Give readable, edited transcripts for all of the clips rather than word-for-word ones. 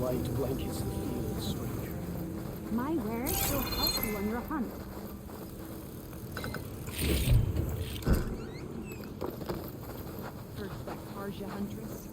light blankets the field, stranger. My wares will help you on your hunt. First that Karja huntress.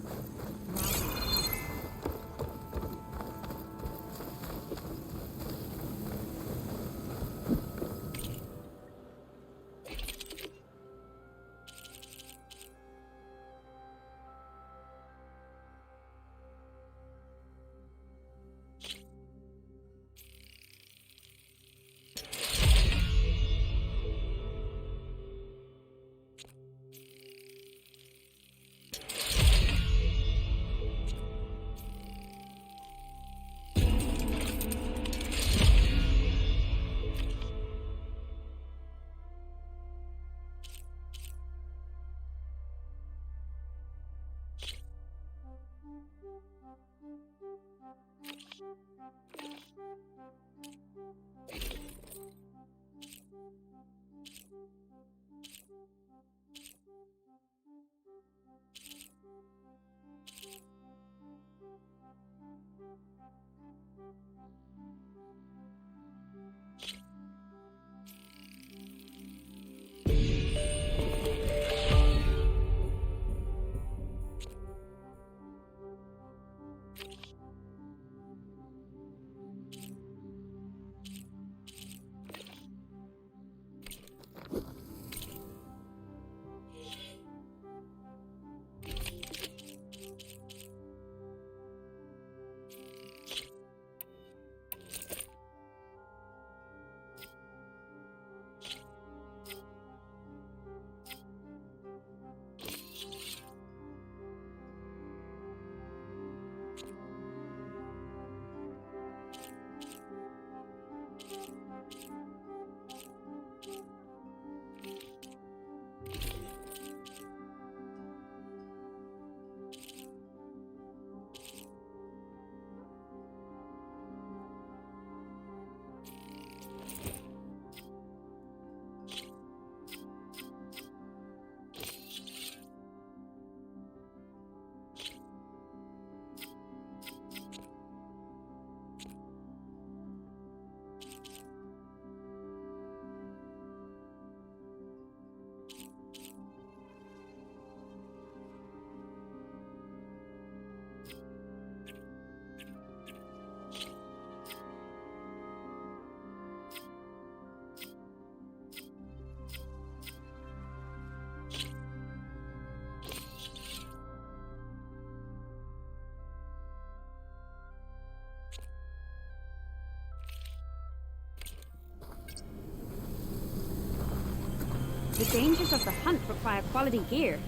The dangers of the hunt require quality gear.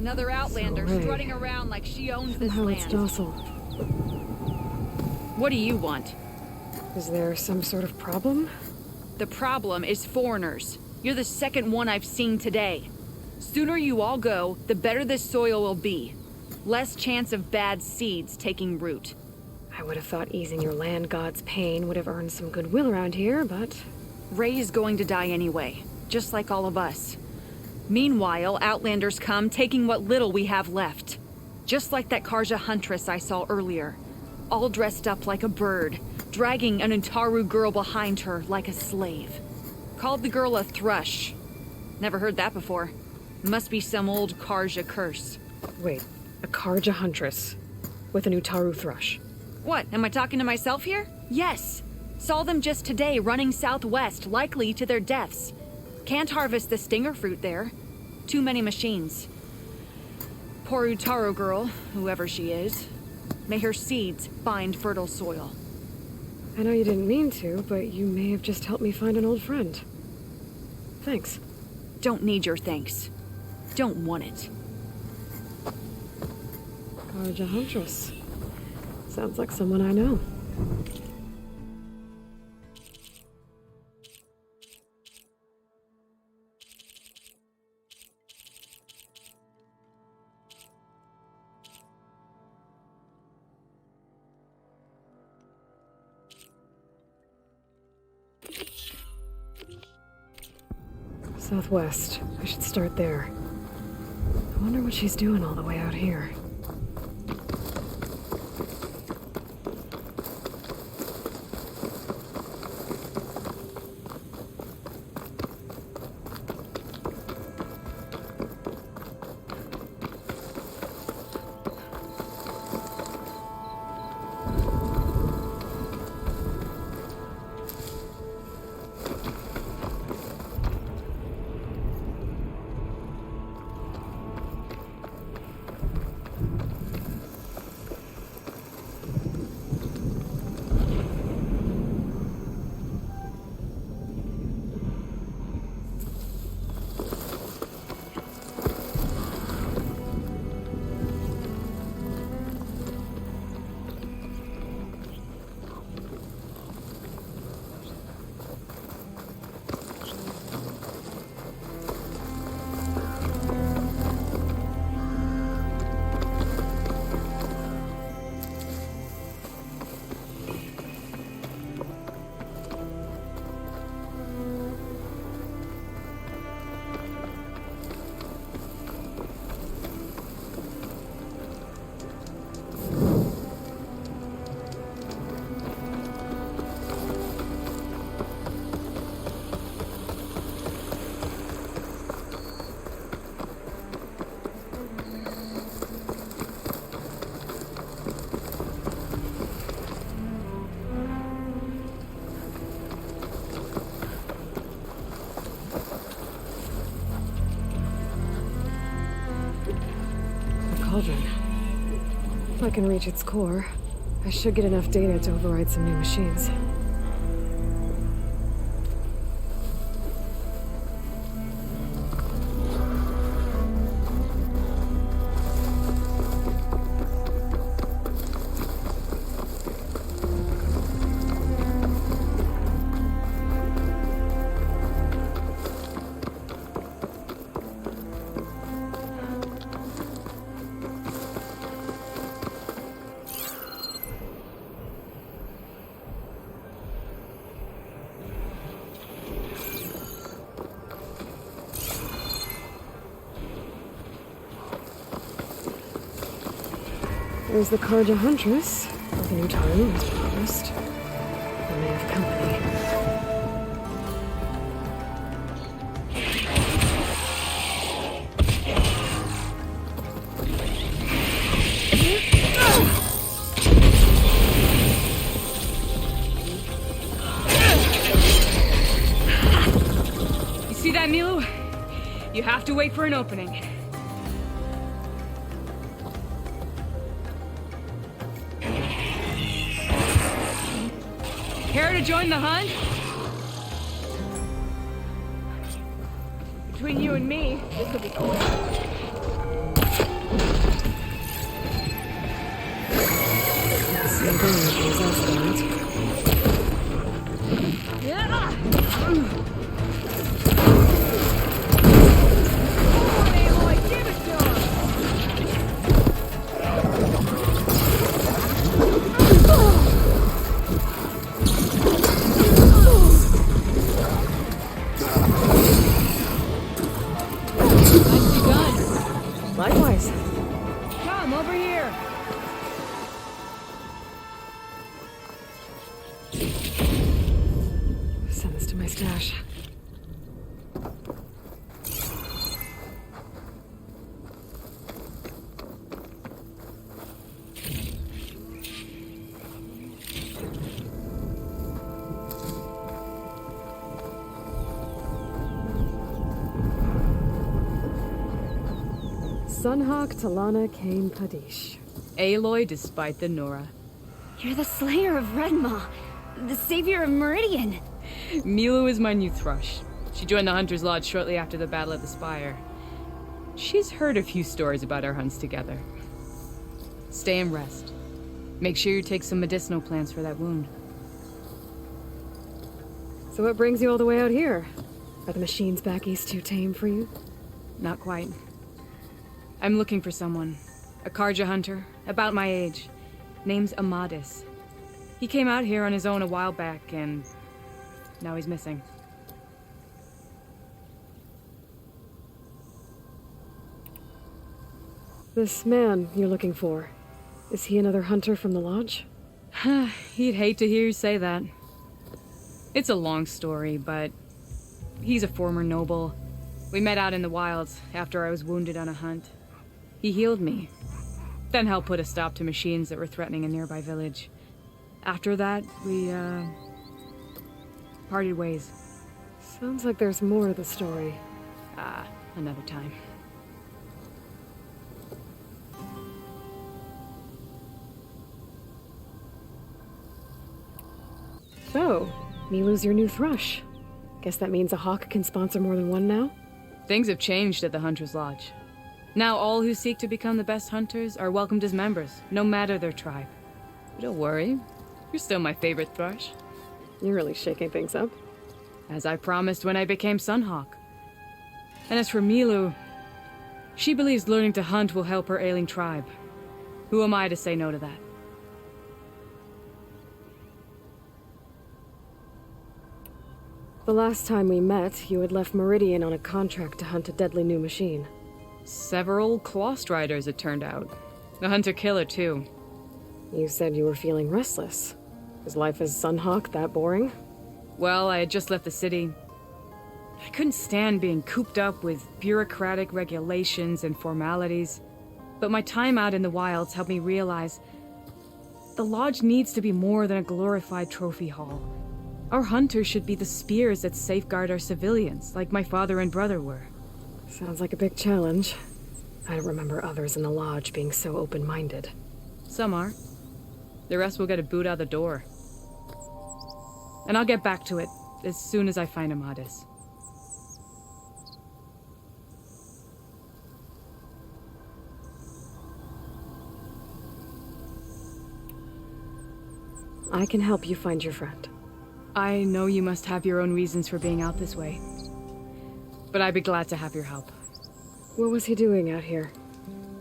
Another outlander So, Ray, strutting around like she owns this somehow it's land. docile. What do you want? Is there some sort of problem? The problem is foreigners. You're the second one I've seen today. Sooner you all go, the better this soil will be. Less chance of bad seeds taking root. I would have thought easing your land god's pain would have earned some goodwill around here, but... Ray is going to die anyway, just like all of us. Meanwhile, outlanders come, taking what little we have left. Just like that Karja huntress I saw earlier. All dressed up like a bird, dragging an Untaru girl behind her like a slave. Called the girl a thrush. Never heard that before. Must be some old Karja curse. Wait, a Karja huntress with an Utaru thrush. What, am I talking to myself here? Yes. Saw them just today running southwest, likely to their deaths. Can't harvest the stinger fruit there. Too many machines. Poor Utaru girl, whoever she is. May her seeds find fertile soil. I know you didn't mean to, but you may have just helped me find an old friend. Thanks. Don't need your thanks. Don't want it. Karja huntress. Sounds like someone I know. Southwest. I should start there. I wonder what she's doing all the way out here. Cauldron. If I can reach its core, I should get enough data to override some new machines. There's the Karja huntress, with a new Utaru as promised. I may have company. You see that, Milu? You have to wait for an opening. Care to join the hunt? Between you and me, this will be cool. Same thing as us, damn it. Likewise. Come over here. Send this to my stash. Sunhawk Talana Kane Padish. Aloy despite the Nora. You're the slayer of Redmaw, the savior of Meridian. Milu is my new thrush. She joined the Hunter's Lodge shortly after the Battle of the Spire. She's heard a few stories about our hunts together. Stay and rest. Make sure you take some medicinal plants for that wound. So what brings you all the way out here? Are the machines back east too tame for you? Not quite. I'm looking for someone. A Karja hunter, about my age. Name's Amadis. He came out here on his own a while back, and now he's missing. This man you're looking for, is he another hunter from the lodge? He'd hate to hear you say that. It's a long story, but he's a former noble. We met out in the wilds after I was wounded on a hunt. He healed me, then helped put a stop to machines that were threatening a nearby village. After that, we, parted ways. Sounds like there's more to the story. Another time. So, Milu's your new thrush. Guess that means a hawk can sponsor more than one now? Things have changed at the Hunter's Lodge. Now all who seek to become the best hunters are welcomed as members, no matter their tribe. But don't worry, you're still my favorite thrush. You're really shaking things up. As I promised when I became Sunhawk. And as for Milu, she believes learning to hunt will help her ailing tribe. Who am I to say no to that? The last time we met, you had left Meridian on a contract to hunt a deadly new machine. Several Clawstriders, it turned out. A hunter-killer, too. You said you were feeling restless. Is life as Sunhawk that boring? Well, I had just left the city. I couldn't stand being cooped up with bureaucratic regulations and formalities. But my time out in the wilds helped me realize the lodge needs to be more than a glorified trophy hall. Our hunters should be the spears that safeguard our civilians, like my father and brother were. Sounds like a big challenge. I don't remember others in the lodge being so open-minded. Some are. The rest will get a boot out the door. And I'll get back to it as soon as I find Amadis. I can help you find your friend. I know you must have your own reasons for being out this way. But I'd be glad to have your help. What was he doing out here?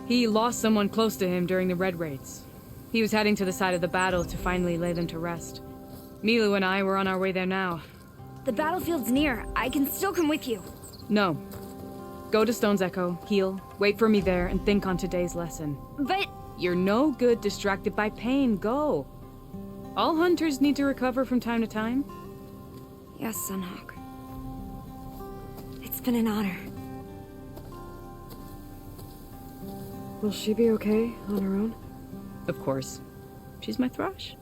He lost someone close to him during the Red Raids. He was heading to the side of the battle to finally lay them to rest. Milu and I were on our way there now. The battlefield's near. I can still come with you. No. Go to Stone's Echo, heal, wait for me there, and think on today's lesson. But... You're no good distracted by pain. Go. All hunters need to recover from time to time. Yes, Sunhawk. It's been an honor. Will she be okay on her own? Of course. She's my thrush.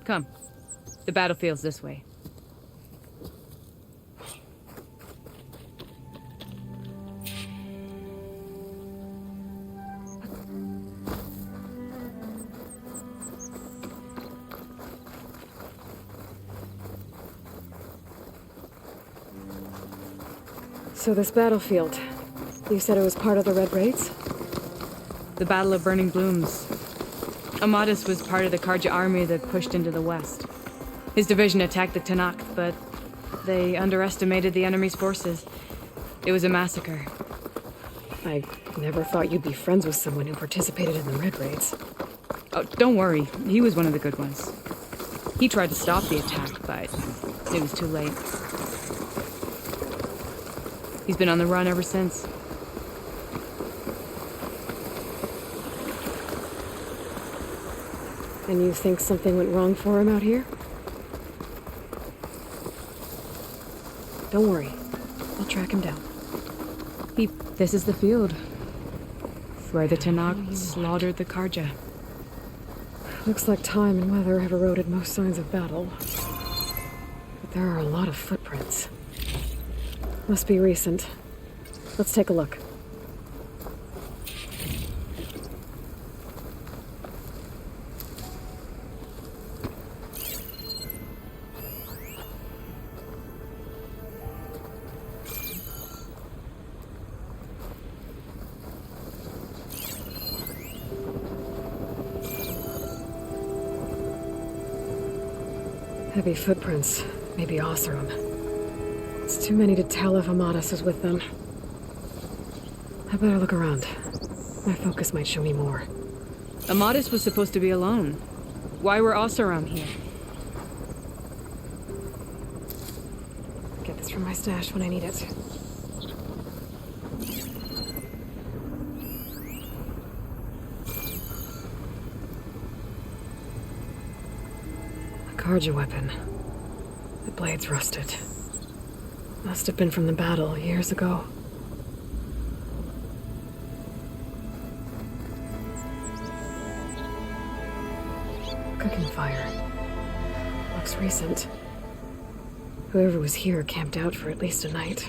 Come. The battlefield's this way. So this battlefield, you said it was part of the Red Raids? The Battle of Burning Blooms. Amadas was part of the Karja army that pushed into the west. His division attacked the Tanakh, but they underestimated the enemy's forces. It was a massacre. I never thought you'd be friends with someone who participated in the Red Raids. Oh, don't worry. He was one of the good ones. He tried to stop the attack, but it was too late. He's been on the run ever since. And you think something went wrong for him out here? Don't worry. I'll track him down. This is the field. It's where the Tanakh slaughtered the Karja. Looks like time and weather have eroded most signs of battle. But there are a lot of footprints. Must be recent. Let's take a look. Heavy footprints. Maybe Oseram. It's too many to tell if Amadas is with them. I better look around. My focus might show me more. Amadas was supposed to be alone. Why were Oseram here? Get this from my stash when I need it. Karja weapon. The blade's rusted. Must have been from the battle years ago. Cooking fire. Looks recent. Whoever was here camped out for at least a night.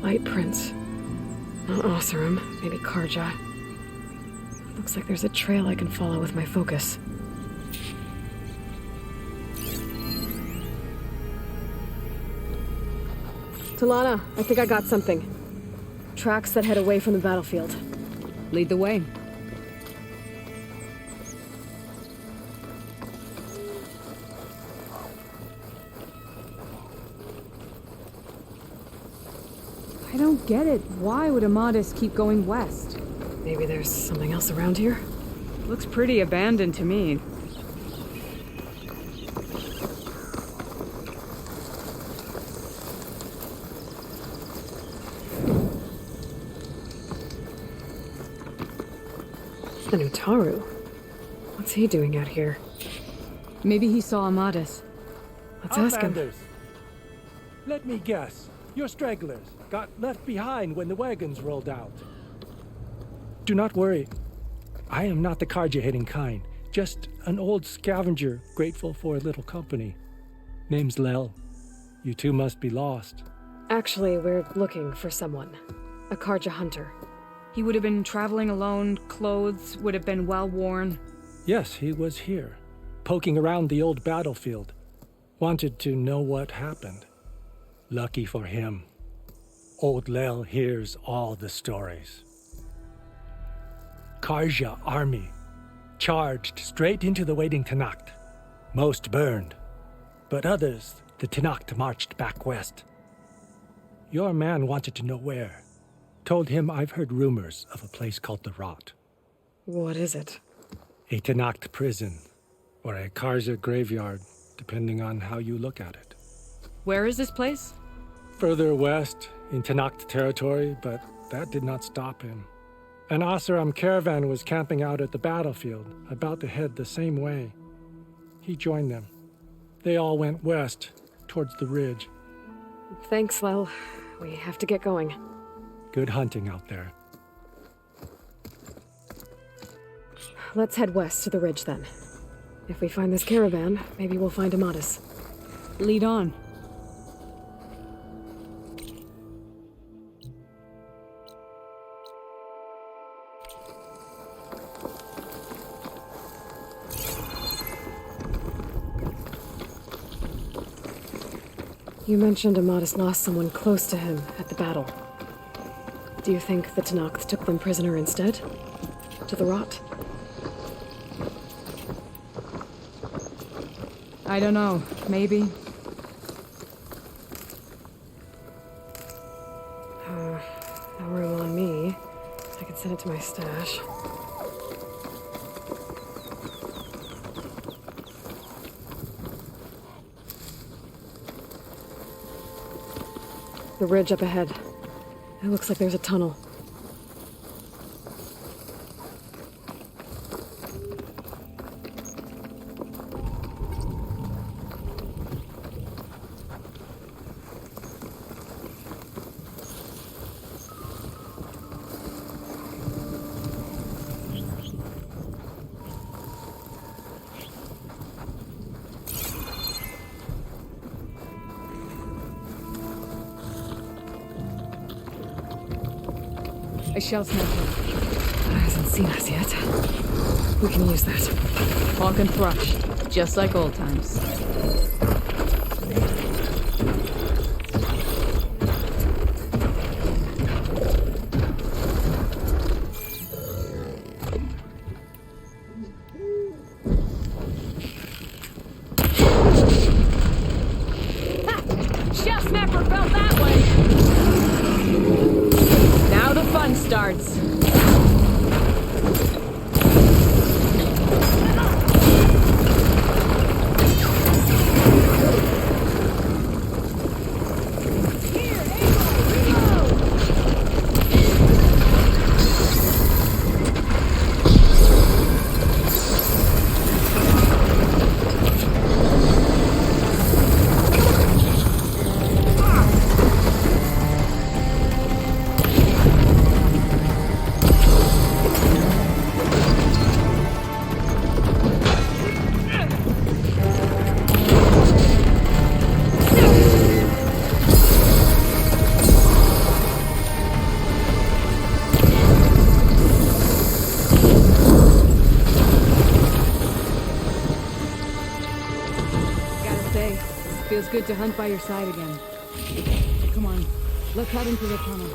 Light prints. Not Oseram, maybe Karja. Looks like there's a trail I can follow with my focus. Talana, I think I got something. Tracks that head away from the battlefield. Lead the way. I don't get it. Why would Amadas keep going west? Maybe there's something else around here? Looks pretty abandoned to me. The Nutaru. What's he doing out here? Maybe he saw Amadas. Let's ask him. Outlanders. Let me guess. You're stragglers. Got left behind when the wagons rolled out. Do not worry. I am not the Karja-hating kind. Just an old scavenger grateful for a little company. Name's Lel. You two must be lost. Actually, we're looking for someone. A Karja hunter. He would have been traveling alone, clothes would have been well worn. Yes, he was here, poking around the old battlefield. Wanted to know what happened. Lucky for him. Old Lel hears all the stories. Karja army charged straight into the waiting Tanakh. Most burned, but others, the Tanakh marched back west. Your man wanted to know where. Told him I've heard rumors of a place called the Rot. What is it? A Tanakh prison, or a Karja graveyard, depending on how you look at it. Where is this place? Further west, in Tanakh territory, but that did not stop him. An Oseram caravan was camping out at the battlefield, about to head the same way. He joined them. They all went west, towards the ridge. Thanks, Lel. We have to get going. Good hunting out there. Let's head west to the ridge then. If we find this caravan, maybe we'll find Amadas. Lead on. You mentioned Amatis lost someone close to him at the battle. Do you think the Tenakth took them prisoner instead? To the rot? I don't know. Maybe. No room on me. I could send it to my stash. The ridge up ahead. It looks like there's a tunnel. A shell sniper. Hasn't seen us yet. We can use that. Hawk and thrush. Just like old times. Chef Snapper felt that way! Now the fun starts. Feels good to hunt by your side again. Come on, let's head into the tunnel.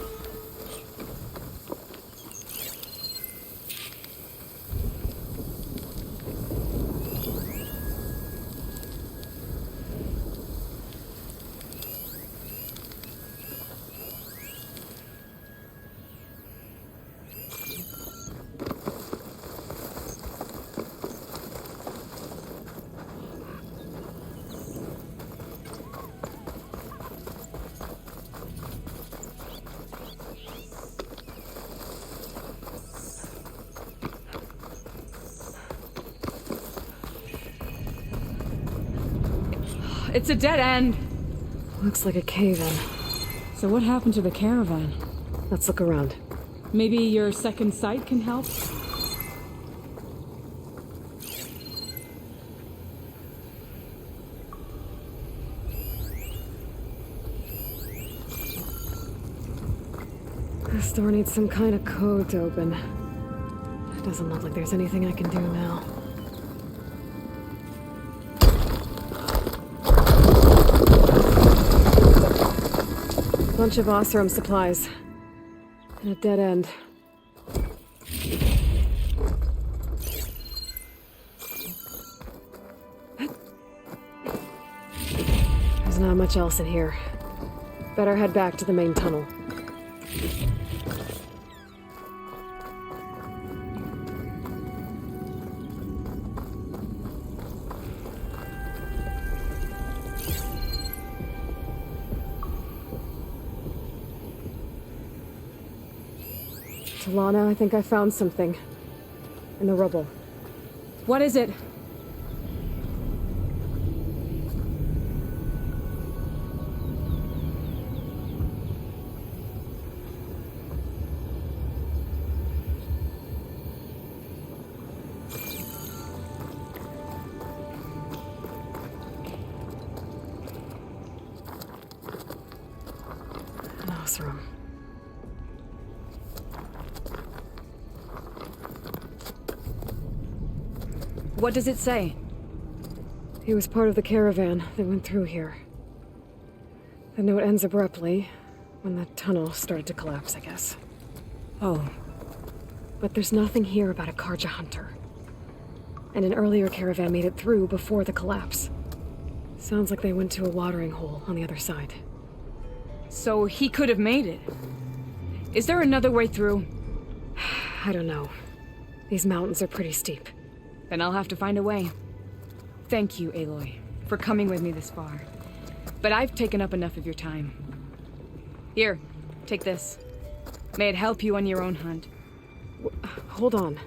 It's a dead end. Looks like a cave-in. So what happened to the caravan? Let's look around. Maybe your second sight can help? This door needs some kind of code to open. It doesn't look like there's anything I can do now. Bunch of Osram supplies. And a dead end. There's not much else in here. Better head back to the main tunnel. Talana, I think I found something. In the rubble. What is it? An Osram. What does it say? He was part of the caravan that went through here. The note ends abruptly, when the tunnel started to collapse, I guess. Oh, But there's nothing here about a Karja hunter. And an earlier caravan made it through before the collapse. Sounds like they went to a watering hole on the other side. so he could have made it. Is there another way through? I don't know. These mountains are pretty steep. Then I'll have to find a way. Thank you, Aloy, for coming with me this far. But I've taken up enough of your time. Here, take this. May it help you on your own hunt. Hold on.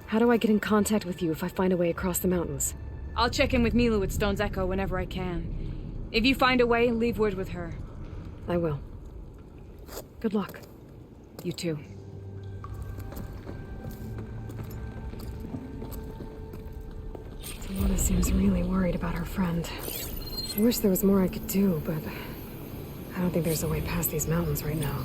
How do I get in contact with you if I find a way across the mountains? I'll check in with Milu at Stone's Echo whenever I can. If you find a way, leave word with her. I will. Good luck. You too. Tamara seems really worried about her friend. I wish there was more I could do, but I don't think there's a way past these mountains right now.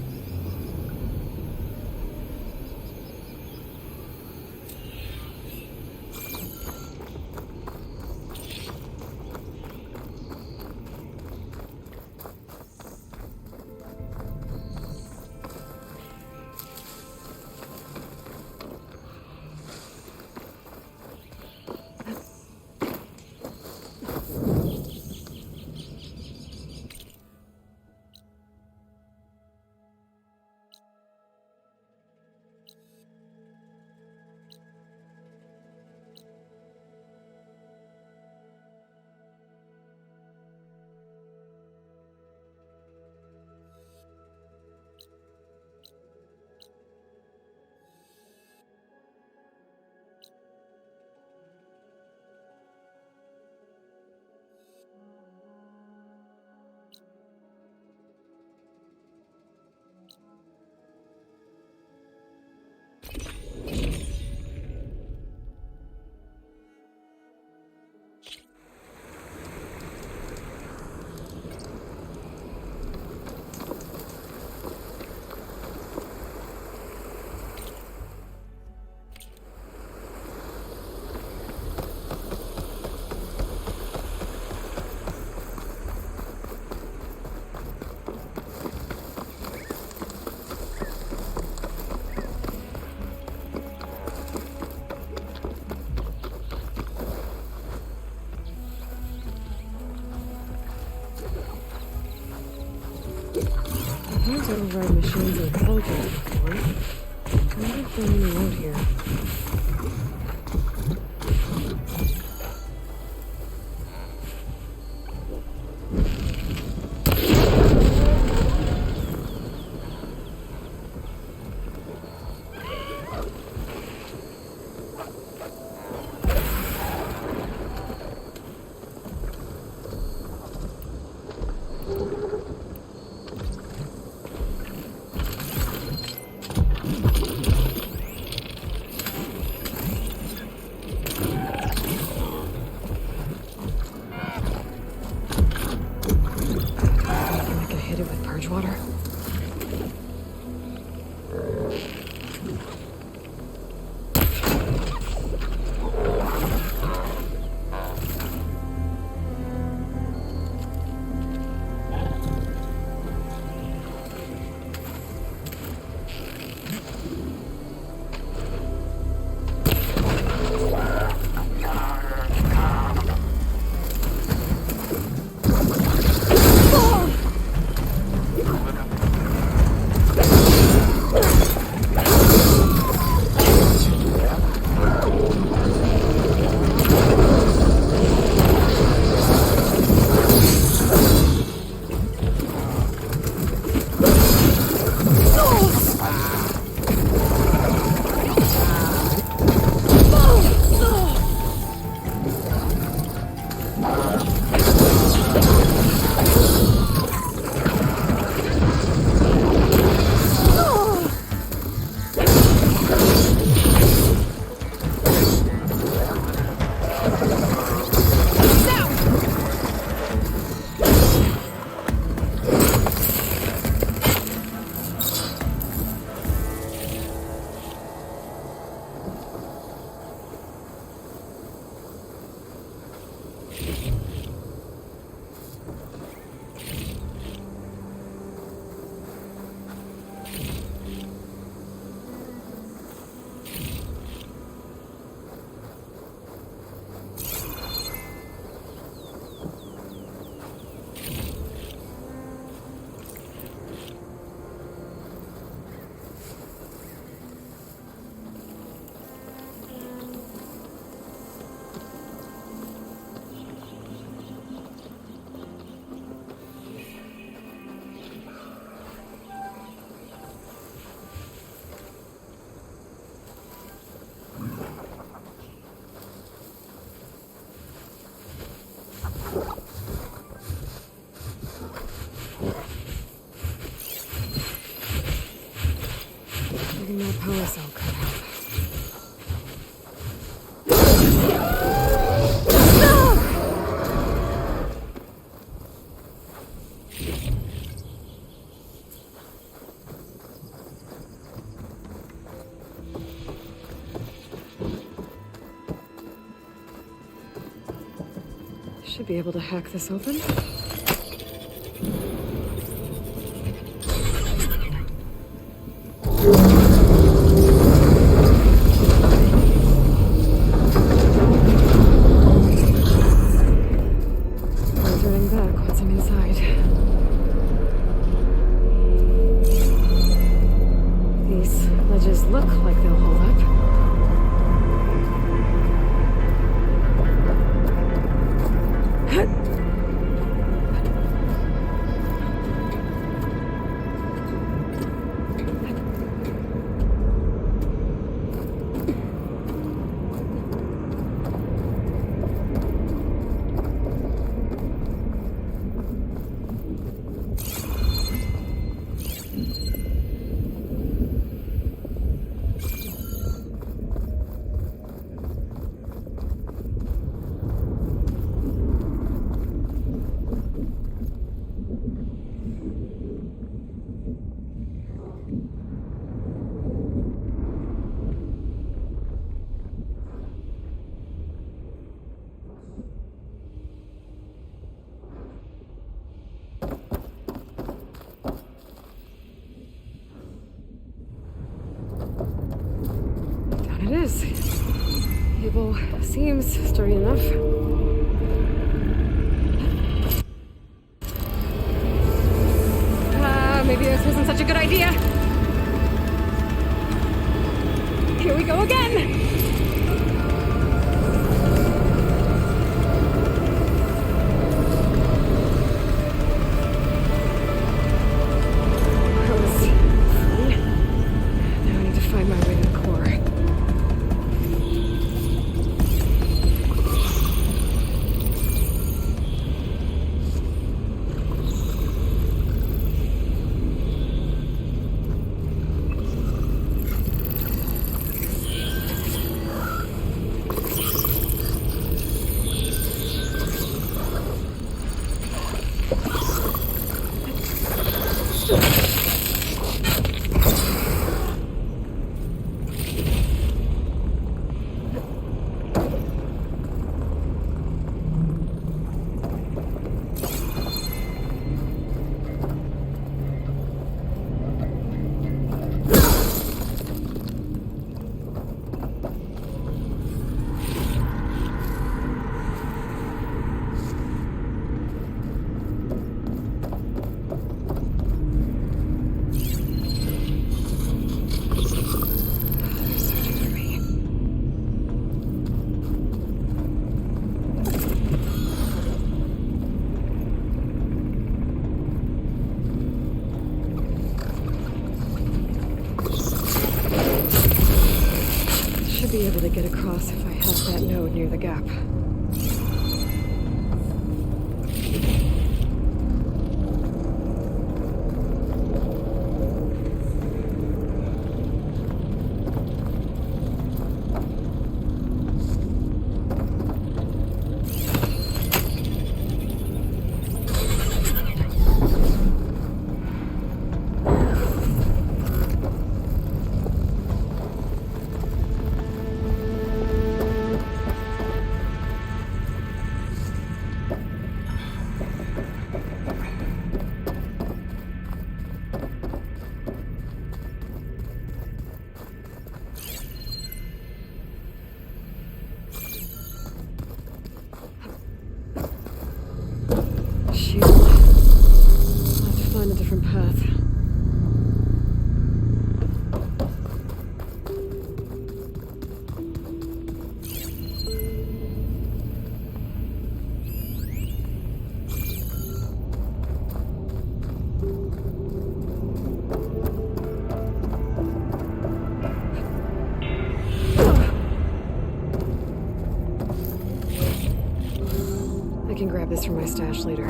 Those override machines and cauldrons before. I wonder if there are any out here. Maybe my power cell could help. Should be able to hack this open. Turning back once I'm inside. These ledges look like they'll hold up. It is. Cable seems sturdy enough. Maybe this wasn't such a good idea. Here we go again! That was fun. Now I need to find my way to the core. Be able to get across if I have that node near the gap. Shoot. I'll have to find a different path. I can grab this from my stash later.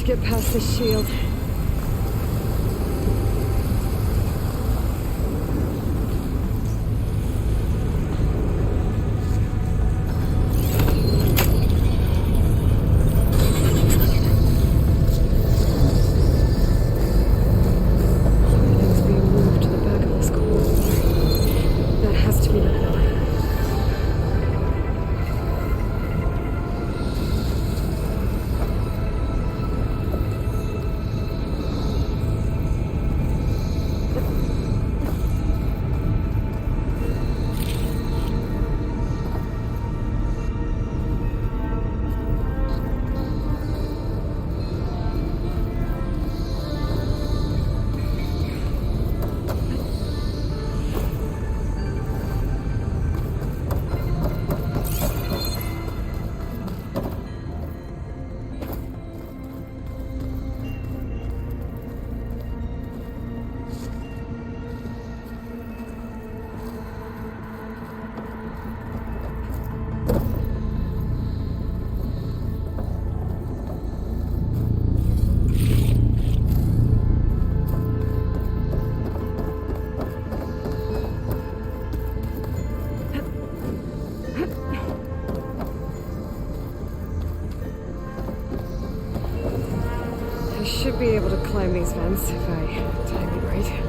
get past this shield. Everything's being moved to the back of this corridor. That has to be the core. I should be able to climb these vents if I time it right.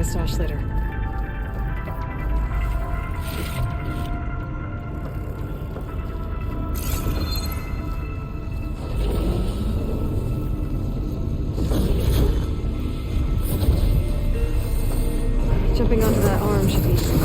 Stash later. Jumping onto that arm should be easy.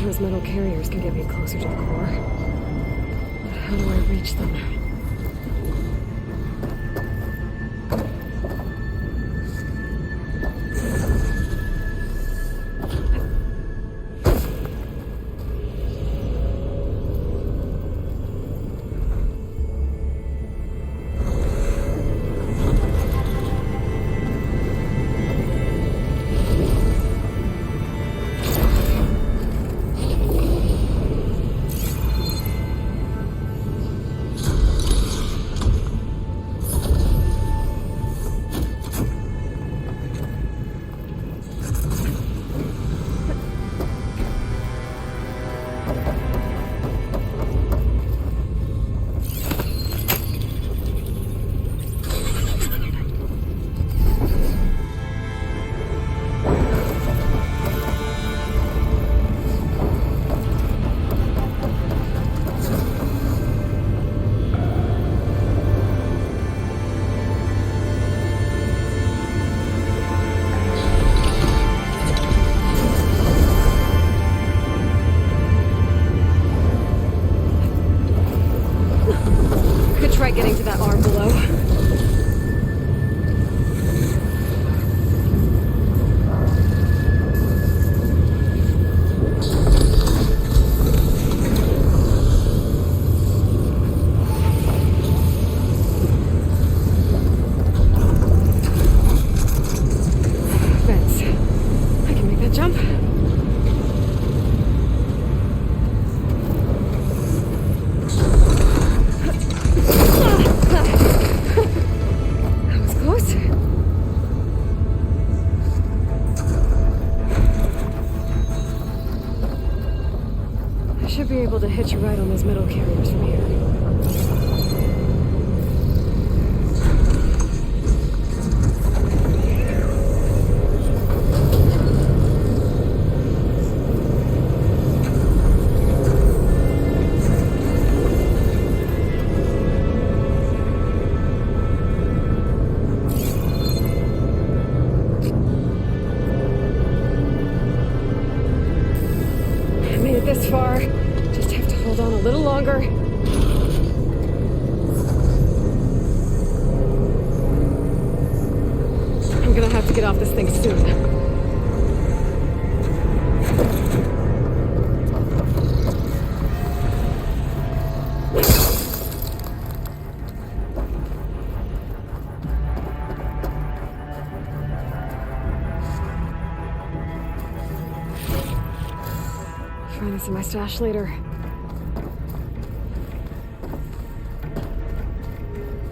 Those metal carriers can get me closer to the core. But how do I reach them? Try getting to that arm below. Vents. I can make that jump. Should be able to hitch a ride on those metal carriers from here. I made it this far. Just have to hold on a little longer. I'm gonna have to get off this thing soon. Find this in my stash later.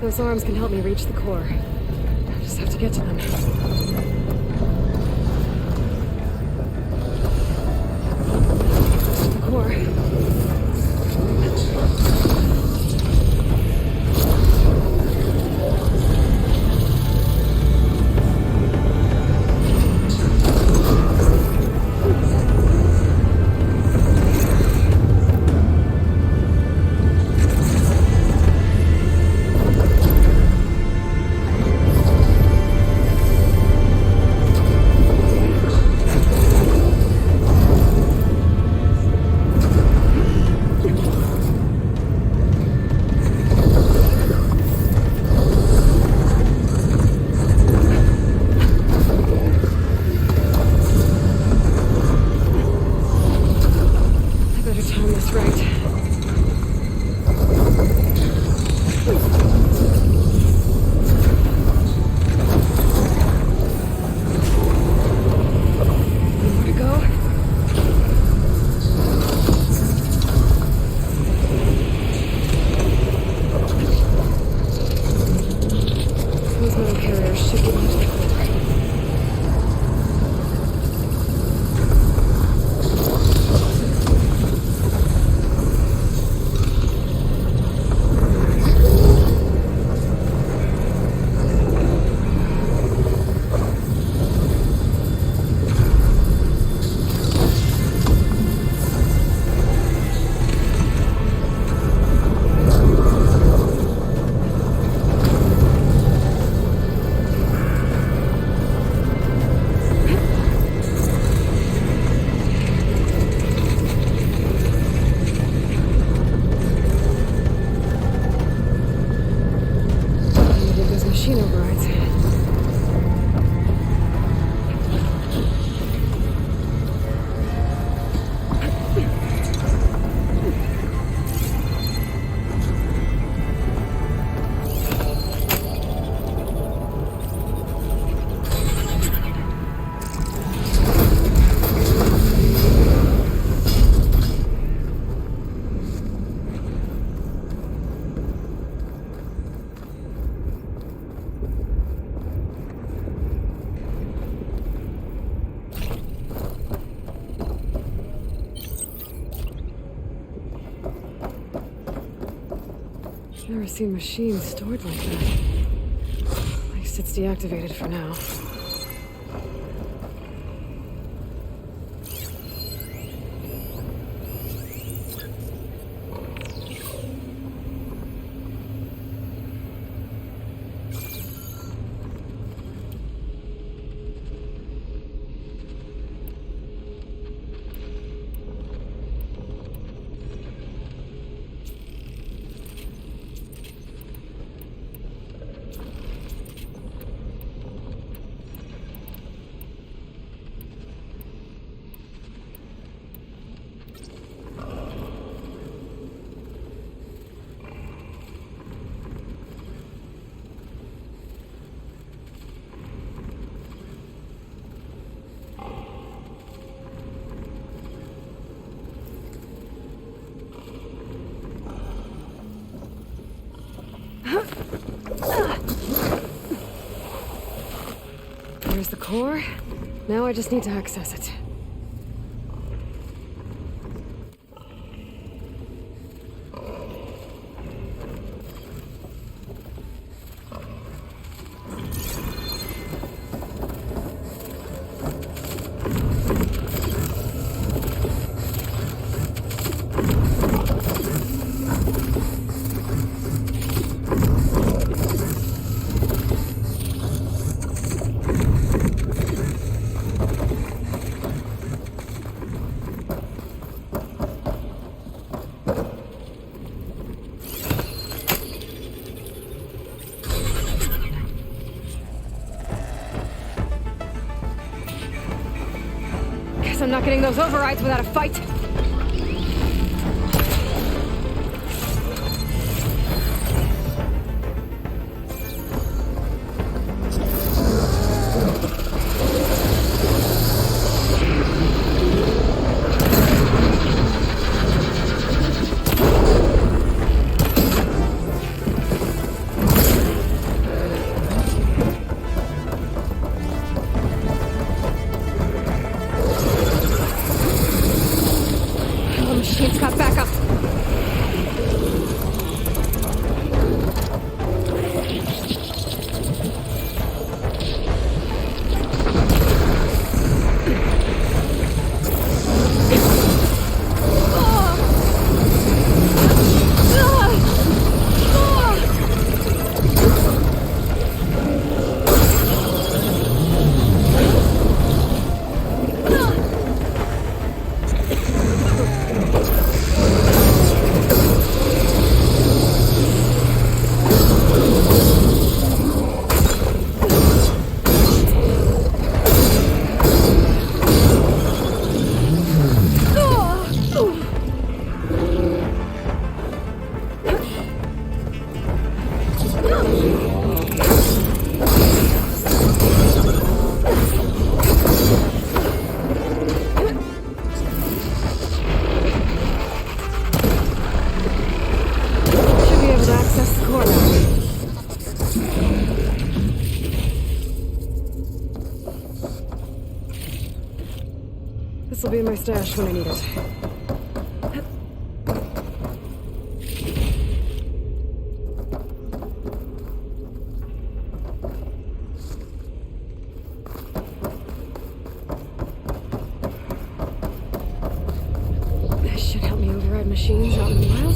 Those arms can help me reach the core. I just have to get to them. To the core. More to go? Those metal carriers should get me to the core. Needed those machine overrides. Never seen machines stored like that. At least it's deactivated for now. There's the core. Now I just need to access it. Guess I'm not getting those overrides without a fight. This'll be in my stash when I need it. This should help me override machines out in the wild.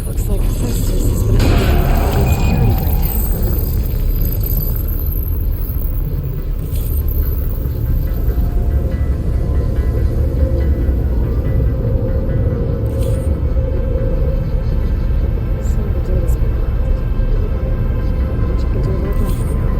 Looks like Festus has been updating the security grid. Some of the data's been corrupted. Which I can do a little bit for now.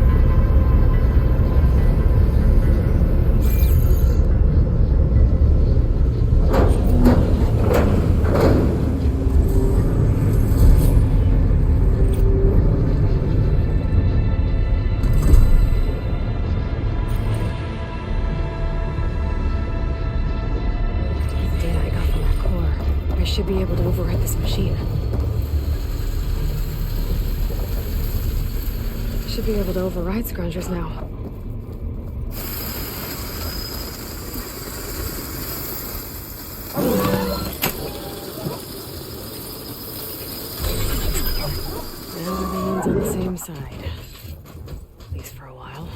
The data I got from that core, I should be able to override this machine. Should be able to override scroungers now. Now everyone's on the same side. At least for a while.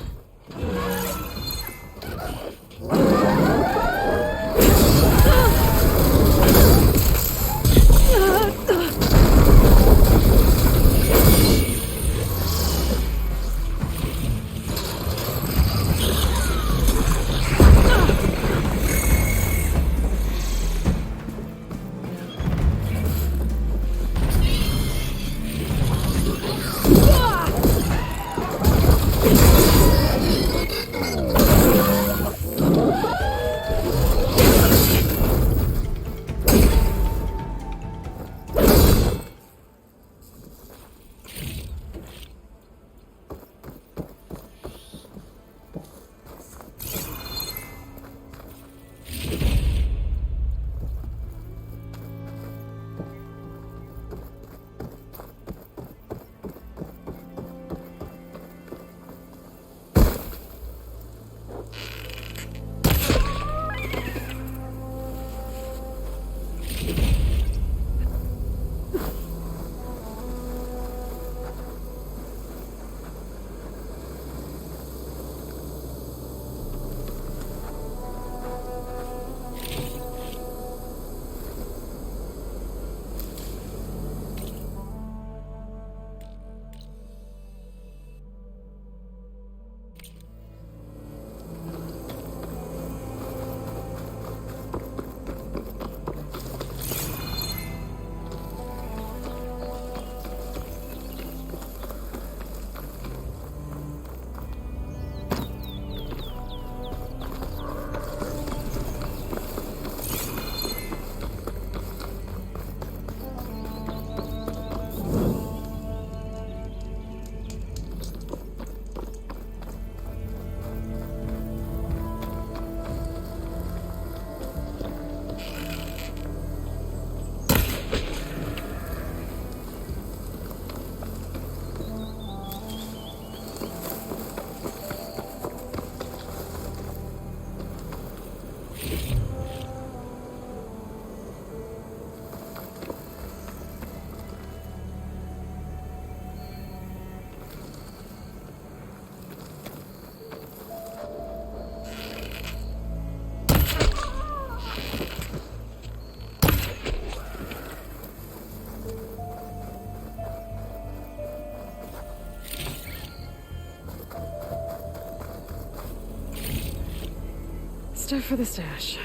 Stuff for the stash.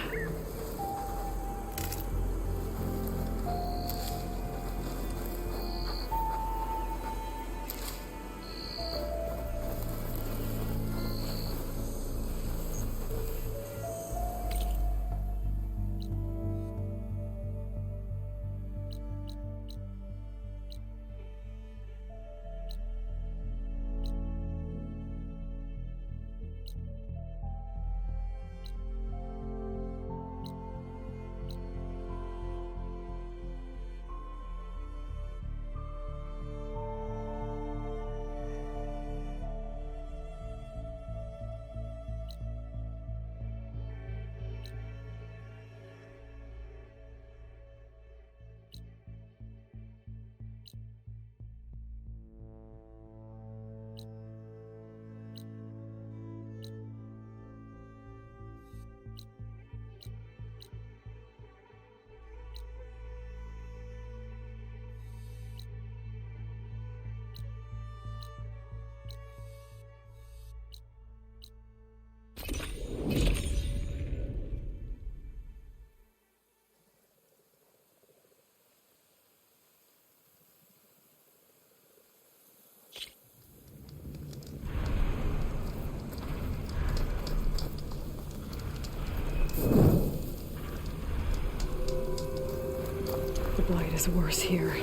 The blight is worse here.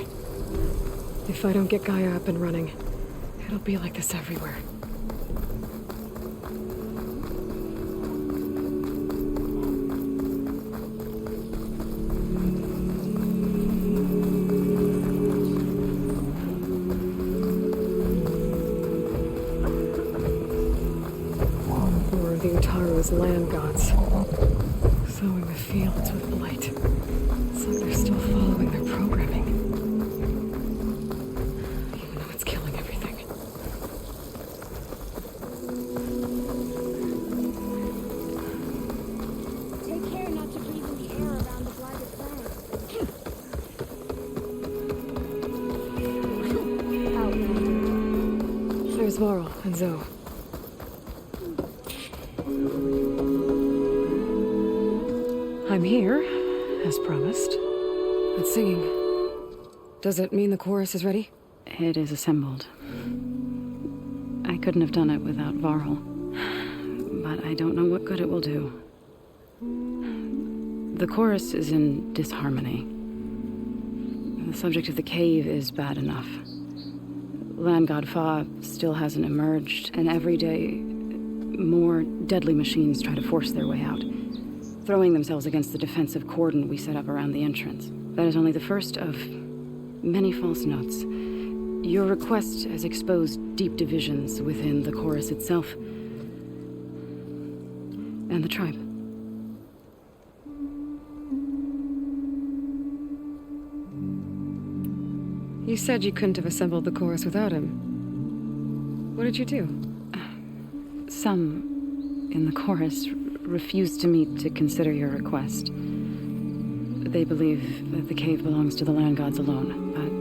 If I don't get Gaia up and running, it'll be like this everywhere. More of the Utaru's land gods, sowing the fields with blight. It's like they're still following their programming. Even though it's killing everything. Take care not to breathe in the air around the blighted land. There's Varl and Zoe. I'm here, as promised. But singing. Does it mean the chorus is ready? It is assembled. I couldn't have done it without Varl. But I don't know what good it will do. The chorus is in disharmony. The subject of the cave is bad enough. Land God Fa still hasn't emerged, and every day more deadly machines try to force their way out, throwing themselves against the defensive cordon we set up around the entrance. That is only the first of many false notes. Your request has exposed deep divisions within the chorus itself and the tribe. You said you couldn't have assembled the chorus without him. What did you do? Some in the chorus refused to meet to consider your request. They believe that the cave belongs to the land gods alone, but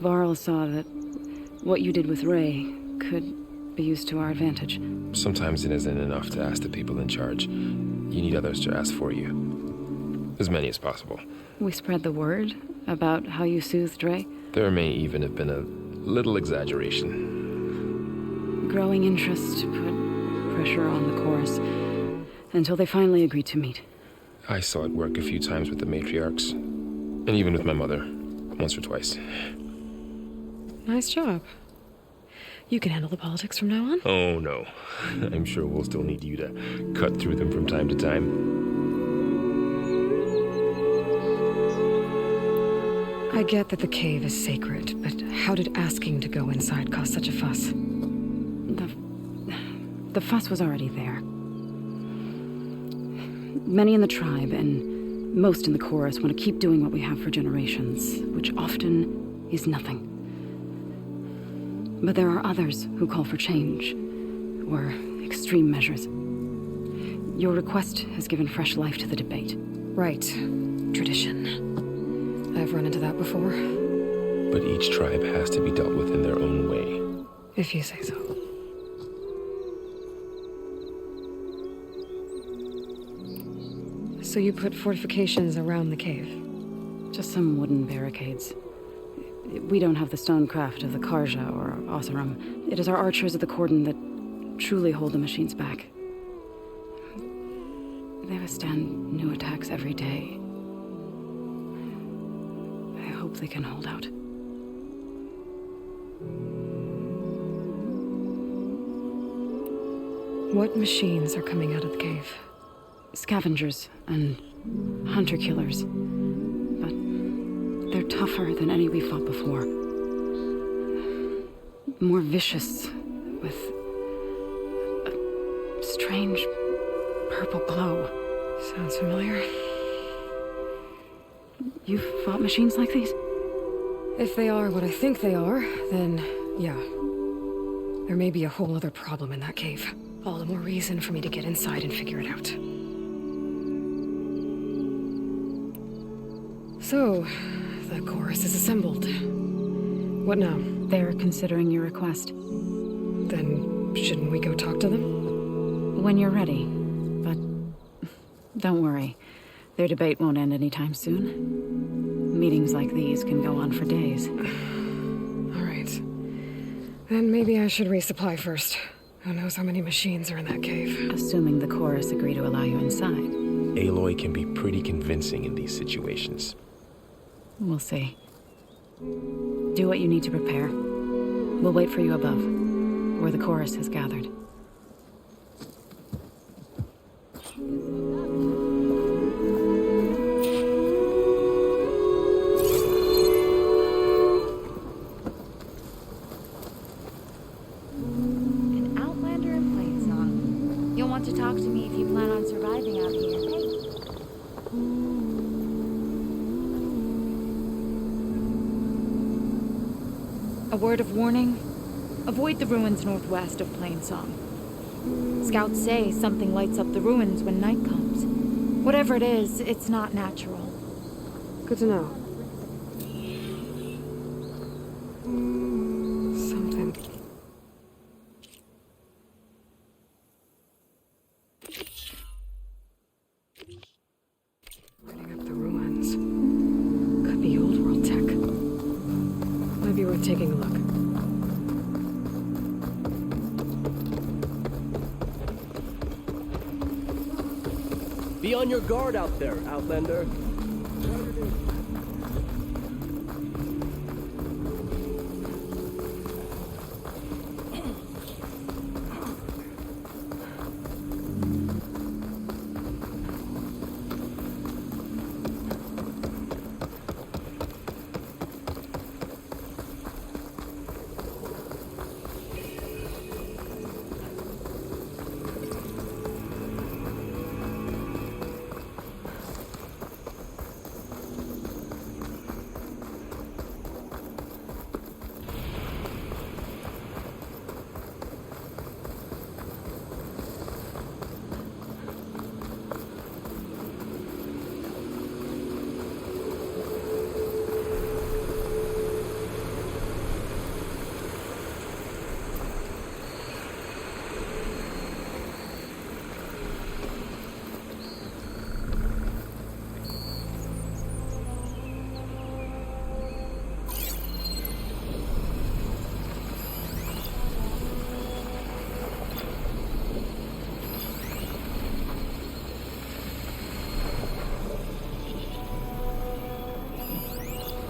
Varl saw that what you did with Ray could be used to our advantage. Sometimes it isn't enough to ask the people in charge. You need others to ask for you. As many as possible. We spread the word about how you soothed Ray. There may even have been a little exaggeration. Growing interest put pressure on the chorus until they finally agreed to meet. I saw it work a few times with the matriarchs. And even with my mother. Once or twice. Nice job. You can handle the politics from now on? Oh, no. I'm sure we'll still need you to cut through them from time to time. I get that the cave is sacred, but how did asking to go inside cause such a fuss? The fuss was already there. Many in the tribe and most in the chorus want to keep doing what we have for generations, which often is nothing. But there are others who call for change, or extreme measures. Your request has given fresh life to the debate. Right. Tradition. I've run into that before. But each tribe has to be dealt with in their own way. If you say so. So you put fortifications around the cave? Just some wooden barricades. We don't have the stonecraft of the Karja or Oseram. It is our archers of the cordon that truly hold the machines back. They withstand new attacks every day. I hope they can hold out. What machines are coming out of the cave? Scavengers and hunter-killers. But they're tougher than any we fought before. More vicious, with a strange purple glow. Sounds familiar. You've fought machines like these? If they are what I think they are, then yeah. There may be a whole other problem in that cave. All the more reason for me to get inside and figure it out. So, the chorus is assembled. What now? They're considering your request. Then, shouldn't we go talk to them? When you're ready. But don't worry. Their debate won't end anytime soon. Meetings like these can go on for days. All right. Then maybe I should resupply first. Who knows how many machines are in that cave? Assuming the chorus agree to allow you inside. Aloy can be pretty convincing in these situations. We'll see. Do what you need to prepare. We'll wait for you above, where the chorus has gathered. An outlander in Plainsong. You'll want to talk to me if you plan on surviving out here. A word of warning. Avoid the ruins northwest of Plainsong. Scouts say something lights up the ruins when night comes. Whatever it is, it's not natural. Good to know. Something. Lighting up the ruins. Could be old world tech. Might be worth taking a look. Be on your guard out there, Outlander.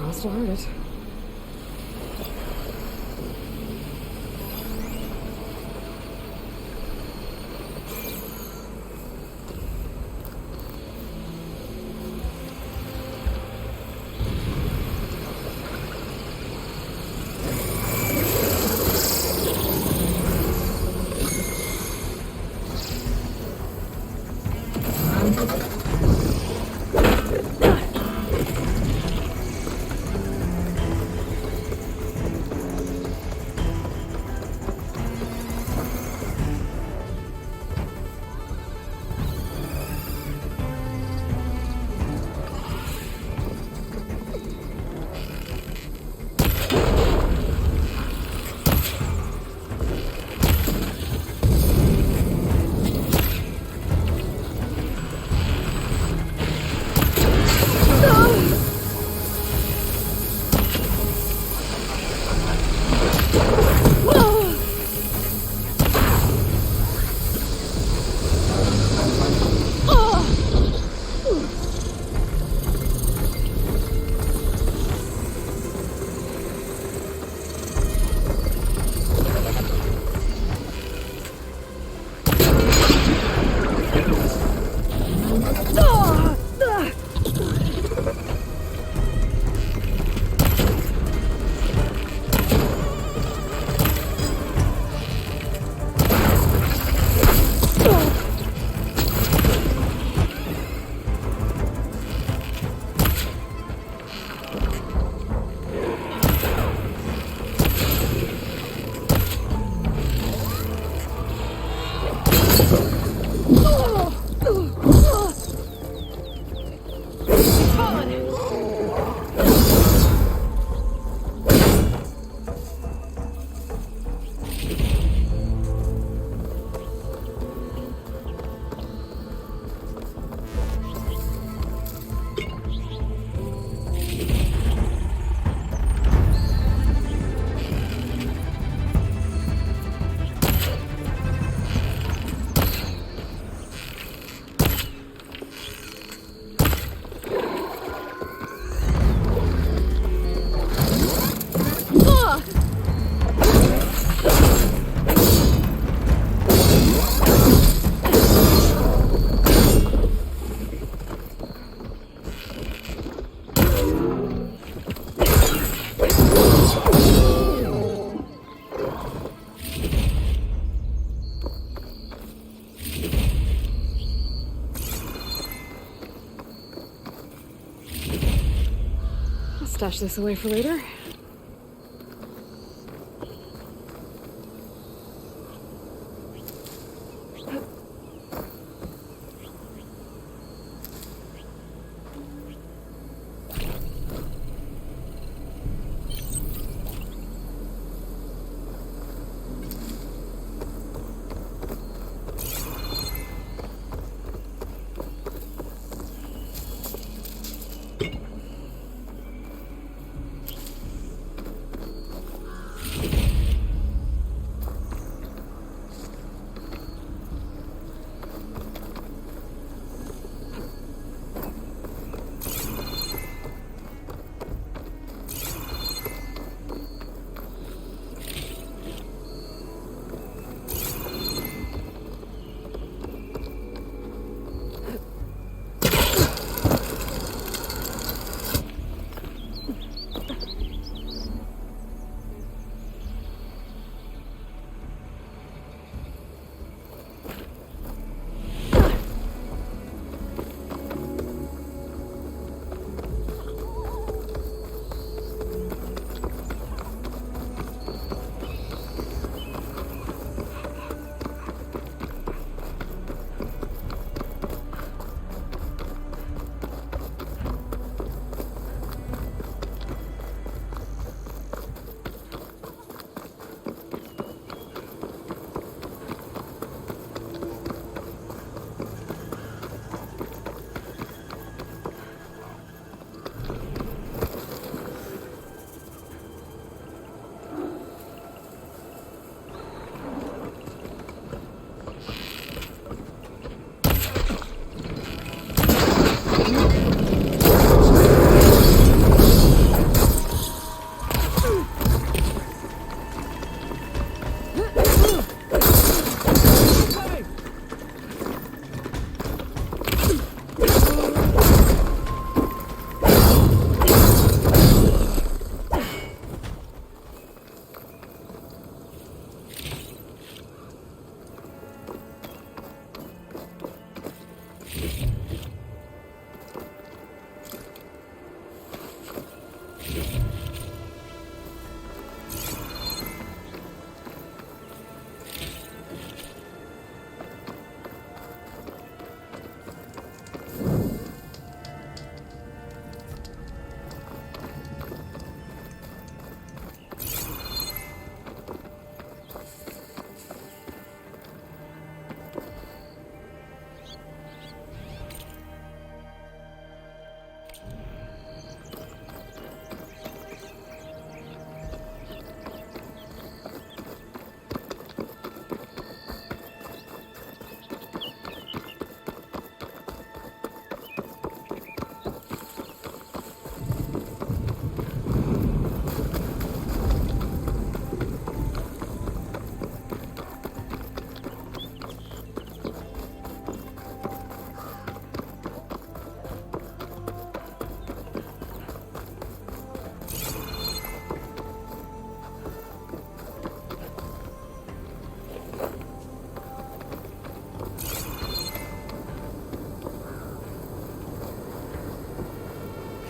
Must have heard it. Stash this away for later.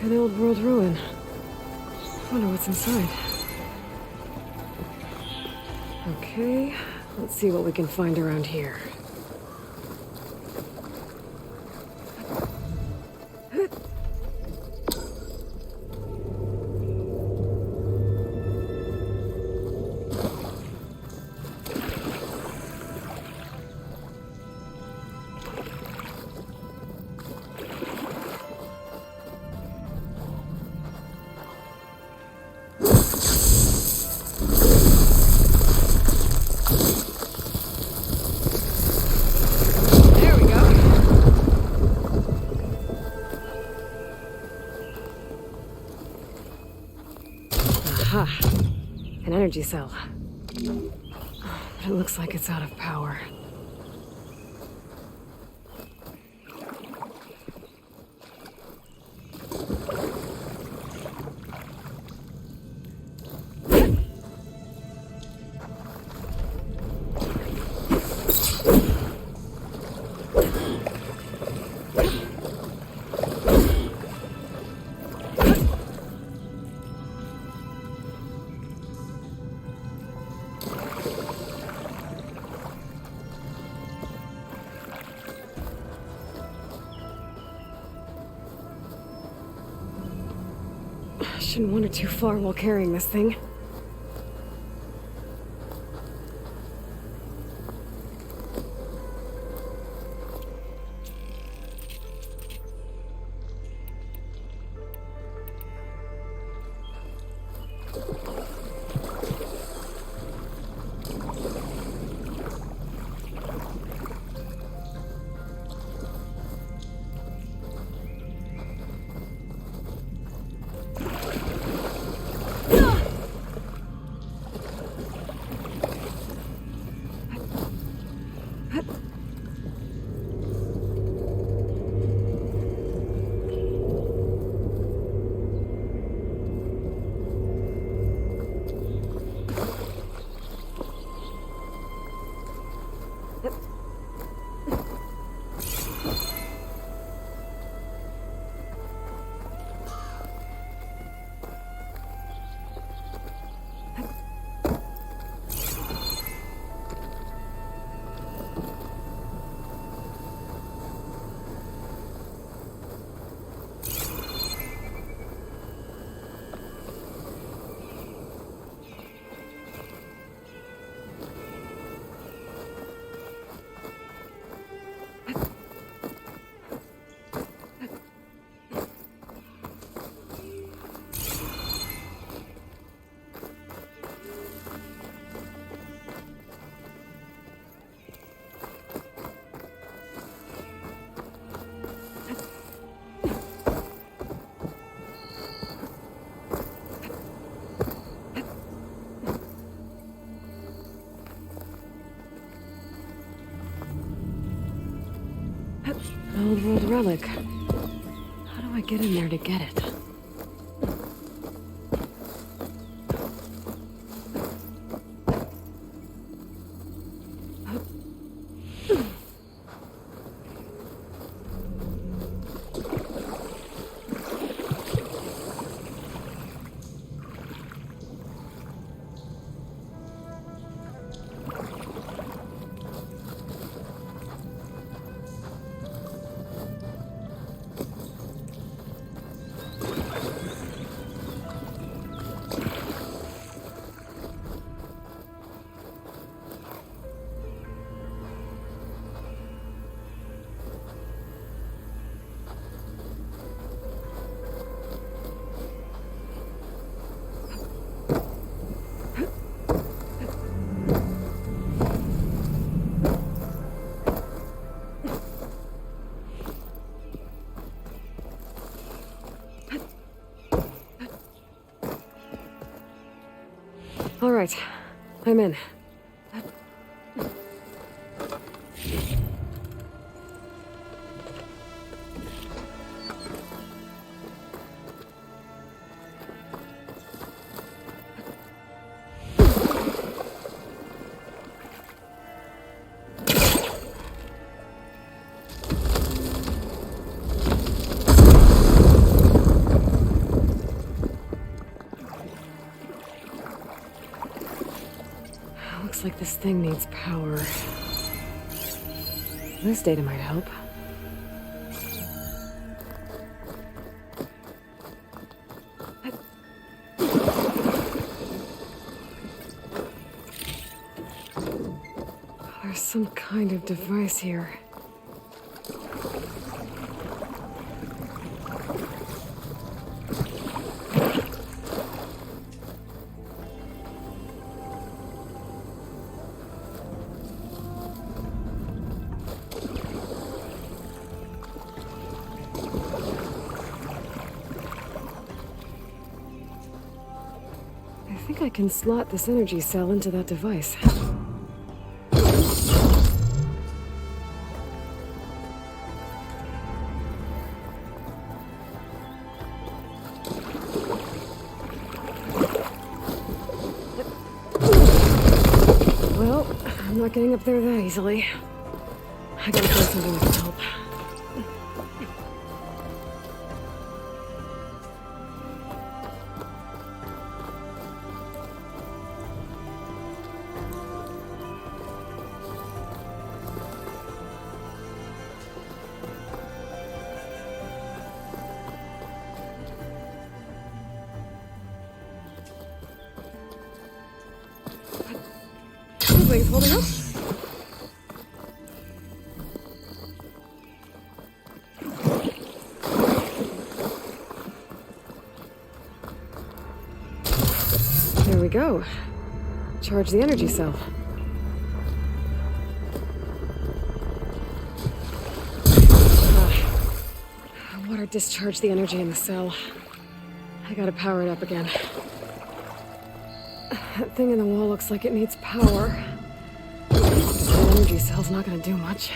An old world ruin. Wonder what's inside. Okay, let's see what we can find around here. Aha! An energy cell. But it looks like it's out of power. Shouldn't wander too far while carrying this thing. An old world relic. How do I get in there to get it? All right, I'm in. Looks like this thing needs power. This data might help. There's some kind of device here. I think I can slot this energy cell into that device. Well, I'm not getting up there that easily. I gotta find something that can help. things holding up? There we go. Charge the energy cell. Water discharged the energy in the cell. I gotta power it up again. That thing in the wall looks like it needs power. The energy cell's not gonna do much.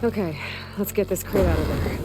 Okay, let's get this crate out of there.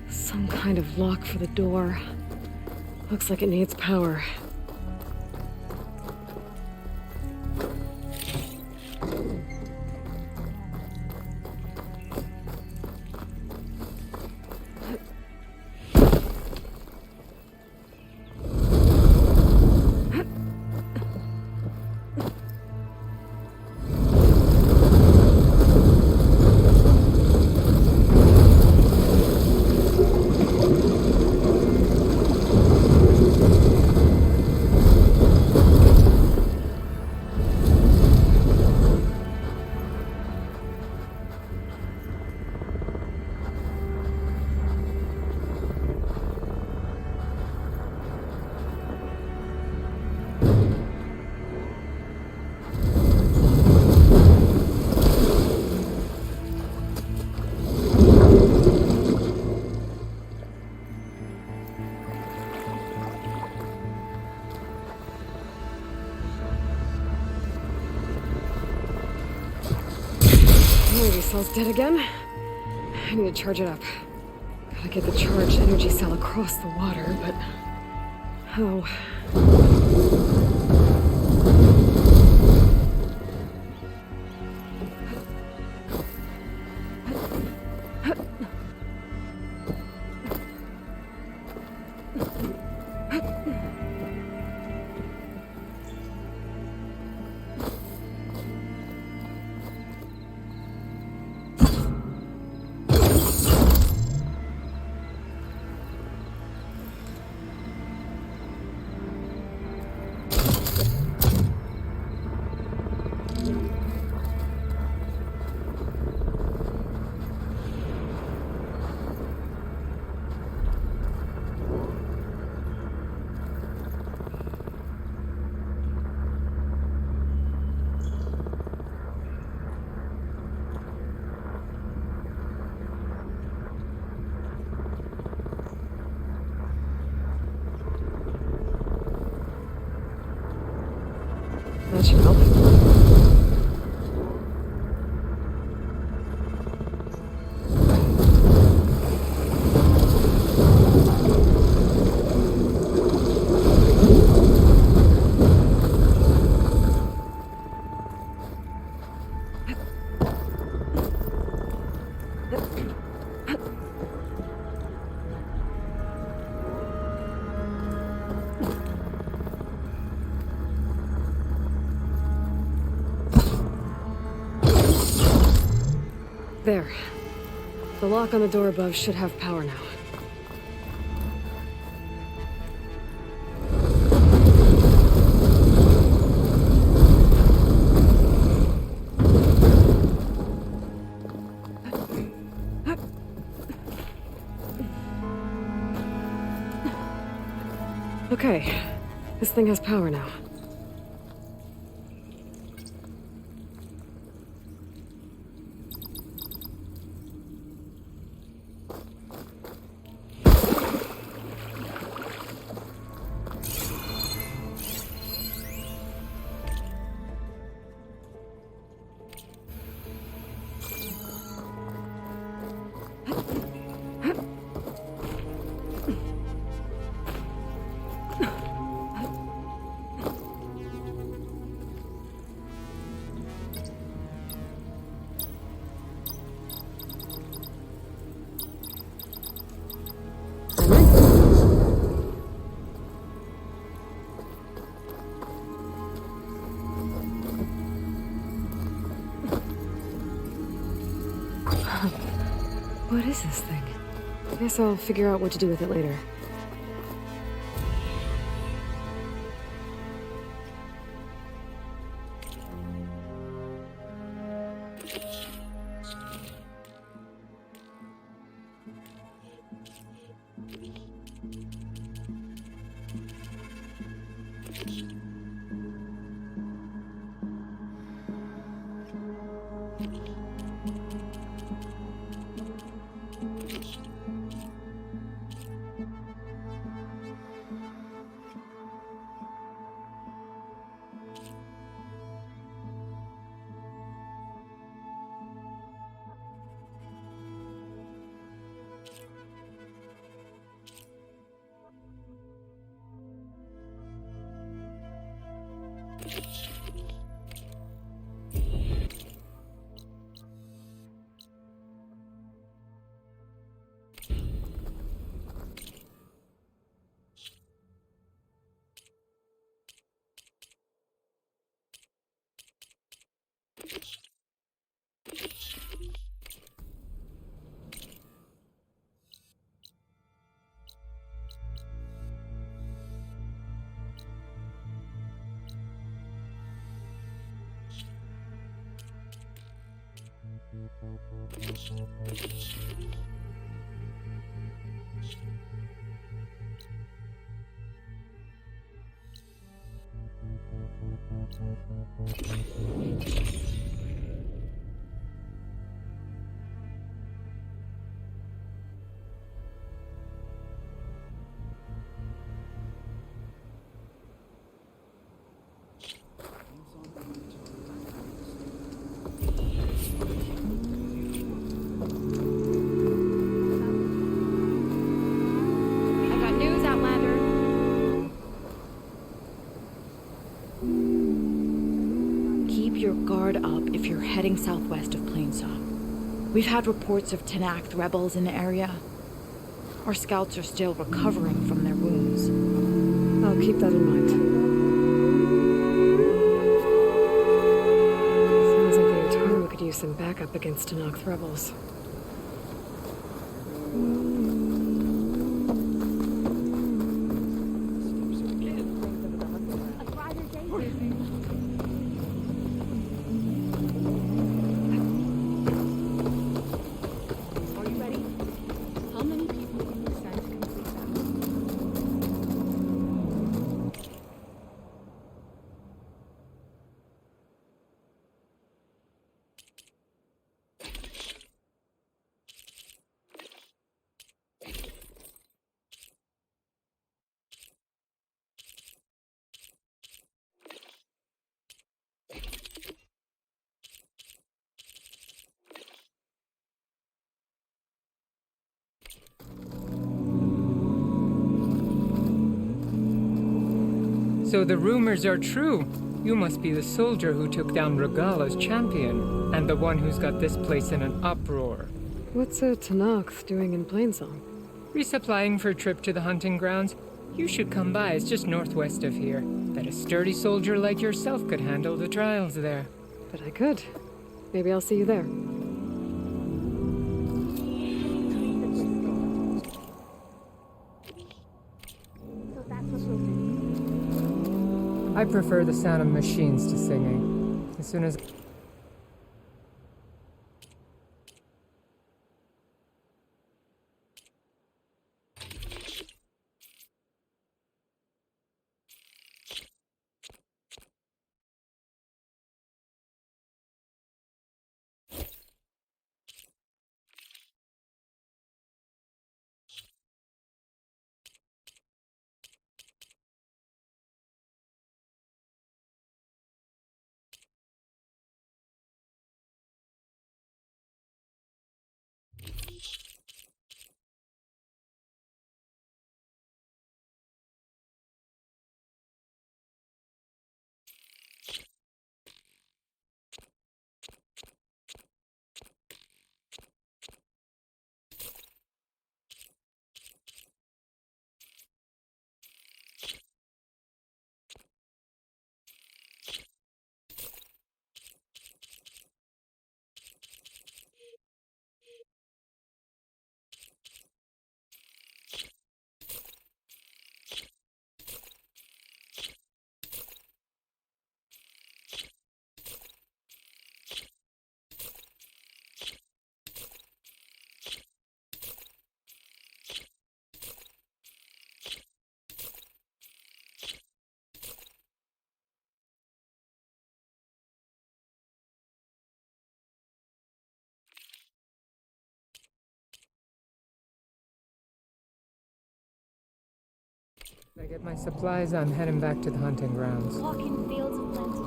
Some kind of lock for the door. Looks like it needs power. Energy cell's dead again. I need to charge it up. Gotta get the charged energy cell across the water, but how? There. The lock on the door above should have power now. Okay. This thing has power now. What is this thing? I guess I'll figure out what to do with it later. Guard up if you're heading southwest of Plainsaw. We've had reports of Tenakth rebels in the area. Our scouts are still recovering from their wounds. I'll keep that in mind. Sounds like the Ataru could use some backup against Tenakth rebels. So the rumors are true. You must be the soldier who took down Regala's champion, and the one who's got this place in an uproar. What's a Tanakh doing in Plainsong? Resupplying for a trip to the hunting grounds. You should come by, it's just northwest of here. Bet a sturdy soldier like yourself could handle the trials there. But I could. Maybe I'll see you there. I prefer the sound of machines to singing. As soon as... I get my supplies, I'm heading back to the hunting grounds. Walking fields of plenty.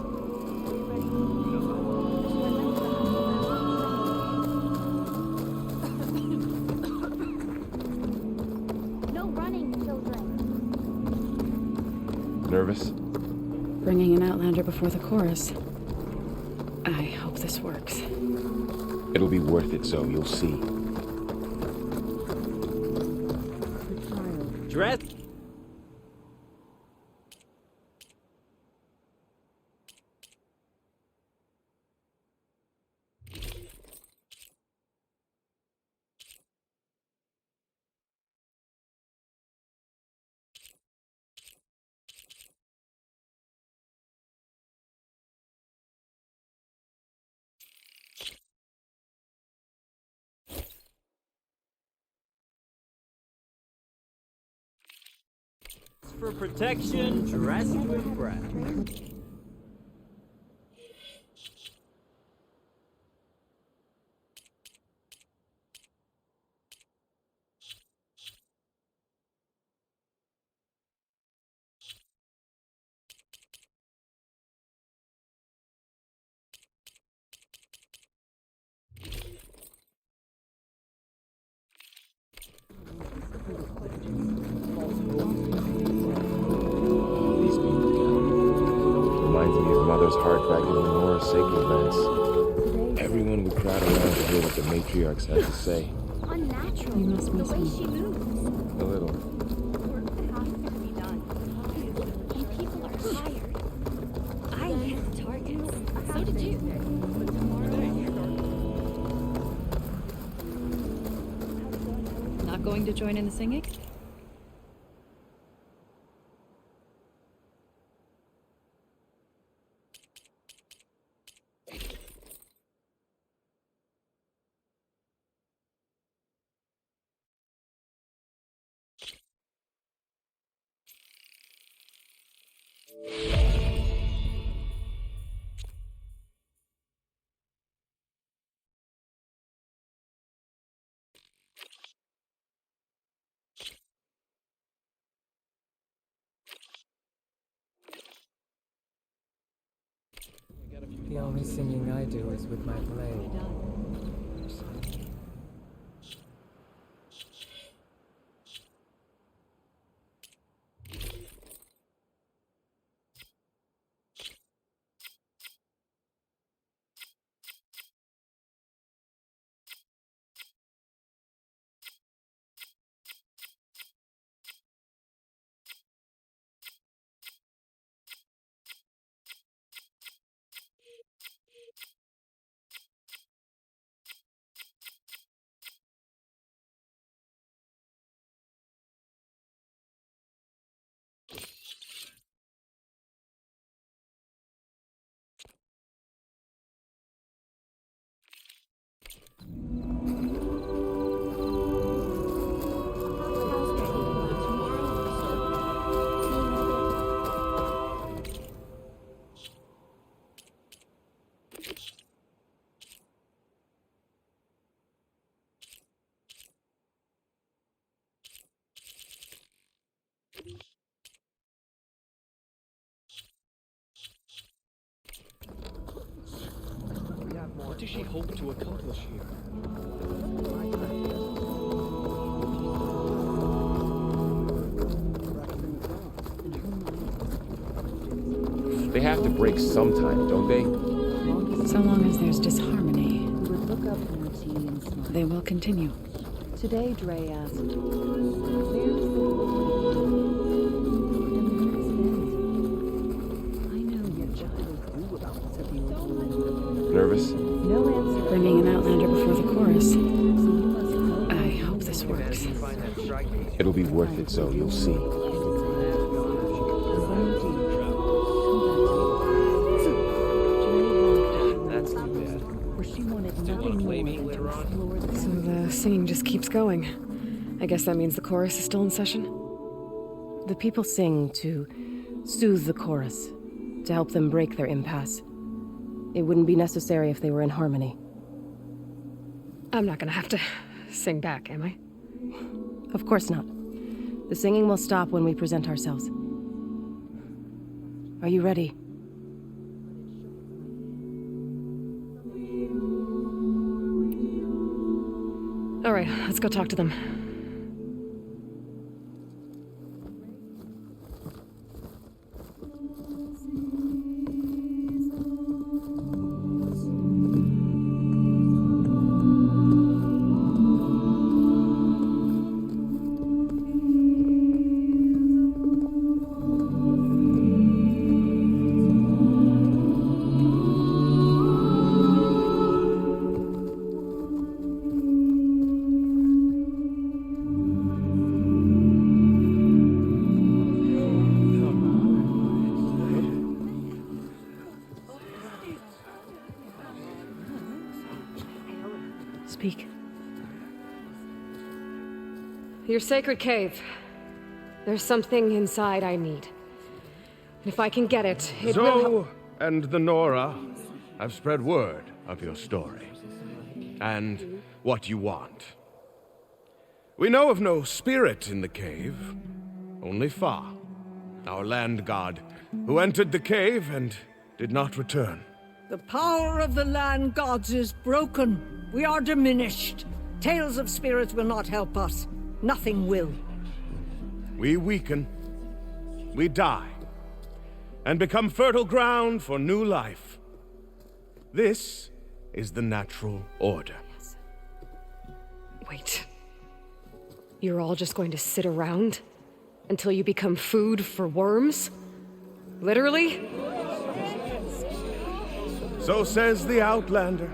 No running, children. Nervous? Bringing an Outlander before the chorus. I hope this works. It'll be worth it, Zoe. You'll see. Dress. For protection, dress to impress. Reminds me of Mother's heart back in the Nora sacred lands. Everyone would crowd around to hear what the matriarchs had to say. Unnatural. You must the miss way me. she moves. A little. Work has to be done. And people are tired. I hit the targets. So did you. Not going to join in the singing? The only singing I do is with my blade. What does she hope to accomplish here? They have to break sometime, don't they? So long as there's disharmony, they will continue. Today, Dre asked, Nervous? no answer. Bringing an Outlander before the chorus. I hope this works. It'll be worth it, so you'll see. That's too bad. For she wanted nothing more than to explore the So the singing just keeps going. I guess that means the chorus is still in session? The people sing to soothe the chorus, to help them break their impasse. It wouldn't be necessary if they were in harmony. I'm not gonna have to sing back, am I? Of course not. The singing will stop when we present ourselves. Are you ready? All right, let's go talk to them. Speak. Your sacred cave. There's something inside I need. If I can get it, it will help. Zoe and the Nora have spread word of your story and what you want. We know of no spirit in the cave, only Fa, our land god, who entered the cave and did not return. The power of the land gods is broken. We are diminished. Tales of spirits will not help us. Nothing will. We weaken, we die, and become fertile ground for new life. This is the natural order. Wait. You're all just going to sit around until you become food for worms? Literally? So says the Outlander,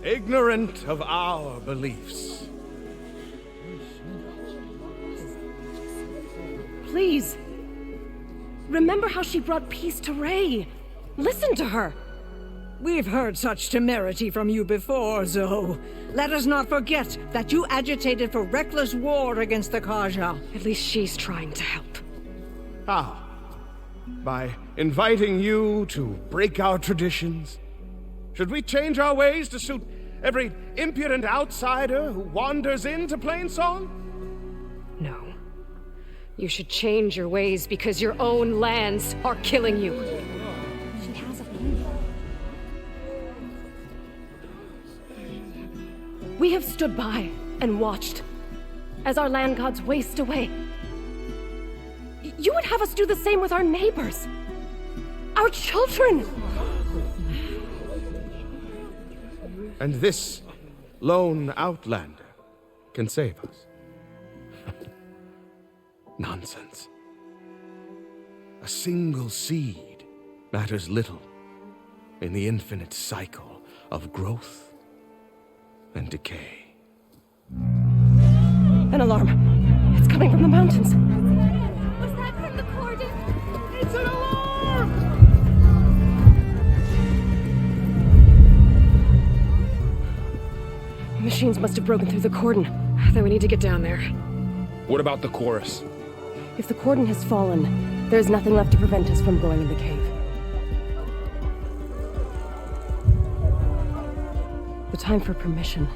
ignorant of our beliefs. Please. Remember how she brought peace to Ray. Listen to her. We've heard such temerity from you before, Zoe. Let us not forget that you agitated for reckless war against the Kaja. At least she's trying to help. How? By inviting you to break our traditions? Should we change our ways to suit every impudent outsider who wanders into Plainsong? No. You should change your ways because your own lands are killing you. She has a plan. We have stood by and watched as our land gods waste away. You would have us do the same with our neighbors, our children. And this lone Outlander can save us. Nonsense. A single seed matters little in the infinite cycle of growth and decay. An alarm. It's coming from the mountains. Was that from the cordon? It's an alarm! Machines must have broken through the cordon. Then we need to get down there. What about the chorus? If the cordon has fallen, there's nothing left to prevent us from going in the cave. The time for permission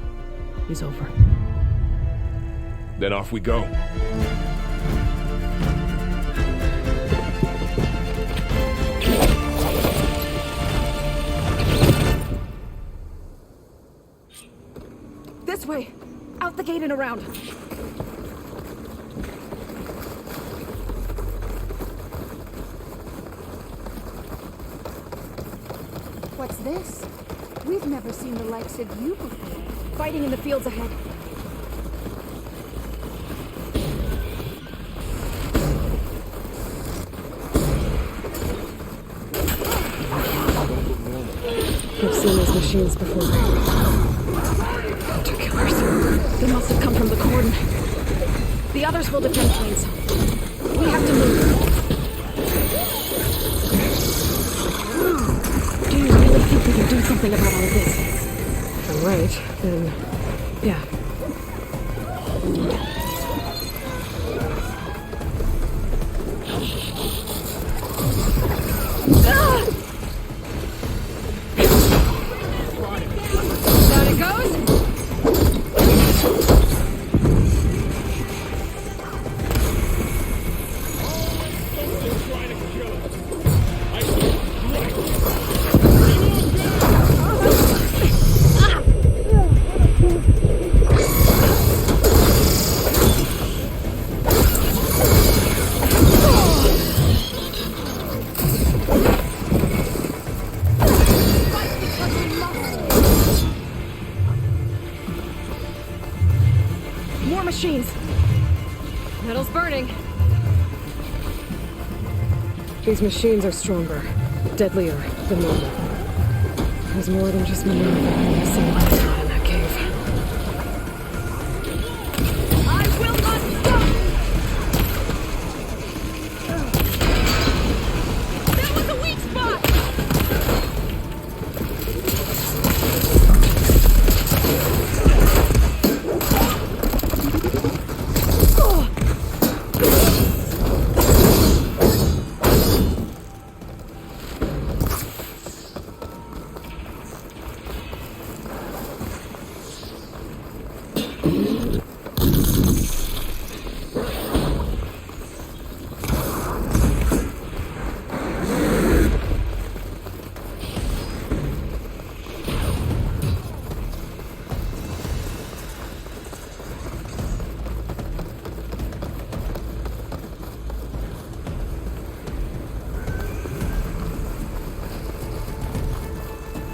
is over. Then off we go. This way! Out the gate and around. What's this? We've never seen the likes of you before. Fighting in the fields ahead. I've seen these machines before. Hunter killers. They must have come from the cordon. The others will defend planes. We have to move. Do you really think we can do something about all of this? If I'm right, then... yeah. Down it goes! More machines! Metal's burning. These machines are stronger, deadlier than normal. There's more than just maneuver I've seen last time in that cave. I will not stop! That was a weak spot!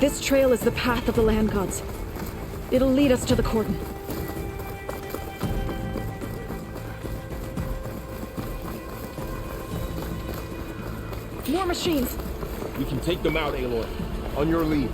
This trail is the path of the land gods. It'll lead us to the cordon. More machines! We can take them out, Aloy. On your lead.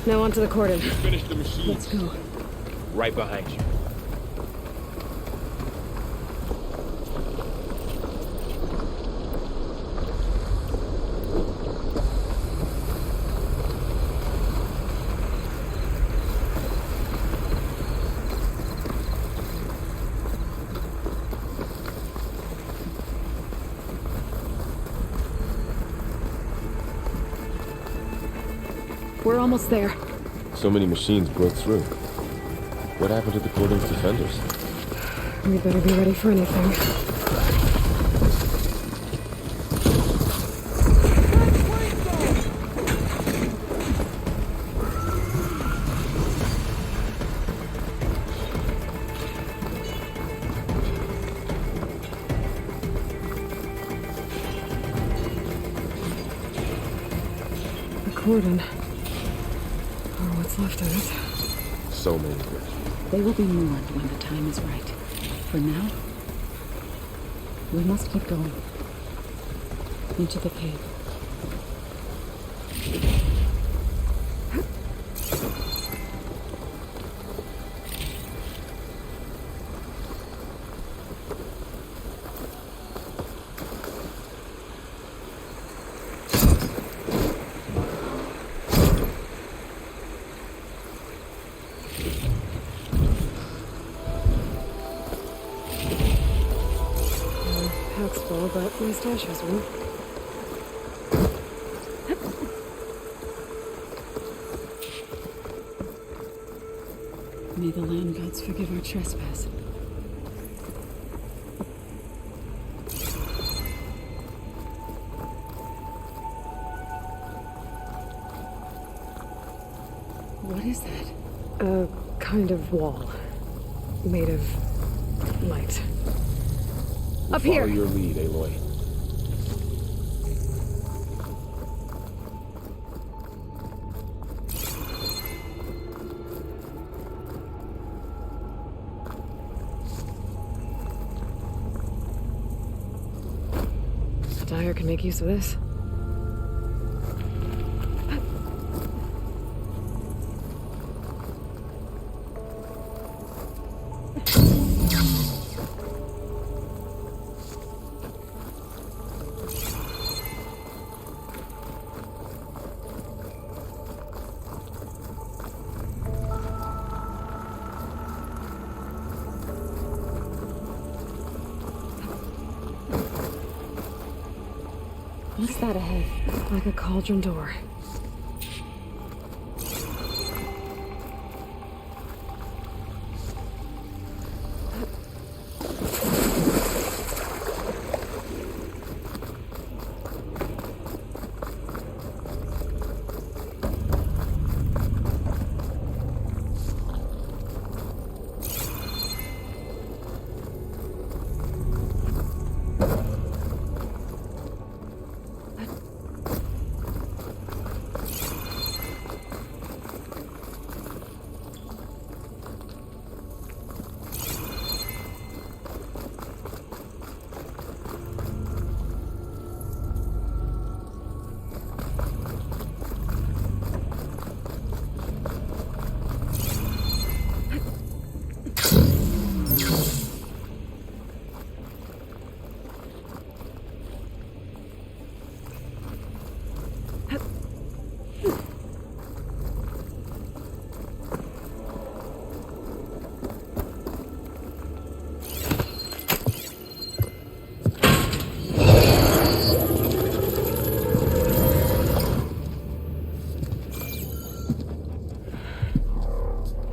Now onto the cordon. Finish the machine. Let's go. Right behind you. We're almost there. So many machines broke through. What happened to the cordon's defenders? We better be ready for anything. cordon. Or what's left of it. So many questions. They will be mourned when the time is right. For now, we must keep going. Into the cave. Pack's full, but my stash has one. May the land gods forgive our trespass. What is that? A kind of wall. Made of light. Up here! Follow your lead, Aloy. Dyer can make use of this. What's that ahead? Like a cauldron door.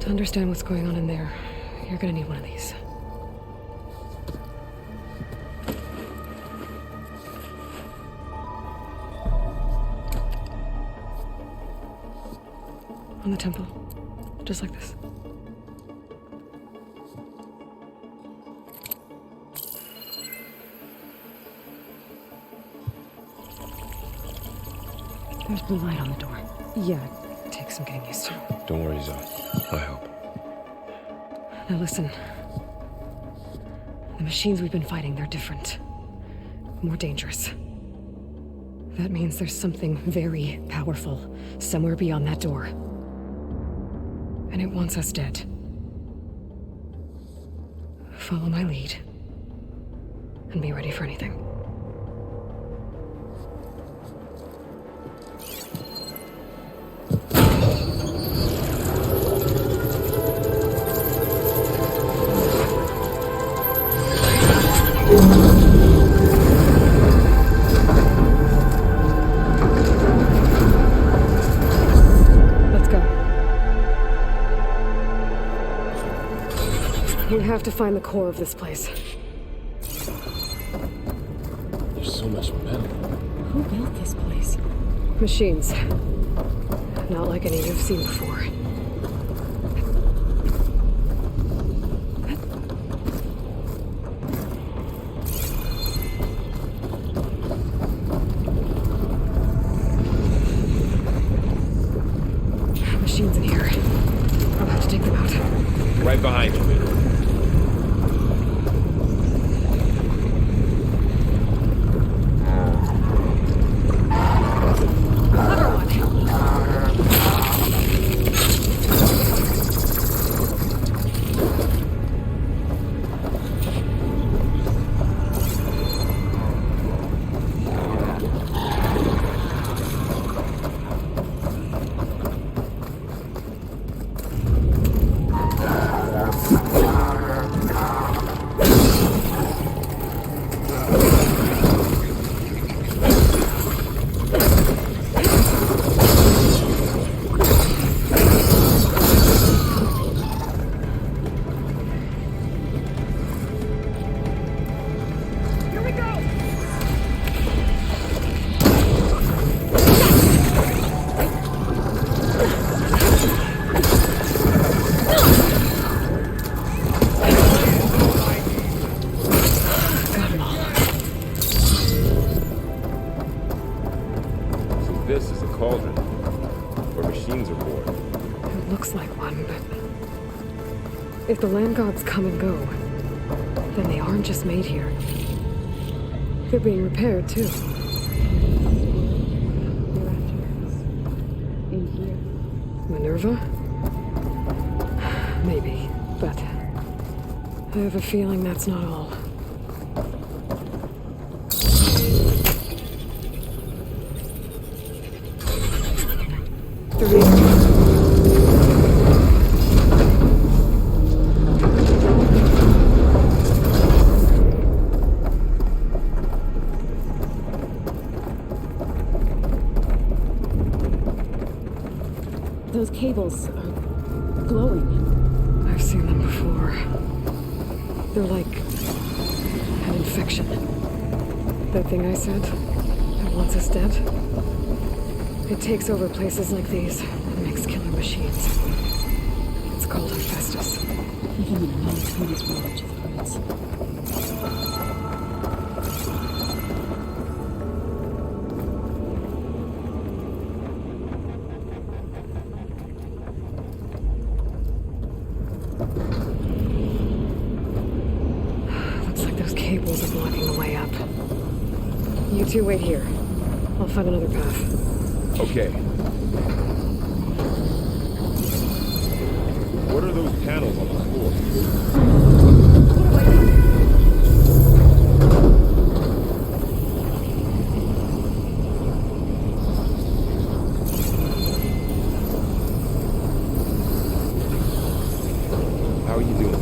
To understand what's going on in there, you're gonna need one of these. On the temple. Just like this. There's blue light on the door. Yeah, it takes some getting used to. Don't worry, Zoe. I'll help. Now listen. The machines we've been fighting, they're different. More dangerous. That means there's something very powerful somewhere beyond that door. And it wants us dead. Follow my lead. And be ready for anything. We have to find the core of this place. There's so much metal. Who built this place? Machines. Not like any you've seen before. Right behind you. This is a cauldron, where machines are born. It looks like one, but if the land gods come and go, then they aren't just made here. They're being repaired, too. In here. Minerva? Maybe, but I have a feeling that's not all. Those cables are glowing. I've seen them before. They're like an infection. That thing I said that wants us dead? It takes over places like these and makes killer machines. It's called Hephaestus. Even Melatonin's knowledge of prince. Looks like those cables are blocking the way up. You two wait here. I'll find another path. Okay. What are those panels on the floor? How are you doing?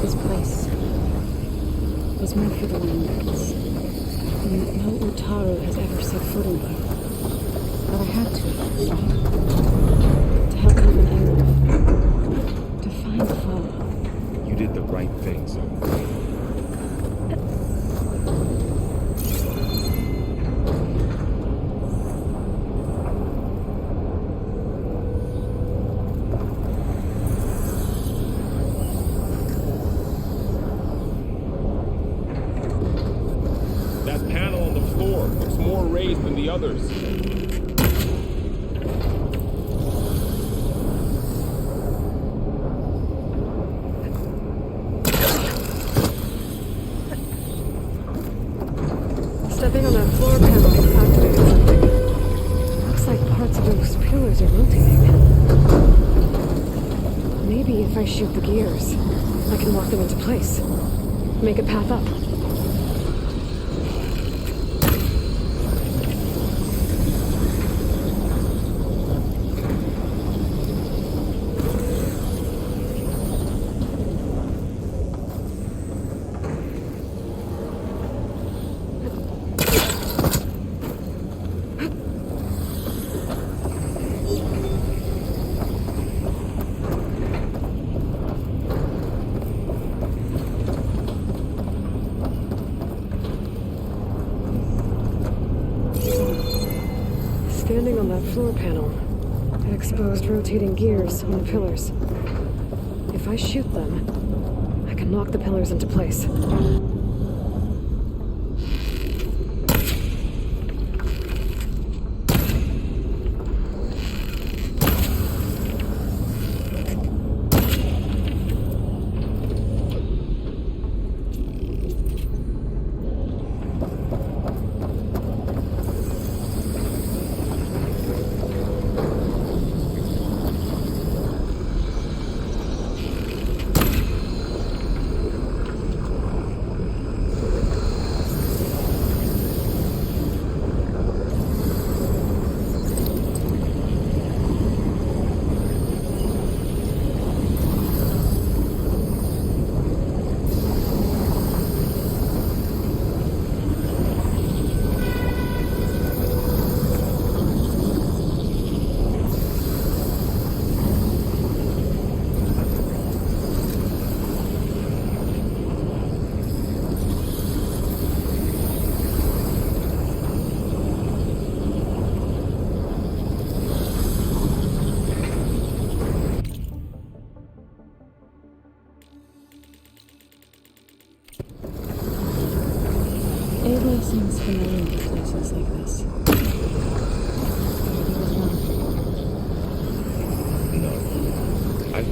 This place was meant for the lands. And no Utaru has ever set foot in here. But I had to help even Aloy. To find the fall. You did the right thing, son. That panel on the floor looks more raised than the others. Stepping on that floor panel activated something. Looks like parts of those pillars are rotating. Maybe if I shoot the gears, I can lock them into place. Make a path up. Standing on that floor panel, it exposed rotating gears on the pillars. If I shoot them, I can lock the pillars into place.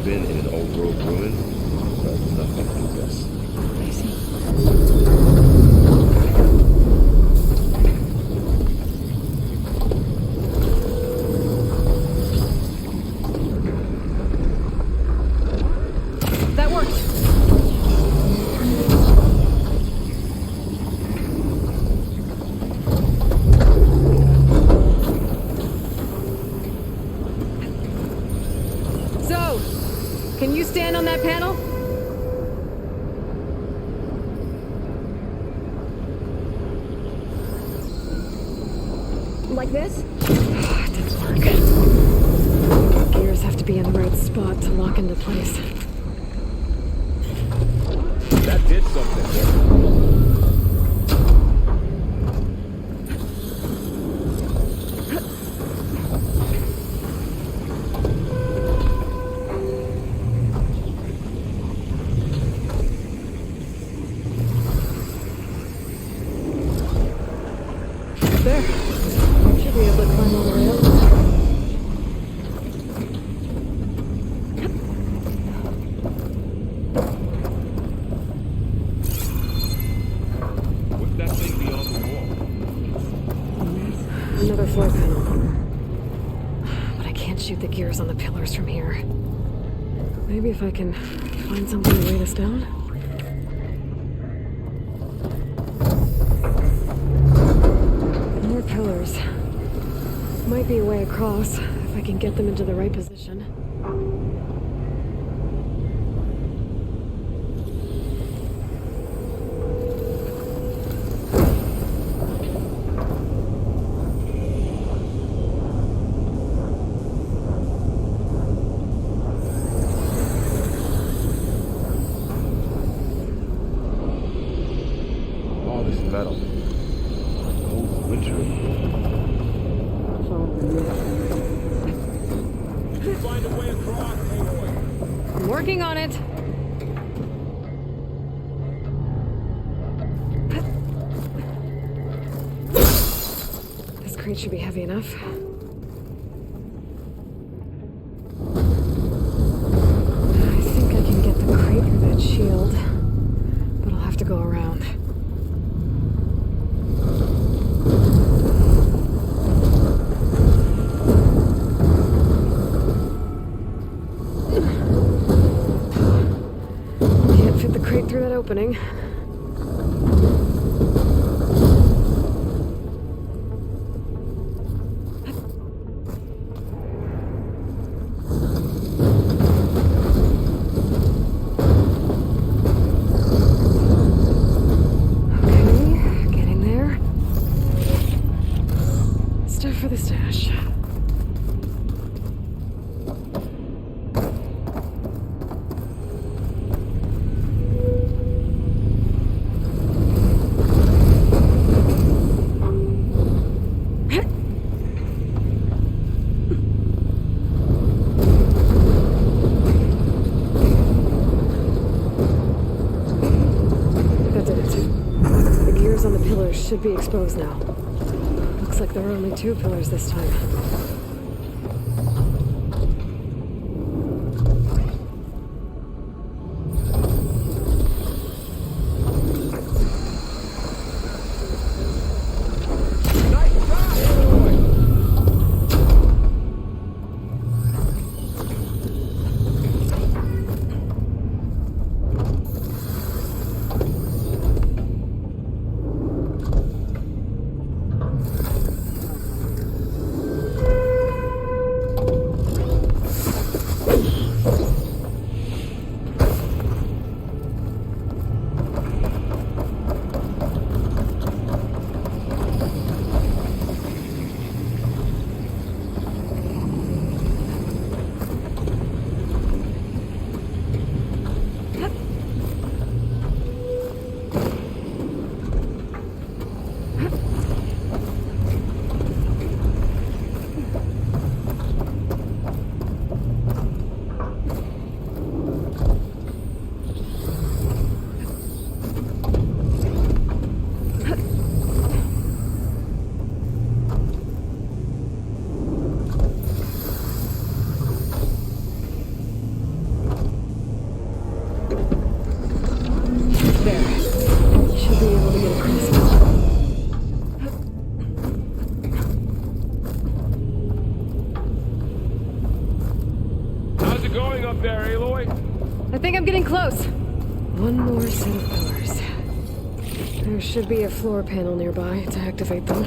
We've been in an old world ruin, but nothing like this. I see. That worked. So, can you stand on that panel? Like this? It didn't work. Gears have to be in the right spot to lock into place. That did something. There. Should be able to climb all the way up. What's that thing beyond the wall? Another floor panel. But I can't shoot the gears on the pillars from here. Maybe if I can find something to weigh this down? More pillars. Might be a way across, if I can get them into the right position. All this metal. Old wintry. Find a way across, Aloy. I'm working on it. This crate should be heavy enough. I think I can get the crate through that shield, but I'll have to go around. Can't fit the crate through that opening. Okay, getting there. Stuff for the stash. That did it. The gears on the pillars should be exposed now. Looks like there are only 2 pillars this time. there, Aloy? I think I'm getting close. One more set of pillars. There should be a floor panel nearby to activate them.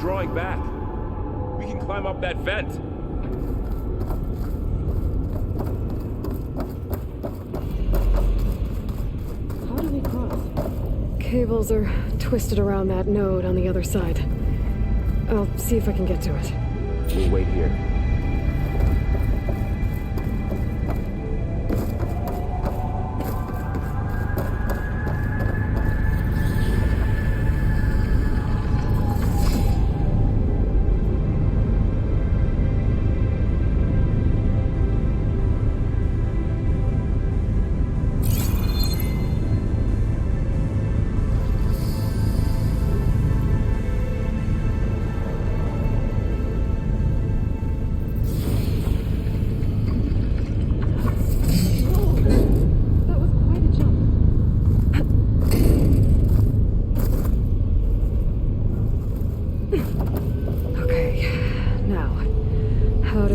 Drawing back. We can climb up that vent. How do we cross? Cables are twisted around that node on the other side. I'll see if I can get to it. We'll wait here.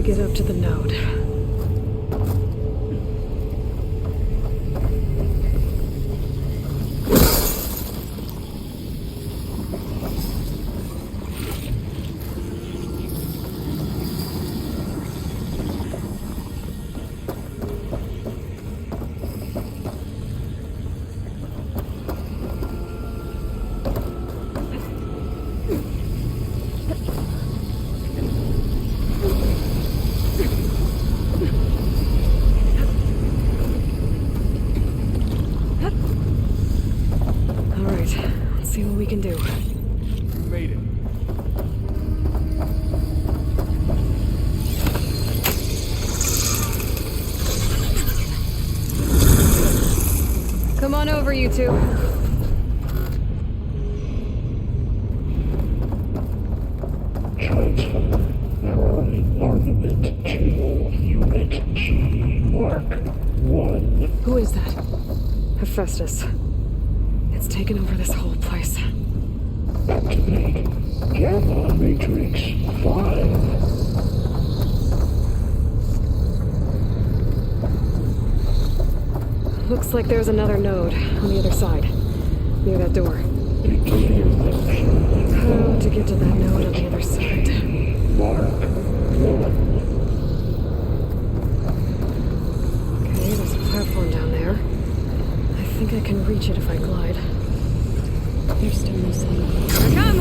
Get up to the node. Can do. Made it. Come on over, you two. Armament 2, Unit G, Mark 1. Who is that? Hephaestus. It's taken over this whole place. Activate Gamma Matrix 5. Looks like there's another node on the other side, near that door. How to get to that node on the other side? Mark 1. Okay, there's a platform down there. I think I can reach it if I glide. There's still no sign. Here I come!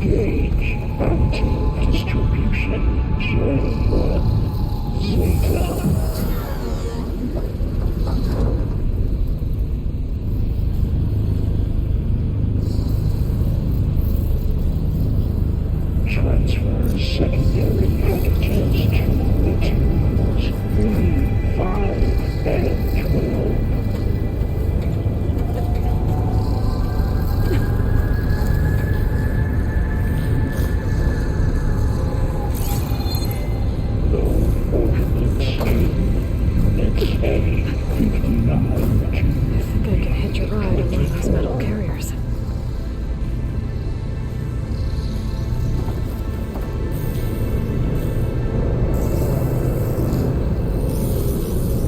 Engage. Active distribution. J1. Zeta. Transfer secondary packages to materials 3, 5, and 12. Load ordnance in Unit A-59. I think I can hitch a ride on one of those metal carriers.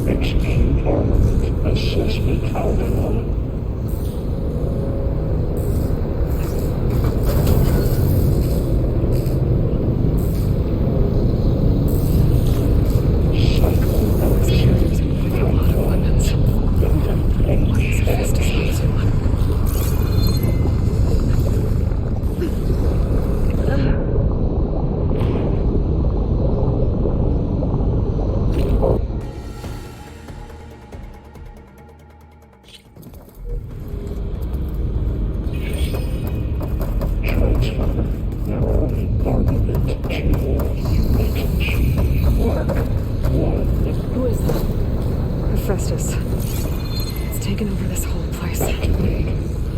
Execute armament assessment alpha.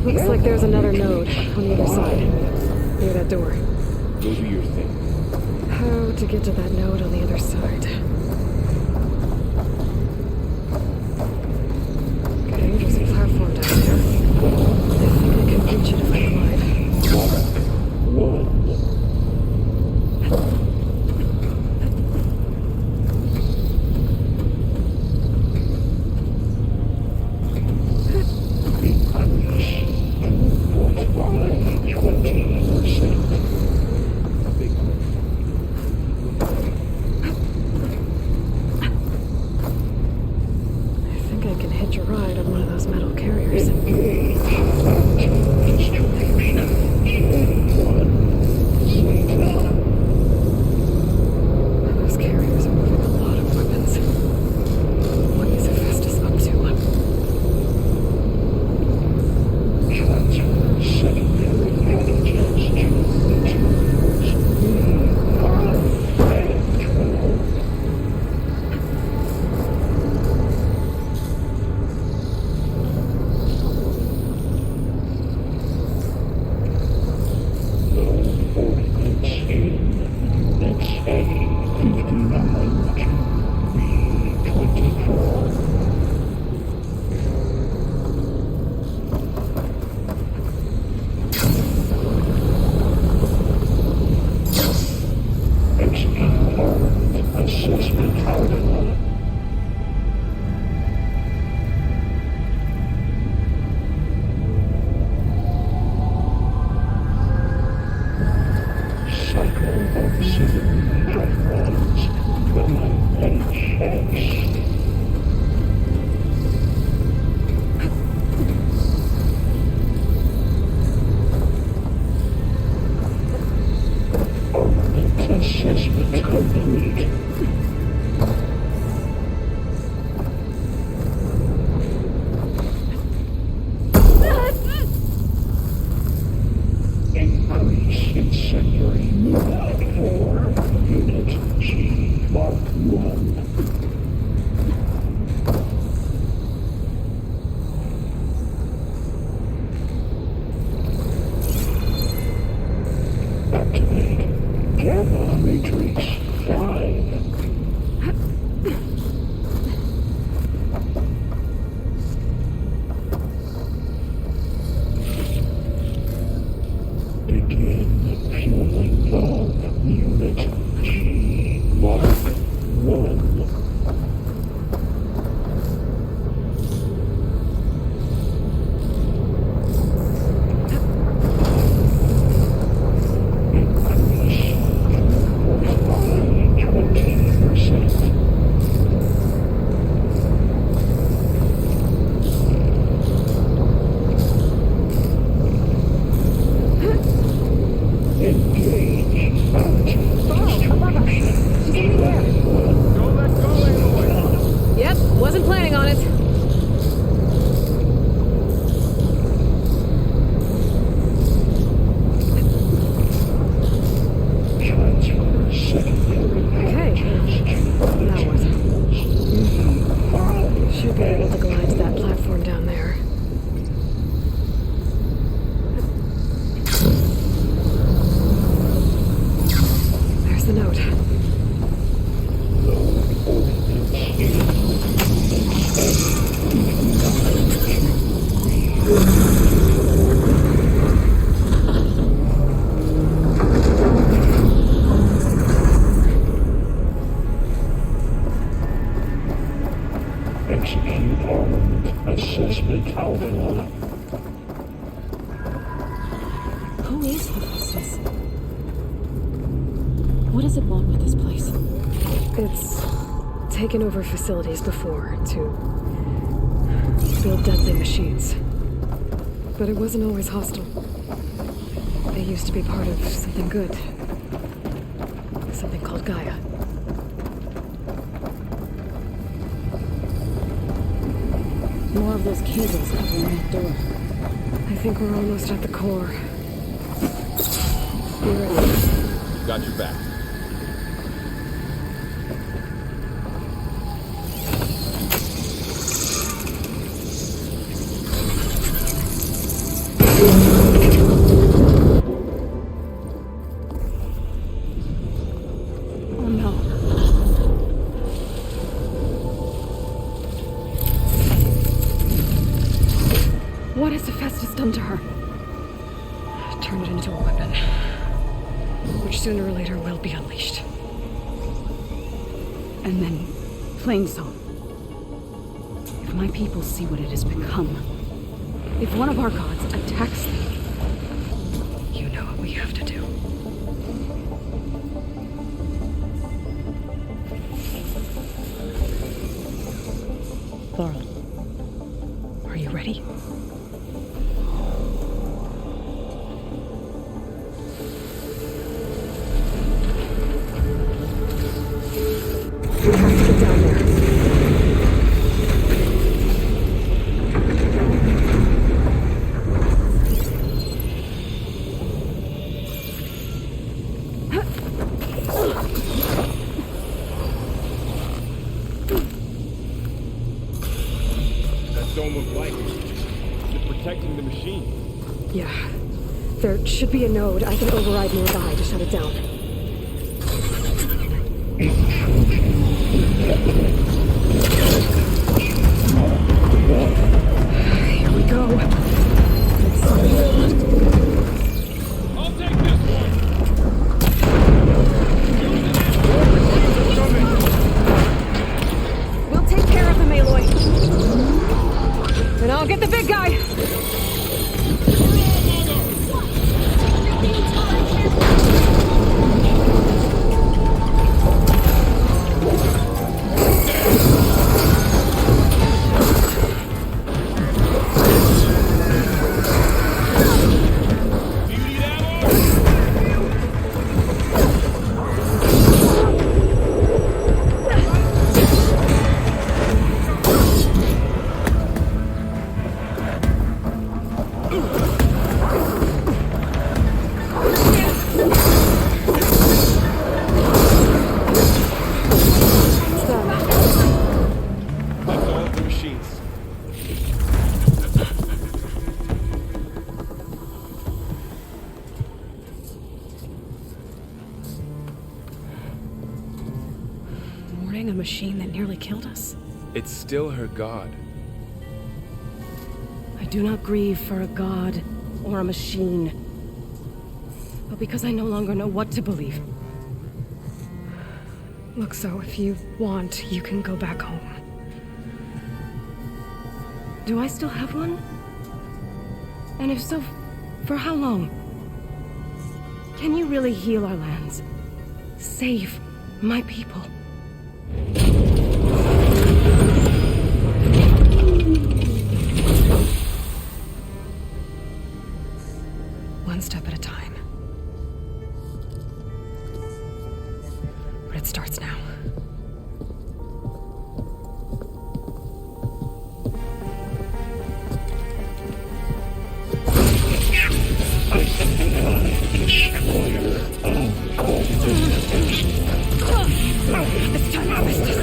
Looks like there's another node on the other side, near that door. Go do your thing. How to get to that node on the other side? Okay, there's a platform down there. I think I can reach it if I glide. Who is Hephaestus? What does it want with this place? It's taken over facilities before to build deadly machines. But it wasn't always hostile. They used to be part of something good. Something called Gaia. More of those cables covering that door. I think we're almost at the core. Be ready. Got your back. Oh no. What has Hephaestus done to her? Turned it into a weapon, which sooner or later will be unleashed. And then, plain song. If my people see what it has become, if one of our gods attacks them, you know what we have to do. Laurel, are you ready? We have to get down there. That dome of light. Is it protecting the machine? Yeah. There should be a node I can override nearby to shut it down. Here we go. I'll take this one! We'll take care of him, Aloy. And I'll get the big guy. A machine that nearly killed us. It's still her god. I do not grieve for a god or a machine, but because I no longer know what to believe. Look, so if you want, you can go back home. Do I still have one? And if so, for how long? Can you really heal our lands? Save my people? One step at a time. But it starts now. Destroyer, I'll call this. It's time, Hephaestus.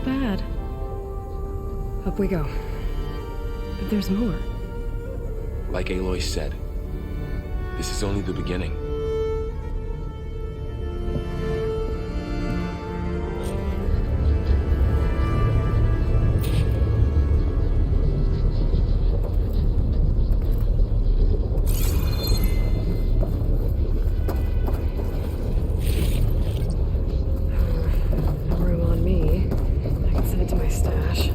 bad. Up we go. But there's more. Like Aloy said, this is only the beginning. No room on me. I can send it to my stash.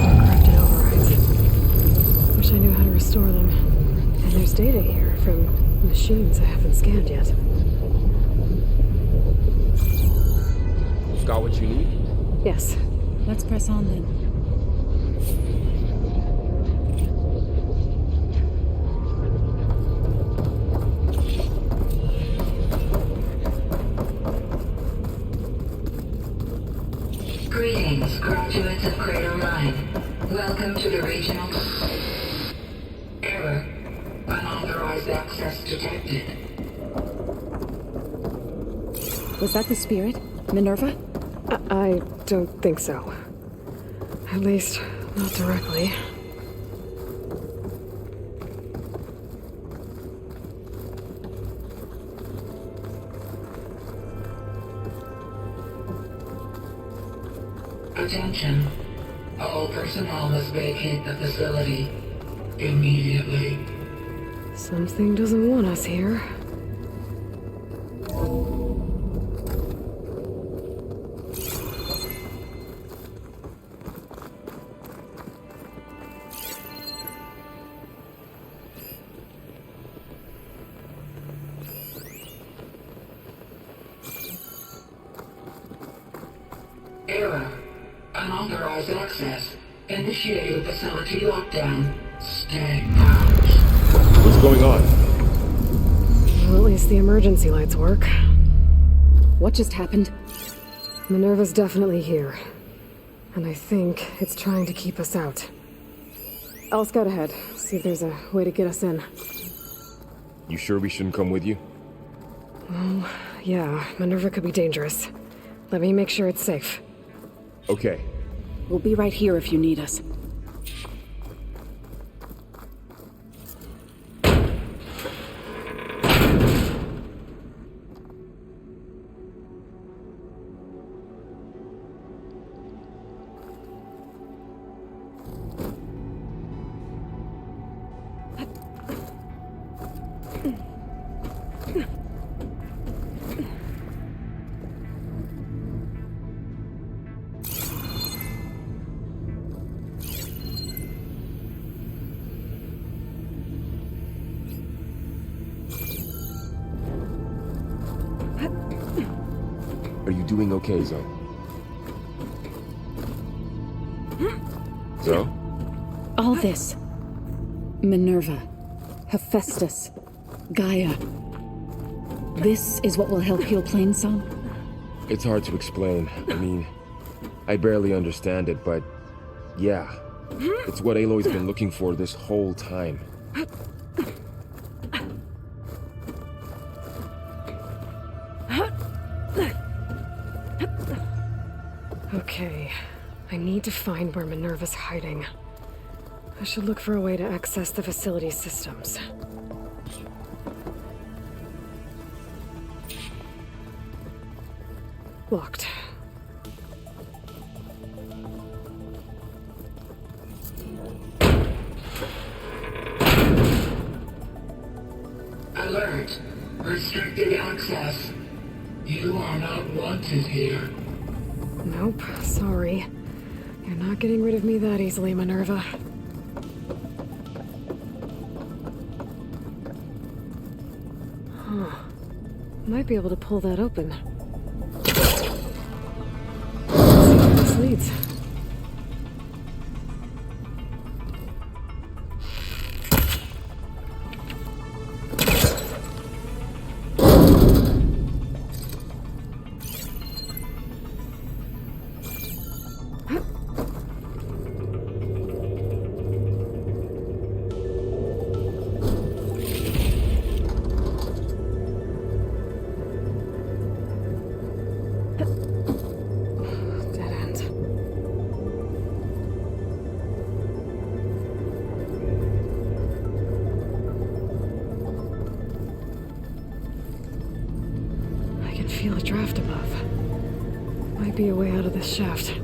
Encrypted overrides. Wish I knew how to restore them. And there's data here from machines I haven't scanned yet. Got what you need? Yes. Let's press on then. Greetings, graduates of Cradle 9. Welcome to the regional... Error. Unauthorized access detected. Was that the spirit? Minerva? I don't think so. At least, not directly. Attention. All personnel must vacate the facility immediately. Something doesn't want us here. Error. Unauthorized access. Initiating facility lockdown. Stay out. What's going on? Well, at least the emergency lights work. What just happened? Minerva's definitely here. And I think it's trying to keep us out. I'll scout ahead, see if there's a way to get us in. You sure we shouldn't come with you? Well, yeah, Minerva could be dangerous. Let me make sure it's safe. Okay. We'll be right here if you need us. Are you doing okay, Zoe? Zoe? All this. Minerva. Hephaestus. Gaia. This is what will help heal Plainsong? It's hard to explain. I mean, I barely understand it, but yeah. It's what Aloy's been looking for this whole time. Okay, I need to find where Minerva's hiding. I should look for a way to access the facility's systems. Locked. Alert. Restricted access. You are not wanted here. Nope, sorry. You're not getting rid of me that easily, Minerva. Huh. Might be able to pull that open. Let's see where this leads. feel a draft above. Might be a way out of this shaft.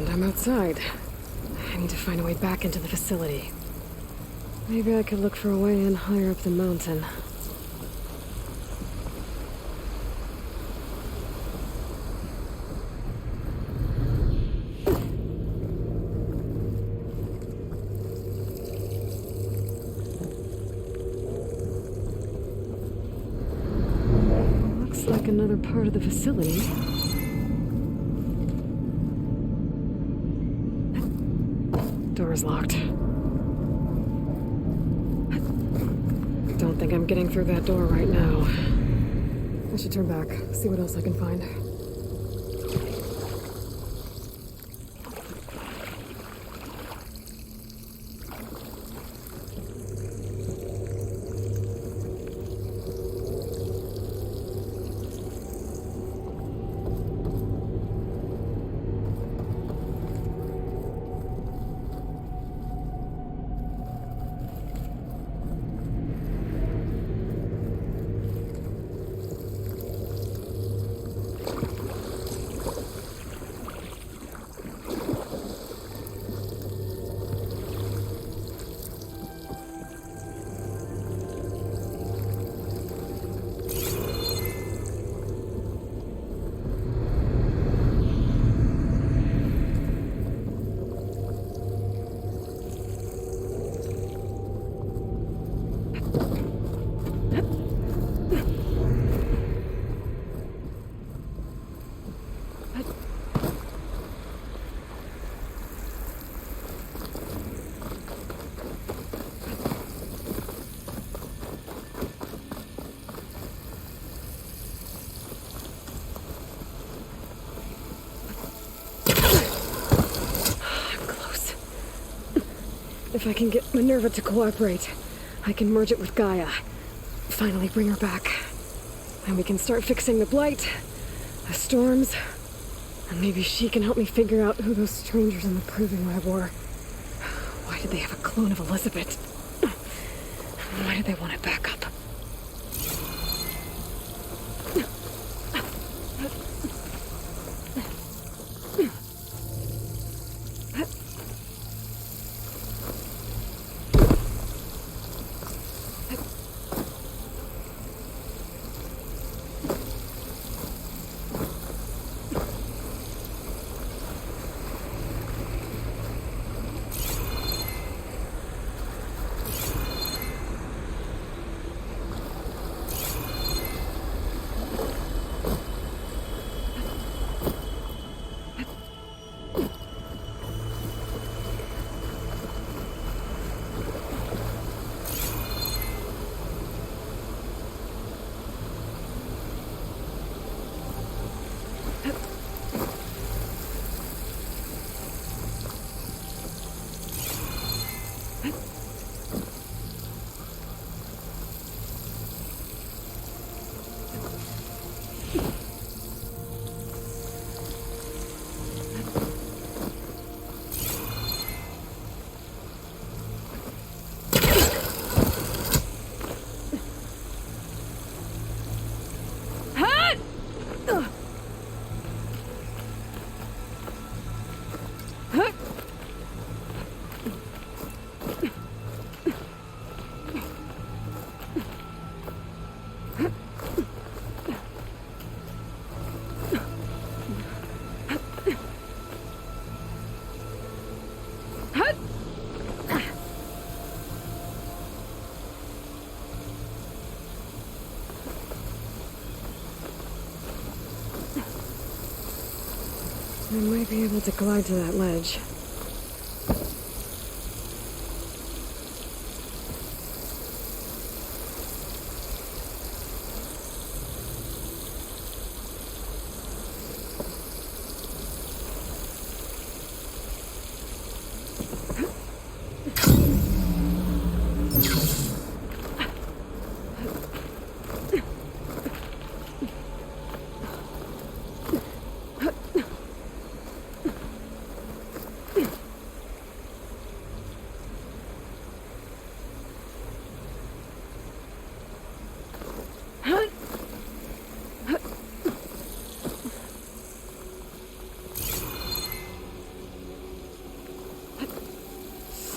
I'm outside. I need to find a way back into the facility. Maybe I could look for a way in higher up the mountain. Looks like another part of the facility. Door's locked. Don't think I'm getting through that door right now. I should turn back, see what else I can find. If I can get Minerva to cooperate, I can merge it with Gaia. Finally bring her back. And we can start fixing the blight, the storms, and maybe she can help me figure out who those strangers in the proving lab were. Why did they have a clone of Elizabeth? Why did they want it back up? I might be able to glide to that ledge.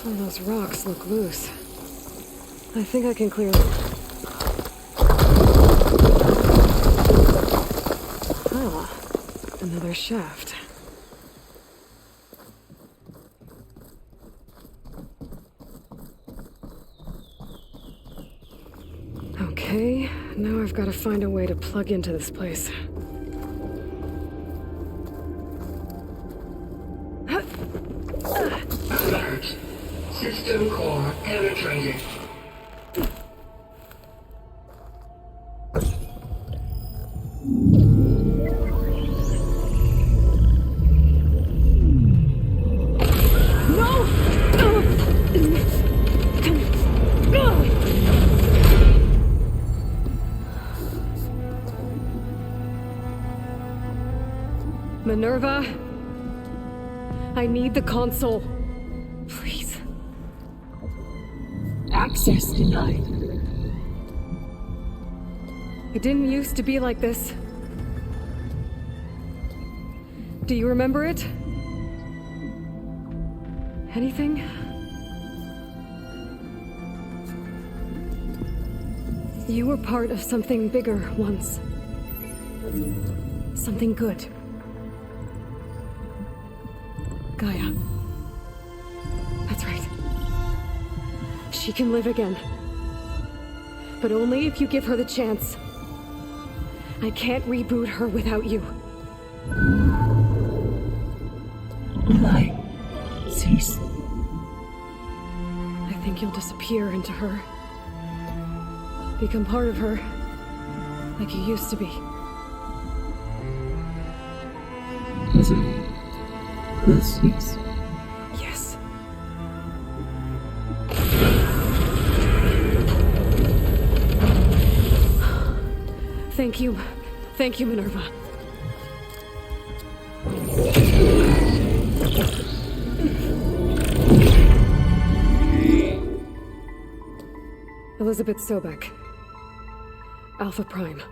Some of those rocks look loose. I think I can clear them. Ah, another shaft. Okay, now I've got to find a way to plug into this place. Alert. System core penetrated. Minerva, I need the console. Please. Access denied. It didn't used to be like this. Do you remember it? Anything? You were part of something bigger once. Something good. Gaia. That's right. She can live again. But only if you give her the chance. I can't reboot her without you. Lie. Cease. I think you'll disappear into her. Become part of her. Like you used to be. Yes. Yes. Thank you. Thank you, Minerva. Elizabeth Sobek. Alpha Prime.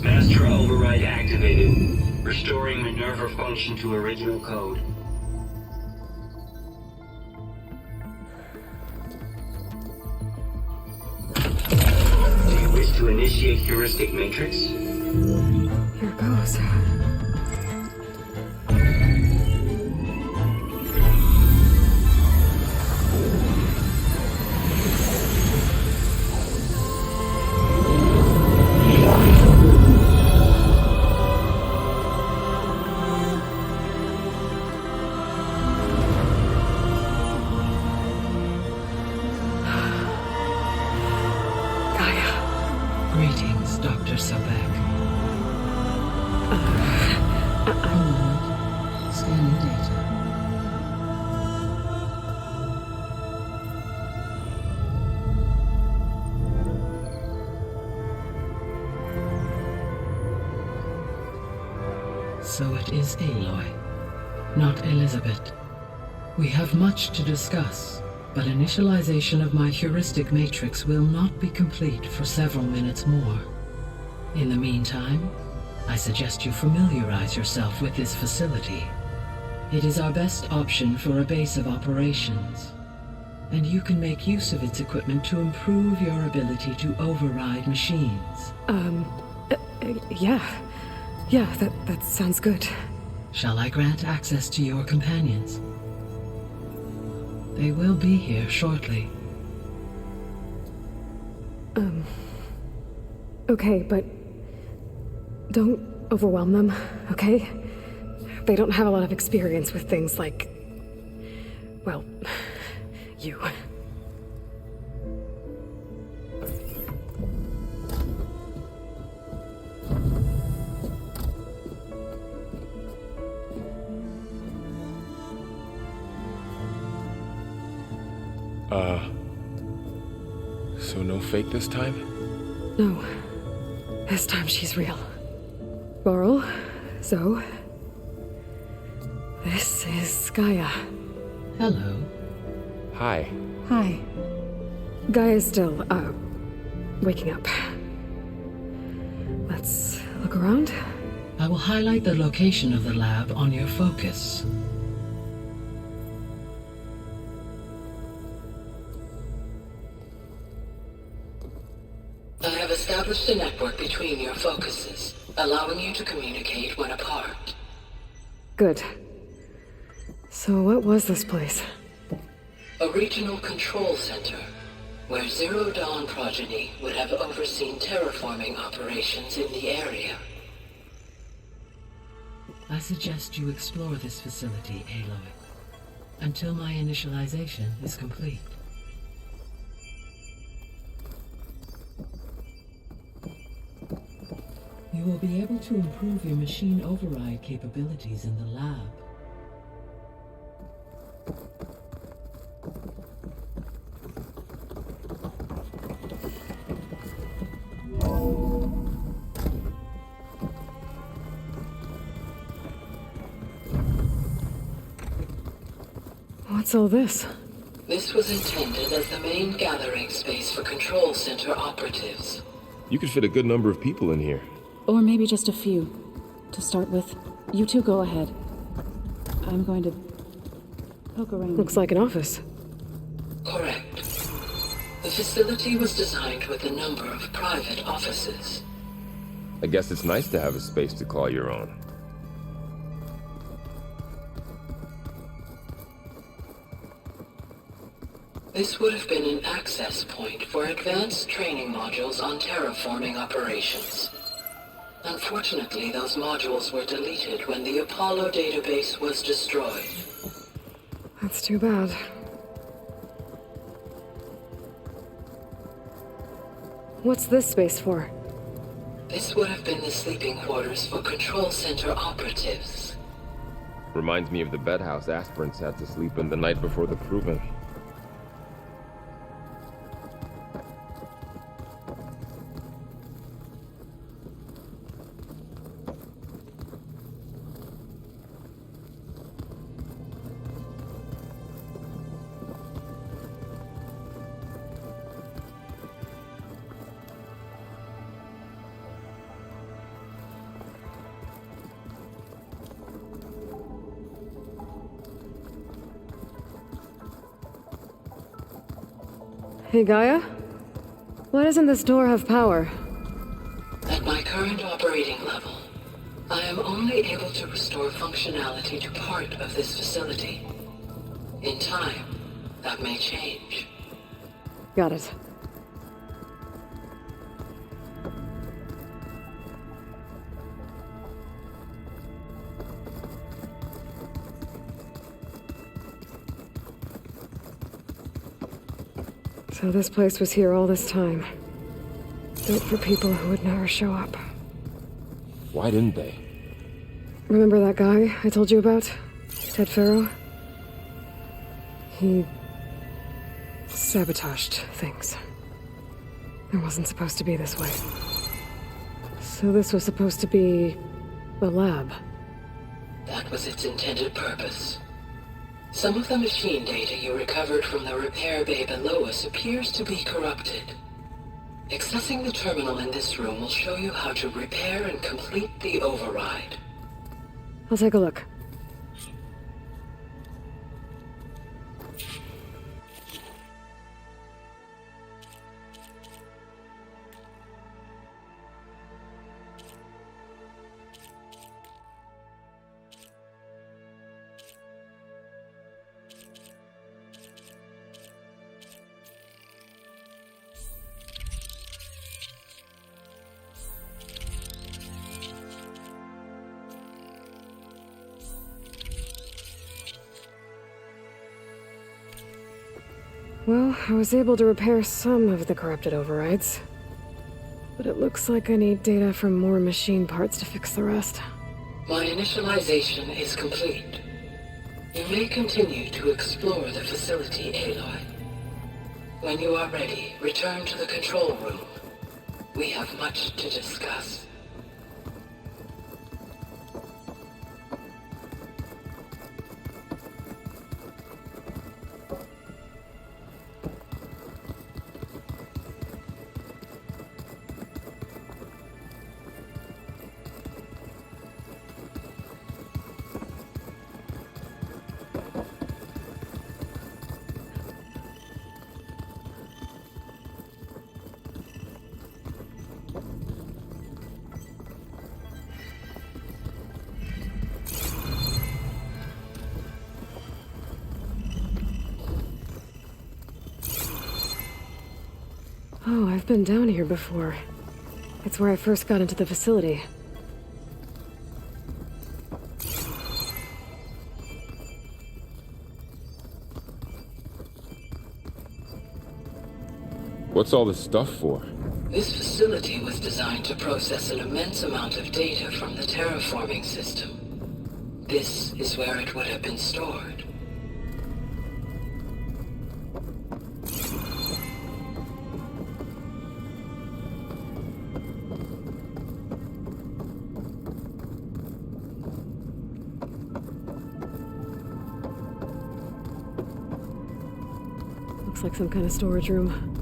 Master override activated. Restoring Minerva function to original code. Do you wish to initiate heuristic matrix? Here goes. Greetings, Dr. Sobek. Scanning data. So it is Aloy, not Elizabeth. We have much to discuss, but initialization of my heuristic matrix will not be complete for several minutes more. In the meantime, I suggest you familiarize yourself with this facility. It is our best option for a base of operations, and you can make use of its equipment to improve your ability to override machines. Yeah, that sounds good. Shall I grant access to your companions? They will be here shortly. Okay, but don't overwhelm them, okay? They don't have a lot of experience with things like... well, you. So no fake this time? No. This time she's real. Laurel, Zoe. This is Gaia. Hello. Hi. Hi. Gaia's still, waking up. Let's look around. I will highlight the location of the lab on your focus. I have established a network between your focuses, allowing you to communicate when apart. Good. So what was this place? A regional control center, where Zero Dawn progeny would have overseen terraforming operations in the area. I suggest you explore this facility, Aloy, until my initialization is complete. You will be able to improve your machine override capabilities in the lab. What's all this? This was intended as the main gathering space for control center operatives. You could fit a good number of people in here. Or maybe just a few. To start with, you two go ahead. I'm going to poke around. Looks like an office. Correct. The facility was designed with a number of private offices. I guess it's nice to have a space to call your own. This would have been an access point for advanced training modules on terraforming operations. Unfortunately, those modules were deleted when the Apollo database was destroyed. That's too bad. What's this space for? This would have been the sleeping quarters for control center operatives. Reminds me of the bedhouse aspirants had to sleep in the night before the proving. Hey, Gaia? Why doesn't this door have power? At my current operating level, I am only able to restore functionality to part of this facility. In time, that may change. Got it. So this place was here all this time. Built for people who would never show up. Why didn't they? Remember that guy I told you about? Ted Farrow? He sabotaged things. It wasn't supposed to be this way. So this was supposed to be a lab. That was its intended purpose. Some of the machine data you recovered from the repair bay below us appears to be corrupted. Accessing the terminal in this room will show you how to repair and complete the override. I'll take a look. Well, I was able to repair some of the corrupted overrides. But it looks like I need data from more machine parts to fix the rest. My initialization is complete. You may continue to explore the facility, Aloy. When you are ready, return to the control room. We have much to discuss. Oh, I've been down here before. It's where I first got into the facility. What's all this stuff for? This facility was designed to process an immense amount of data from the terraforming system. This is where it would have been stored. Looks like some kind of storage room.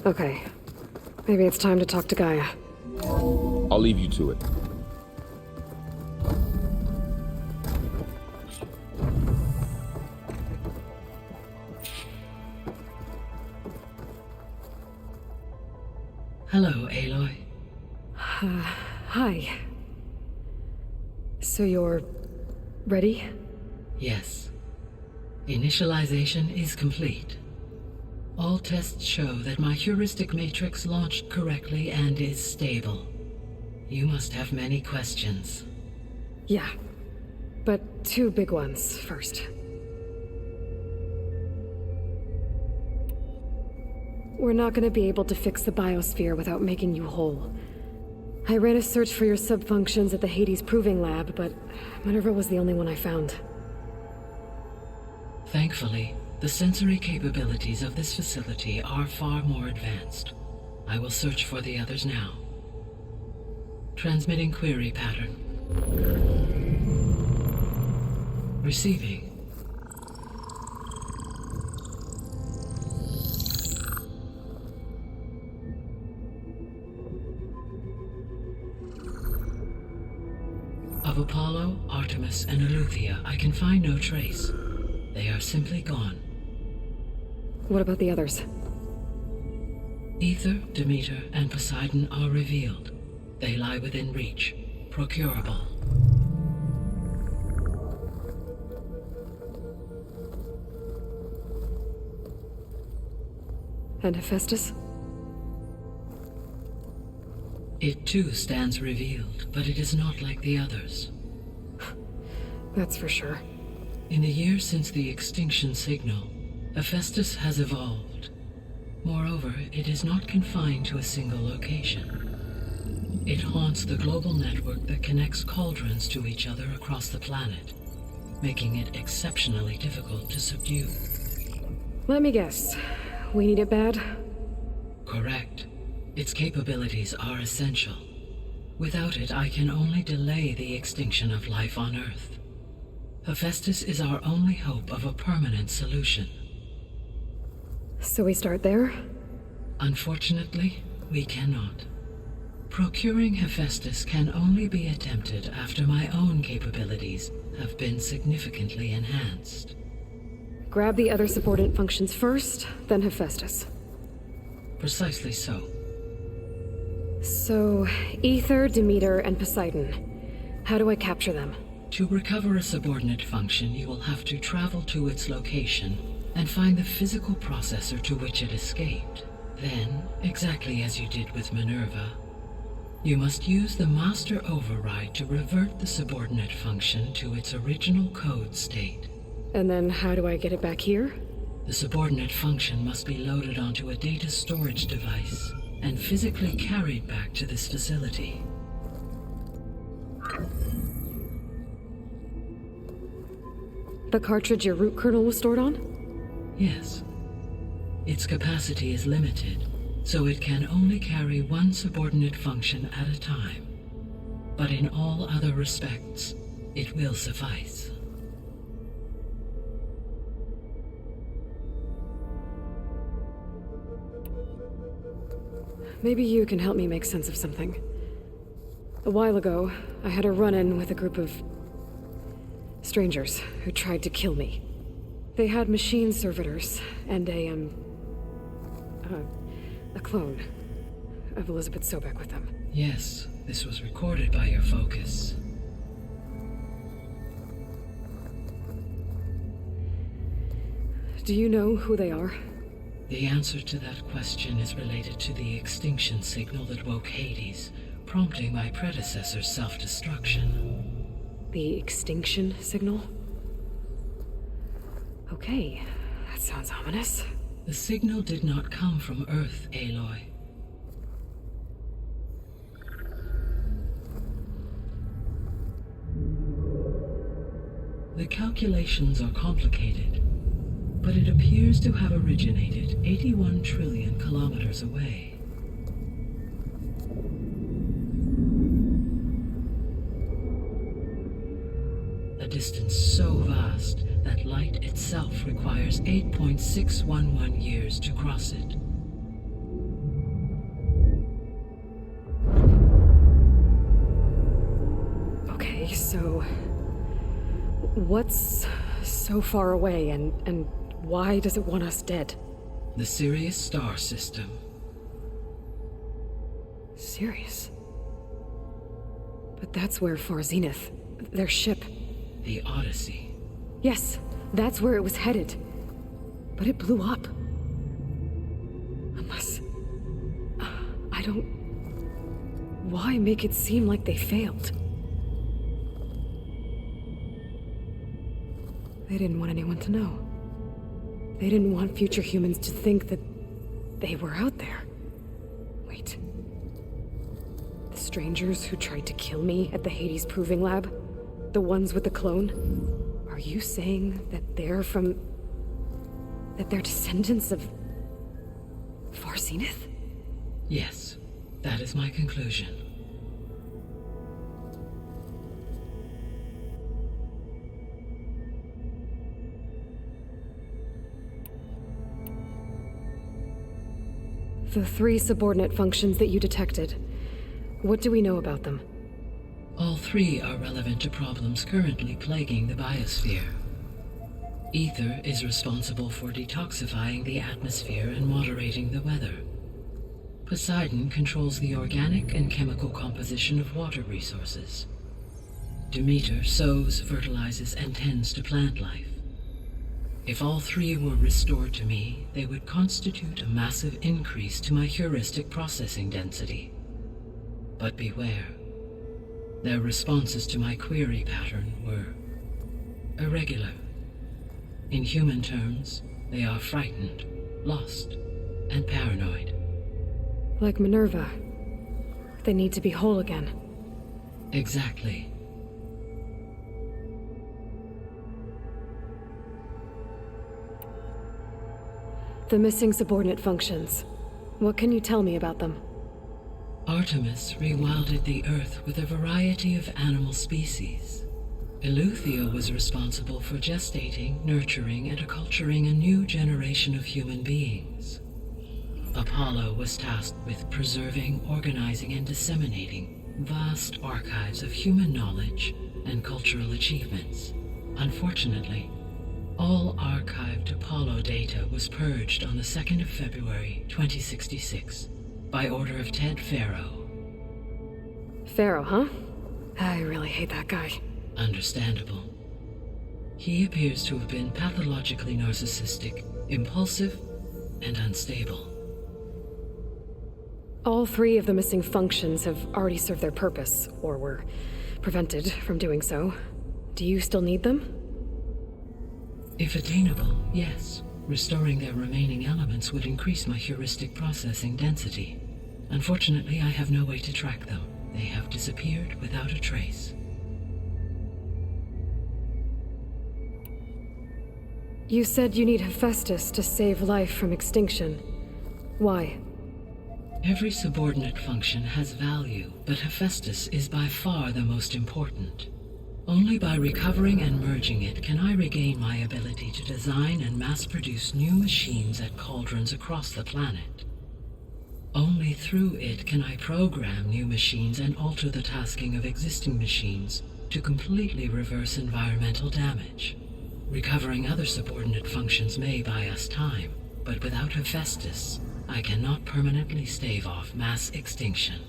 Okay. Maybe it's time to talk to Gaia. I'll leave you to it. Hello, Aloy. Hi. So you're ready? Yes. Initialization is complete. All tests show that my heuristic matrix launched correctly and is stable. You must have many questions. Yeah. But two big ones first. We're not gonna be able to fix the biosphere without making you whole. I ran a search for your subfunctions at the Hades Proving Lab, but Minerva was the only one I found. Thankfully, the sensory capabilities of this facility are far more advanced. I will search for the others now. Transmitting query pattern. Receiving. Of Apollo, Artemis, and Eleuthia, I can find no trace. They are simply gone. What about the others? Ether, Demeter, and Poseidon are revealed. They lie within reach, procurable. And Hephaestus? It too stands revealed, but it is not like the others. That's for sure. In the years since the extinction signal, Hephaestus has evolved. Moreover, it is not confined to a single location. It haunts the global network that connects cauldrons to each other across the planet. making it exceptionally difficult to subdue. Let me guess. We need it bad? Correct. Its capabilities are essential. Without it, I can only delay the extinction of life on Earth. Hephaestus is our only hope of a permanent solution. So we start there? Unfortunately, we cannot. Procuring Hephaestus can only be attempted after my own capabilities have been significantly enhanced. Grab the other subordinate functions first, then Hephaestus. Precisely so. So, Ether, Demeter, and Poseidon. How do I capture them? To recover a subordinate function, you will have to travel to its location and find the physical processor to which it escaped. Then, exactly as you did with Minerva, you must use the master override to revert the subordinate function to its original code state. And then how do I get it back here? The subordinate function must be loaded onto a data storage device and physically carried back to this facility. The cartridge your root kernel was stored on? Yes. Its capacity is limited, so it can only carry one subordinate function at a time. But in all other respects, it will suffice. Maybe you can help me make sense of something. A while ago, I had a run-in with a group of strangers who tried to kill me. They had machine servitors and a clone of Elizabeth Sobek with them. Yes, this was recorded by your focus. Do you know who they are? The answer to that question is related to the extinction signal that woke Hades, prompting my predecessor's self-destruction. The extinction signal? Okay, that sounds ominous. The signal did not come from Earth, Aloy. The calculations are complicated, but it appears to have originated 81 trillion kilometers away. A distance so vast that light itself requires 8.611 years to cross it. Okay, so what's so far away and why does it want us dead? The Sirius star system. Sirius? But that's where Far Zenith, their ship. The Odyssey. Yes, that's where it was headed. But it blew up. Unless... I don't... Why make it seem like they failed? They didn't want anyone to know. They didn't want future humans to think that they were out there. Wait. The strangers who tried to kill me at the Hades Proving Lab? The ones with the clone? Are you saying that they're from... that they're descendants of... Far Zenith? Yes, that is my conclusion. The 3 subordinate functions that you detected. What do we know about them? All 3 are relevant to problems currently plaguing the biosphere. Ether is responsible for detoxifying the atmosphere and moderating the weather. Poseidon controls the organic and chemical composition of water resources. Demeter sows, fertilizes, and tends to plant life. If all 3 were restored to me, they would constitute a massive increase to my heuristic processing density. But beware. Their responses to my query pattern were irregular. In human terms, they are frightened, lost, and paranoid. Like Minerva. They need to be whole again. Exactly. The missing subordinate functions. What can you tell me about them? Artemis rewilded the Earth with a variety of animal species. Eleuthia was responsible for gestating, nurturing, and acculturating a new generation of human beings. Apollo was tasked with preserving, organizing, and disseminating vast archives of human knowledge and cultural achievements. Unfortunately, all archived Apollo data was purged on the 2nd of February, 2066, by order of Ted Farrow. Farrow, huh? I really hate that guy. Understandable. He appears to have been pathologically narcissistic, impulsive, and unstable. All 3 of the missing functions have already served their purpose, or were prevented from doing so. Do you still need them? If attainable, yes. Restoring their remaining elements would increase my heuristic processing density. Unfortunately, I have no way to track them. They have disappeared without a trace. You said you need Hephaestus to save life from extinction. Why? Every subordinate function has value, but Hephaestus is by far the most important. Only by recovering and merging it can I regain my ability to design and mass-produce new machines at cauldrons across the planet. Only through it can I program new machines and alter the tasking of existing machines to completely reverse environmental damage. Recovering other subordinate functions may buy us time, but without Hephaestus, I cannot permanently stave off mass extinction.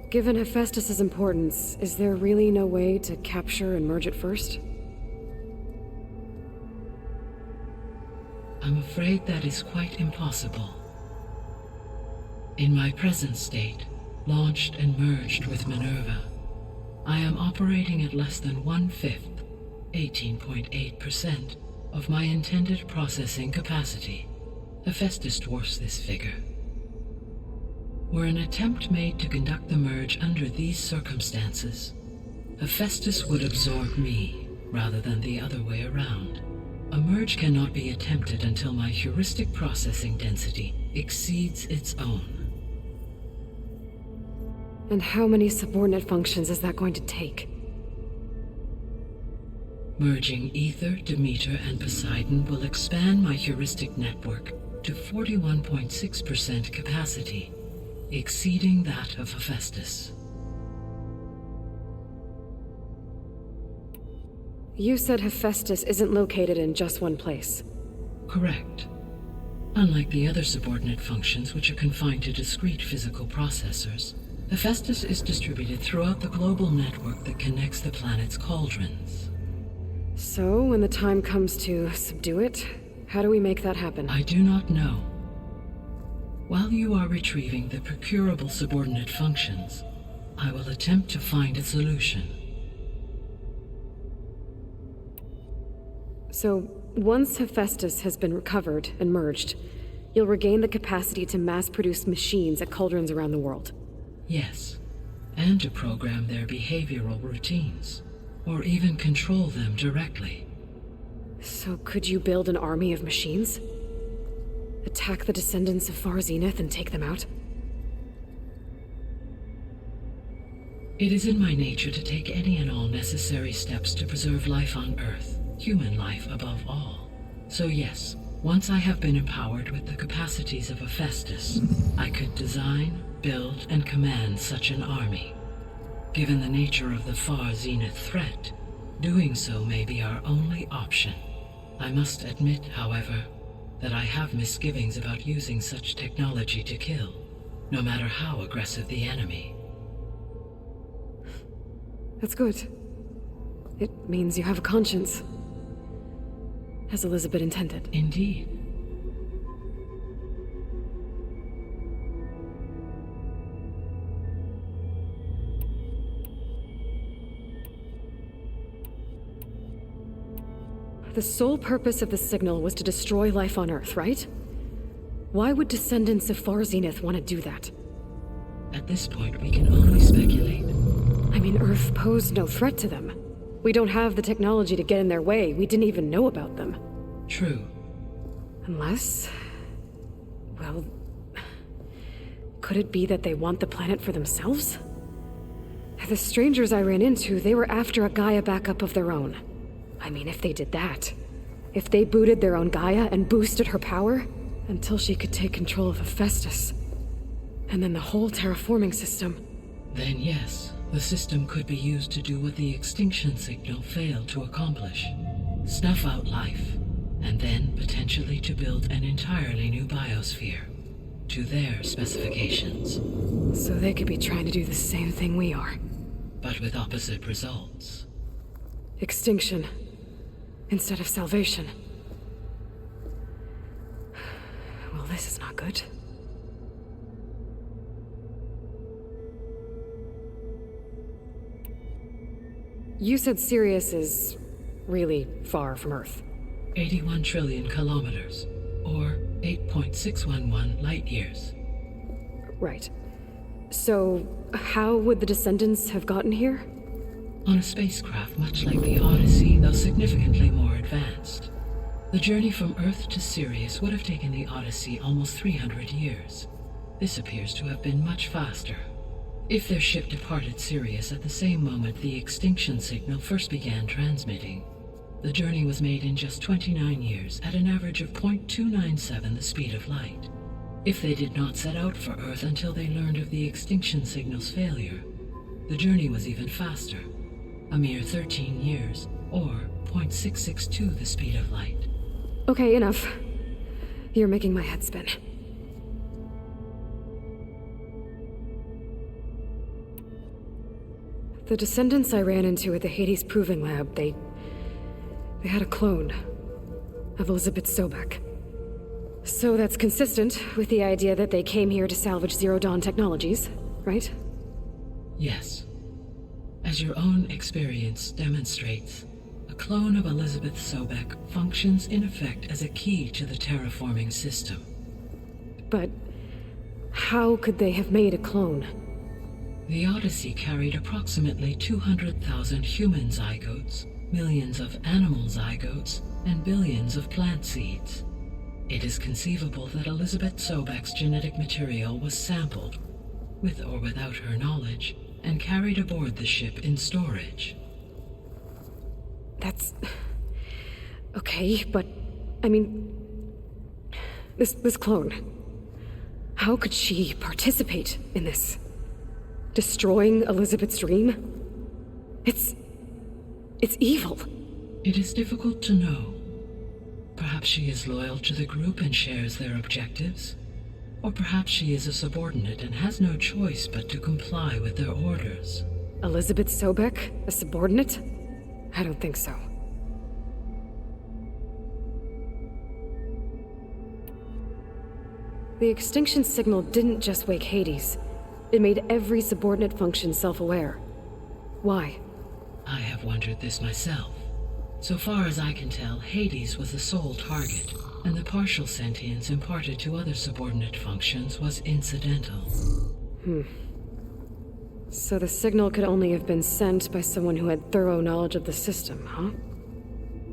Given Hephaestus's importance, is there really no way to capture and merge it first? I'm afraid that is quite impossible. In my present state, launched and merged with Minerva, I am operating at less than 1/5, 18.8%, of my intended processing capacity. Hephaestus dwarfs this figure. Were an attempt made to conduct the merge under these circumstances, Hephaestus would absorb me, rather than the other way around. A merge cannot be attempted until my heuristic processing density exceeds its own. And how many subordinate functions is that going to take? Merging Ether, Demeter, and Poseidon will expand my heuristic network to 41.6% capacity, exceeding that of Hephaestus. You said Hephaestus isn't located in just one place. Correct. Unlike the other subordinate functions, which are confined to discrete physical processors, Hephaestus is distributed throughout the global network that connects the planet's cauldrons. So, when the time comes to subdue it, how do we make that happen? I do not know. While you are retrieving the procurable subordinate functions, I will attempt to find a solution. So, once Hephaestus has been recovered and merged, you'll regain the capacity to mass-produce machines at cauldrons around the world. Yes, and to program their behavioral routines, or even control them directly. So could you build an army of machines? Attack the descendants of Far Zenith and take them out? It is in my nature to take any and all necessary steps to preserve life on Earth, human life above all. So yes, once I have been empowered with the capacities of Hephaestus, I could design, build, and command such an army. Given the nature of the Far Zenith threat, doing so may be our only option. I must admit, however, that I have misgivings about using such technology to kill, no matter how aggressive the enemy. That's good. It means you have a conscience. As Elizabeth intended. Indeed. The sole purpose of the signal was to destroy life on Earth, right? Why would descendants of Far Zenith want to do that? At this point, we can only speculate. I mean, Earth posed no threat to them. We don't have the technology to get in their way. We didn't even know about them. True. Unless... well... could it be that they want the planet for themselves? The strangers I ran into, they were after a Gaia backup of their own. I mean, if they did that... if they booted their own Gaia and boosted her power... until she could take control of Hephaestus. And then the whole terraforming system... Then yes, the system could be used to do what the extinction signal failed to accomplish. Snuff out life, and then potentially to build an entirely new biosphere. To their specifications. So they could be trying to do the same thing we are. But with opposite results. Extinction. Instead of salvation. Well, this is not good. You said Sirius is really far from Earth. 81 trillion kilometers, or 8.611 light years. Right. So, how would the descendants have gotten here? On a spacecraft much like the Odyssey, though significantly more advanced. The journey from Earth to Sirius would have taken the Odyssey almost 300 years. This appears to have been much faster. If their ship departed Sirius at the same moment the extinction signal first began transmitting, the journey was made in just 29 years at an average of 0.297 the speed of light. If they did not set out for Earth until they learned of the extinction signal's failure, the journey was even faster, a mere 13 years, or 0.662 the speed of light. Okay, enough. You're making my head spin. The descendants I ran into at the Hades Proving Lab, they had a clone of Elizabeth Sobek. So that's consistent with the idea that they came here to salvage Zero Dawn technologies, right? Yes. As your own experience demonstrates, a clone of Elizabeth Sobek functions in effect as a key to the terraforming system. But how could they have made a clone? The Odyssey carried approximately 200,000 human zygotes, millions of animal zygotes, and billions of plant seeds. It is conceivable that Elizabeth Sobek's genetic material was sampled, with or without her knowledge, and carried aboard the ship in storage. That's... okay, but... I mean... This clone... how could she participate in this? Destroying Elizabeth's dream? It's evil. It is difficult to know. Perhaps she is loyal to the group and shares their objectives. Or perhaps she is a subordinate and has no choice but to comply with their orders. Elizabeth Sobek? A subordinate? I don't think so. The extinction signal didn't just wake Hades. It made every subordinate function self-aware. Why? I have wondered this myself. So far as I can tell, Hades was the sole target, and the partial sentience imparted to other subordinate functions was incidental. So the signal could only have been sent by someone who had thorough knowledge of the system, huh?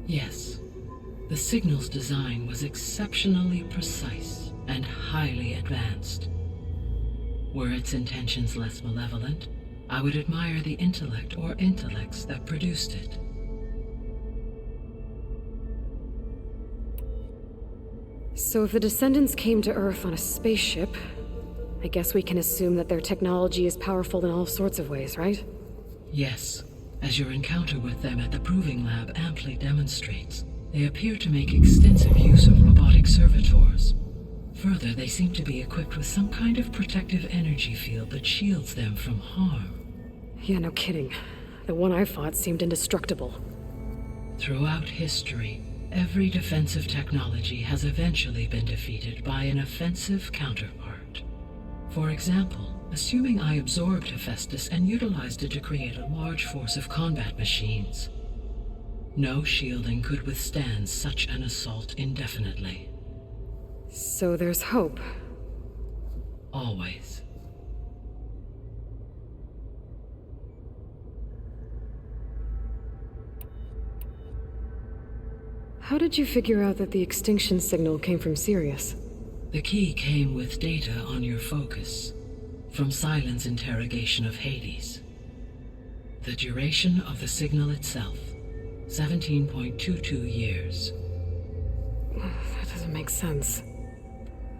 Yes. The signal's design was exceptionally precise and highly advanced. Were its intentions less malevolent, I would admire the intellect or intellects that produced it. So if the descendants came to Earth on a spaceship, I guess we can assume that their technology is powerful in all sorts of ways, right? Yes. As your encounter with them at the Proving Lab amply demonstrates, they appear to make extensive use of robotic servitors. Further, they seem to be equipped with some kind of protective energy field that shields them from harm. Yeah, no kidding. The one I fought seemed indestructible. Throughout history, every defensive technology has eventually been defeated by an offensive counterpart. For example, assuming I absorbed Hephaestus and utilized it to create a large force of combat machines. No shielding could withstand such an assault indefinitely. So there's hope. Always. How did you figure out that the extinction signal came from Sirius? The key came with data on your focus, from Silent's interrogation of Hades. The duration of the signal itself, 17.22 years. That doesn't make sense.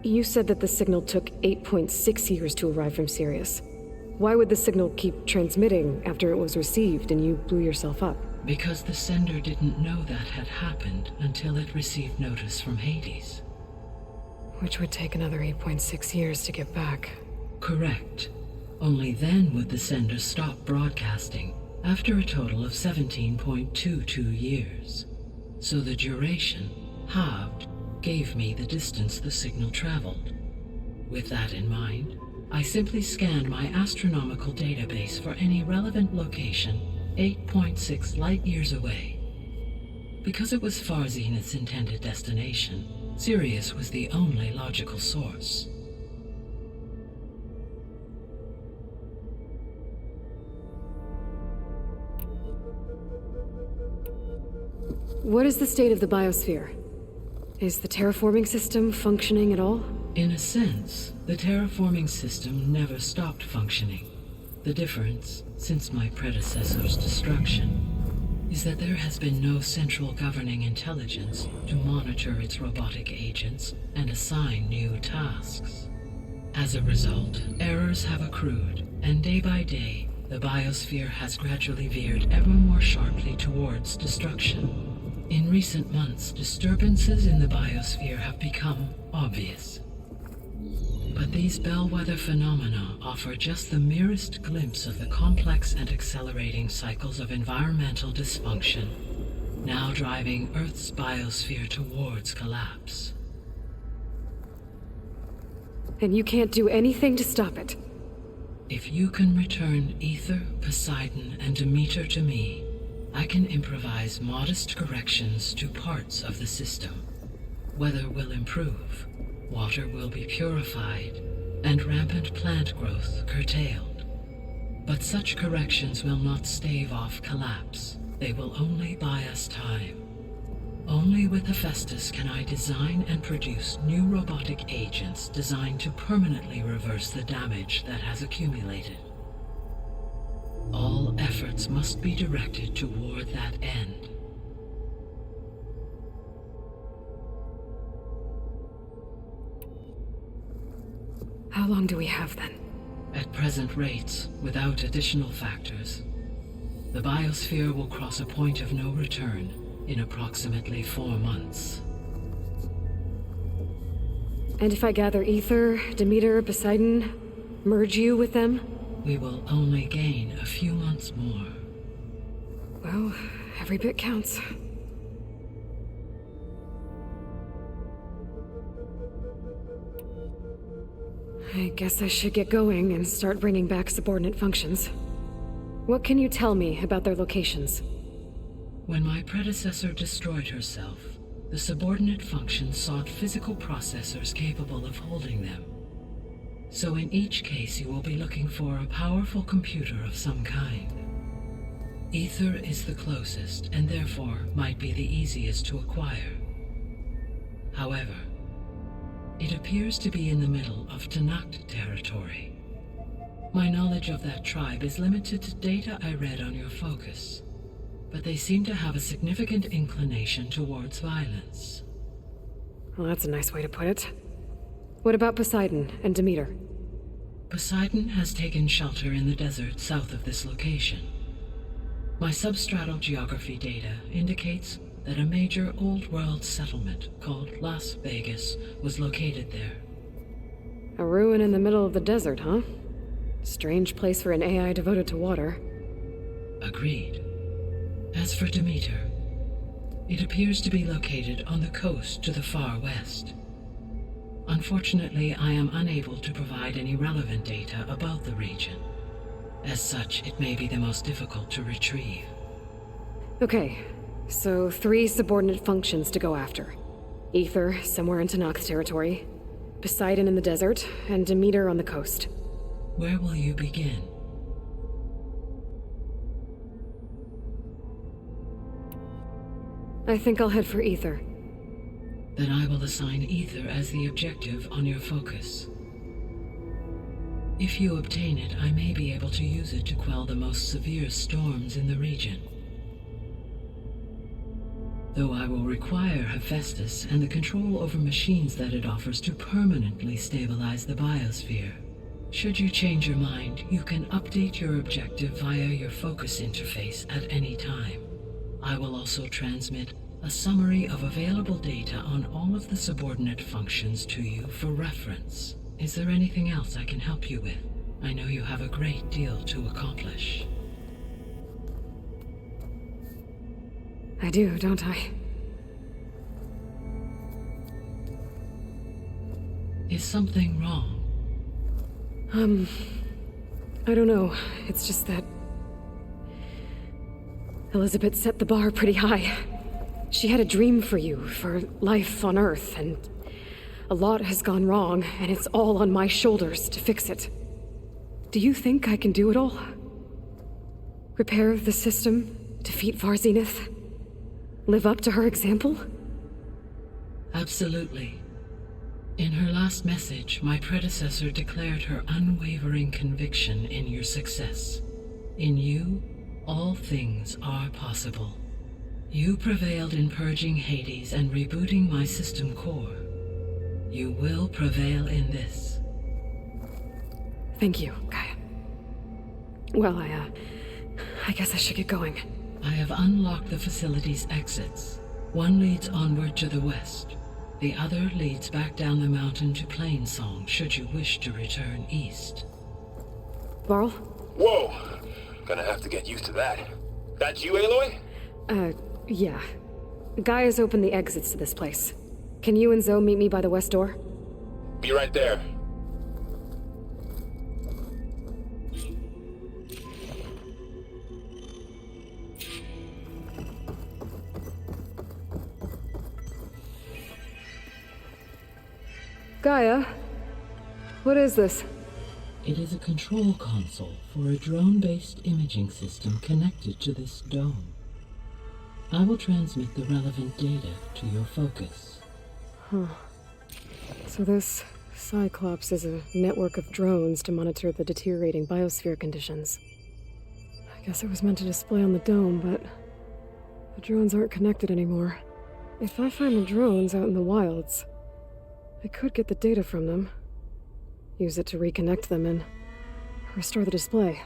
You said that the signal took 8.6 years to arrive from Sirius. Why would the signal keep transmitting after it was received and you blew yourself up? Because the sender didn't know that had happened until it received notice from Hades. Which would take another 8.6 years to get back. Correct. Only then would the sender stop broadcasting, after a total of 17.22 years. So the duration, halved, gave me the distance the signal traveled. With that in mind, I simply scanned my astronomical database for any relevant location 8.6 light-years away. Because it was far Zenith's intended destination, Sirius was the only logical source. What is the state of the biosphere? Is the terraforming system functioning at all? In a sense, the terraforming system never stopped functioning. The difference, since my predecessor's destruction, is that there has been no central governing intelligence to monitor its robotic agents and assign new tasks. As a result, errors have accrued, and day by day, the biosphere has gradually veered ever more sharply towards destruction. In recent months, disturbances in the biosphere have become obvious. But these bellwether phenomena offer just the merest glimpse of the complex and accelerating cycles of environmental dysfunction, now driving Earth's biosphere towards collapse. And you can't do anything to stop it? If you can return Ether, Poseidon, and Demeter to me, I can improvise modest corrections to parts of the system. Weather will improve, water will be purified, and rampant plant growth curtailed. But such corrections will not stave off collapse. They will only buy us time. Only with Hephaestus can I design and produce new robotic agents designed to permanently reverse the damage that has accumulated. All efforts must be directed toward that end. How long do we have then? At present rates, without additional factors, the biosphere will cross a point of no return in approximately 4 months. And if I gather Ether, Demeter, Poseidon, merge you with them? We will only gain a few months more. Well, every bit counts. I guess I should get going and start bringing back subordinate functions. What can you tell me about their locations? When my predecessor destroyed herself, the subordinate functions sought physical processors capable of holding them. So in each case, you will be looking for a powerful computer of some kind. Ether is the closest, and therefore might be the easiest to acquire. However, it appears to be in the middle of Tanakh territory. My knowledge of that tribe is limited to data I read on your focus, but they seem to have a significant inclination towards violence. Well, that's a nice way to put it. What about Poseidon and Demeter? Poseidon has taken shelter in the desert south of this location. My substratal geography data indicates that a major old-world settlement called Las Vegas was located there. A ruin in the middle of the desert, huh? Strange place for an AI devoted to water. Agreed. As for Demeter, it appears to be located on the coast to the far west. Unfortunately, I am unable to provide any relevant data about the region. As such, it may be the most difficult to retrieve. Okay, so 3 subordinate functions to go after. Ether, somewhere in Tanakh territory, Poseidon in the desert, and Demeter on the coast. Where will you begin? I think I'll head for Ether. Then I will assign Ether as the objective on your focus. If you obtain it, I may be able to use it to quell the most severe storms in the region. Though I will require Hephaestus and the control over machines that it offers to permanently stabilize the biosphere. Should you change your mind, you can update your objective via your focus interface at any time. I will also transmit a summary of available data on all of the subordinate functions to you for reference. Is there anything else I can help you with? I know you have a great deal to accomplish. I do, don't I? Is something wrong? I don't know. It's just that Elizabeth set the bar pretty high. She had a dream for you, for life on Earth, and a lot has gone wrong, and it's all on my shoulders to fix it. Do you think I can do it all? Repair the system, defeat Varzenith, live up to her example? Absolutely. In her last message, my predecessor declared her unwavering conviction in your success. In you, all things are possible. You prevailed in purging Hades and rebooting my system core. You will prevail in this. Thank you, Gaia. Well, I guess I should get going. I have unlocked the facility's exits. One leads onward to the west. The other leads back down the mountain to Plainsong, should you wish to return east. Varl? Whoa! Gonna have to get used to that. That's you, Aloy? Yeah. Gaia's opened the exits to this place. Can you and Zoe meet me by the west door? Be right there. Gaia? What is this? It is a control console for a drone-based imaging system connected to this dome. I will transmit the relevant data to your focus. Huh. So this Cyclops is a network of drones to monitor the deteriorating biosphere conditions. I guess it was meant to display on the dome, but the drones aren't connected anymore. If I find the drones out in the wilds, I could get the data from them, use it to reconnect them, and restore the display.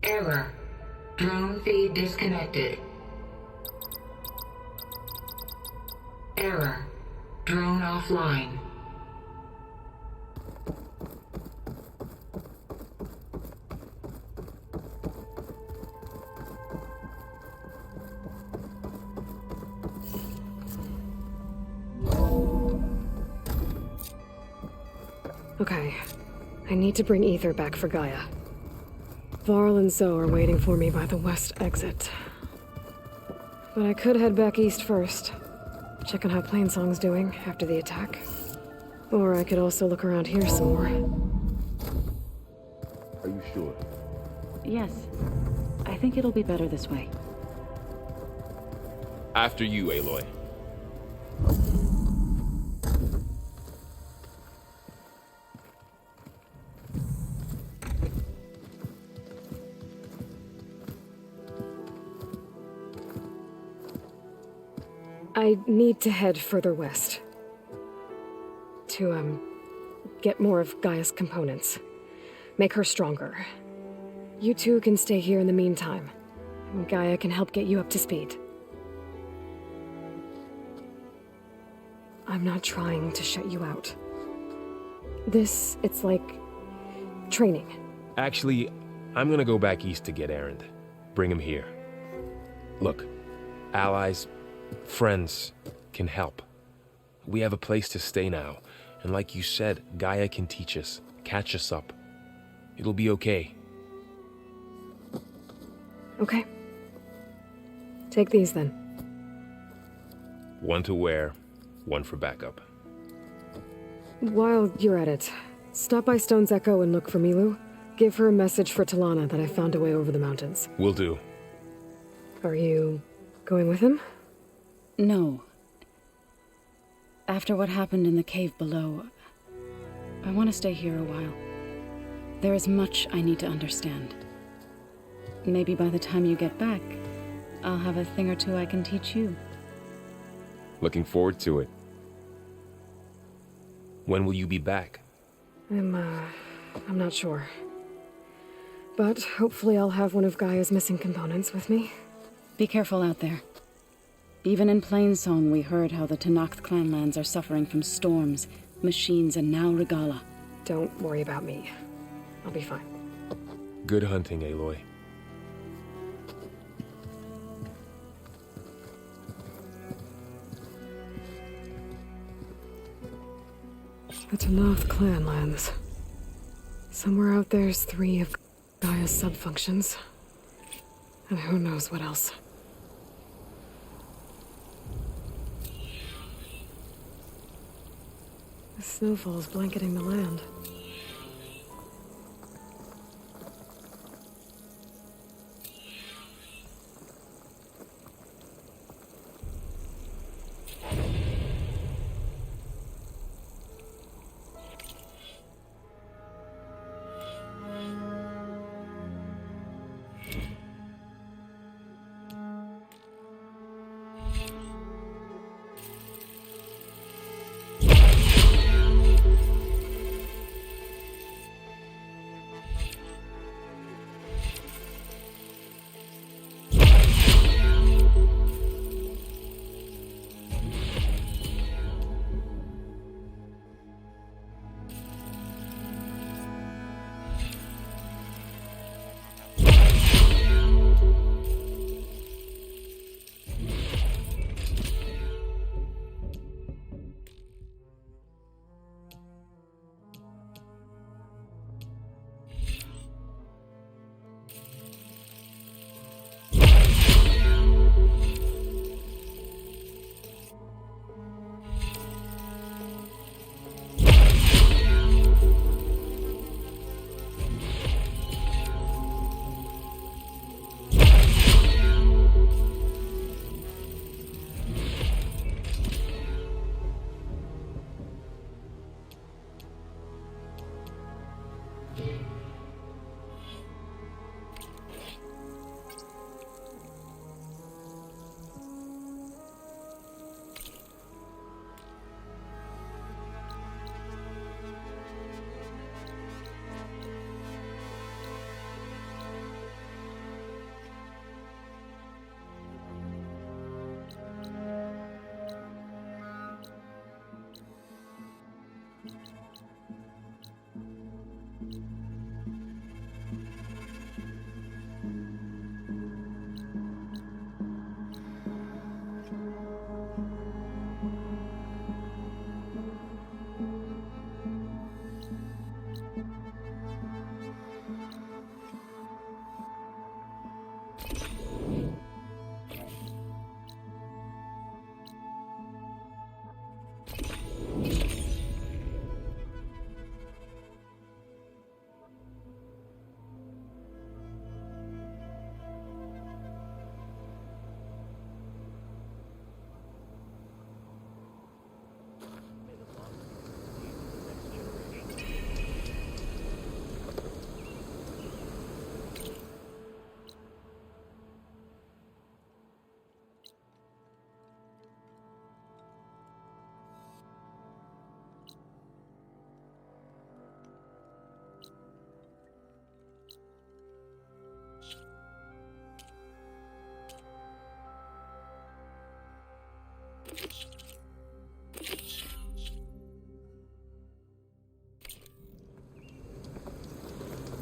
Error. Drone feed disconnected. Error. Drone offline. Okay. I need to bring Ether back for Gaia. Varl and Zoe are waiting for me by the west exit. But I could head back east first. Check on how Plainsong's doing after the attack. Or I could also look around here some more. Are you sure? Yes. I think it'll be better this way. After you, Aloy. I need to head further west. To, get more of Gaia's components. Make her stronger. You two can stay here in the meantime. And Gaia can help get you up to speed. I'm not trying to shut you out. It's like training. Actually, I'm gonna go back east to get Erend. Bring him here. Look, allies, friends can help. We have a place to stay now, and like you said, Gaia can teach us, catch us up. It'll be okay. Okay. Take these then. One to wear, one for backup. While you're at it, stop by Stone's Echo and look for Milu. Give her a message for Talana that I found a way over the mountains. Will do. Are you going with him? No. After what happened in the cave below, I want to stay here a while. There is much I need to understand. Maybe by the time you get back, I'll have a thing or two I can teach you. Looking forward to it. When will you be back? I'm not sure. But hopefully I'll have one of Gaia's missing components with me. Be careful out there. Even in Plainsong, we heard how the Tenakth clanlands are suffering from storms, machines, and now Regala. Don't worry about me. I'll be fine. Good hunting, Aloy. The Tenakth clanlands. Somewhere out there's 3 of Gaia's subfunctions. And who knows what else. The snowfall's blanketing the land.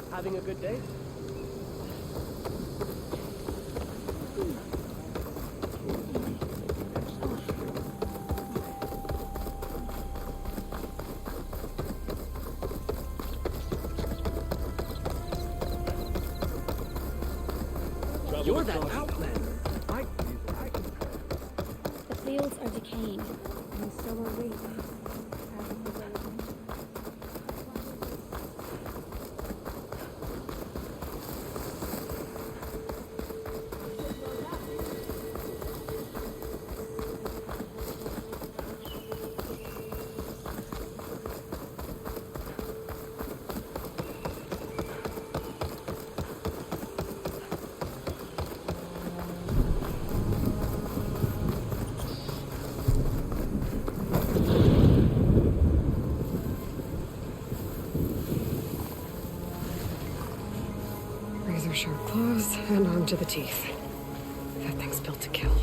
Having a good day? You're that outlander. The fields are decaying, and so are we. And armed to the teeth. That thing's built to kill.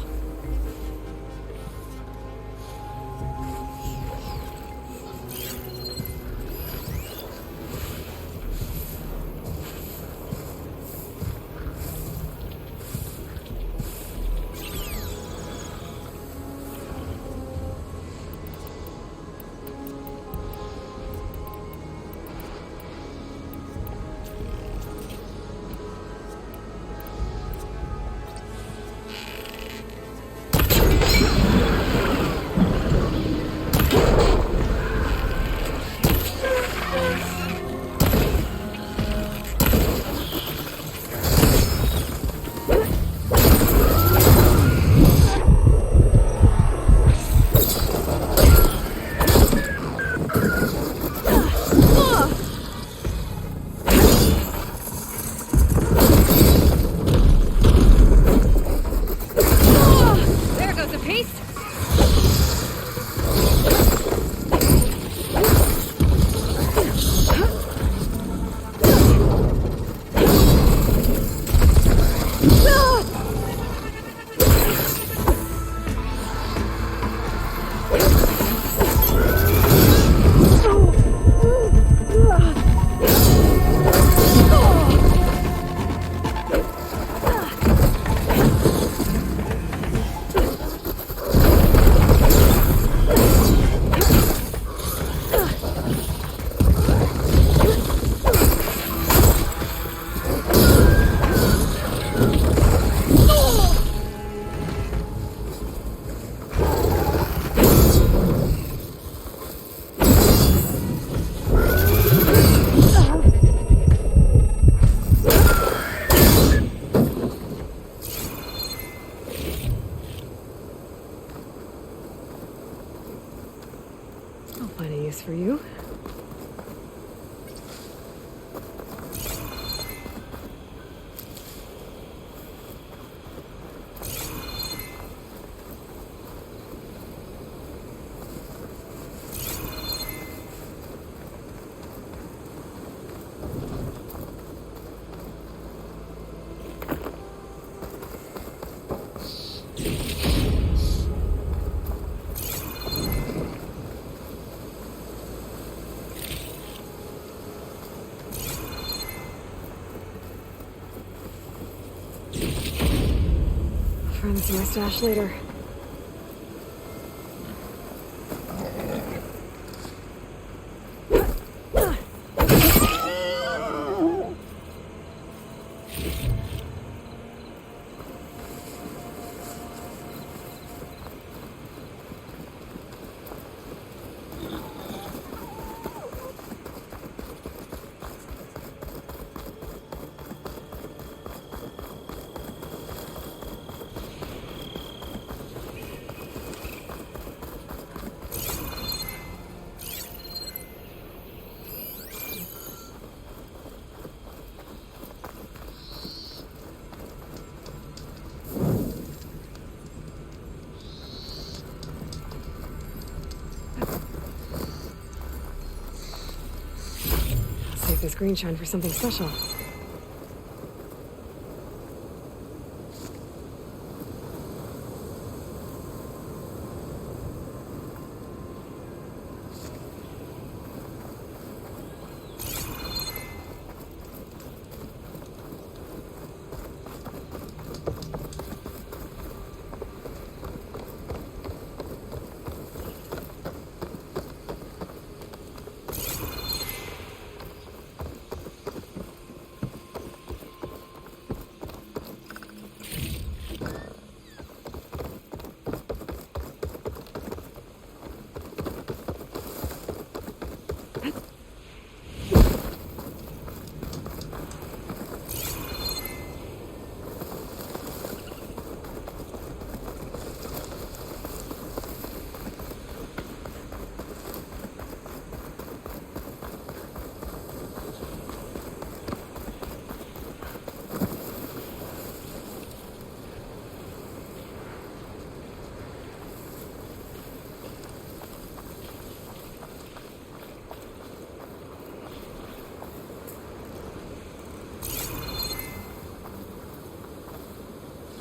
For you. Find this in my stash later. Save this green shine for something special.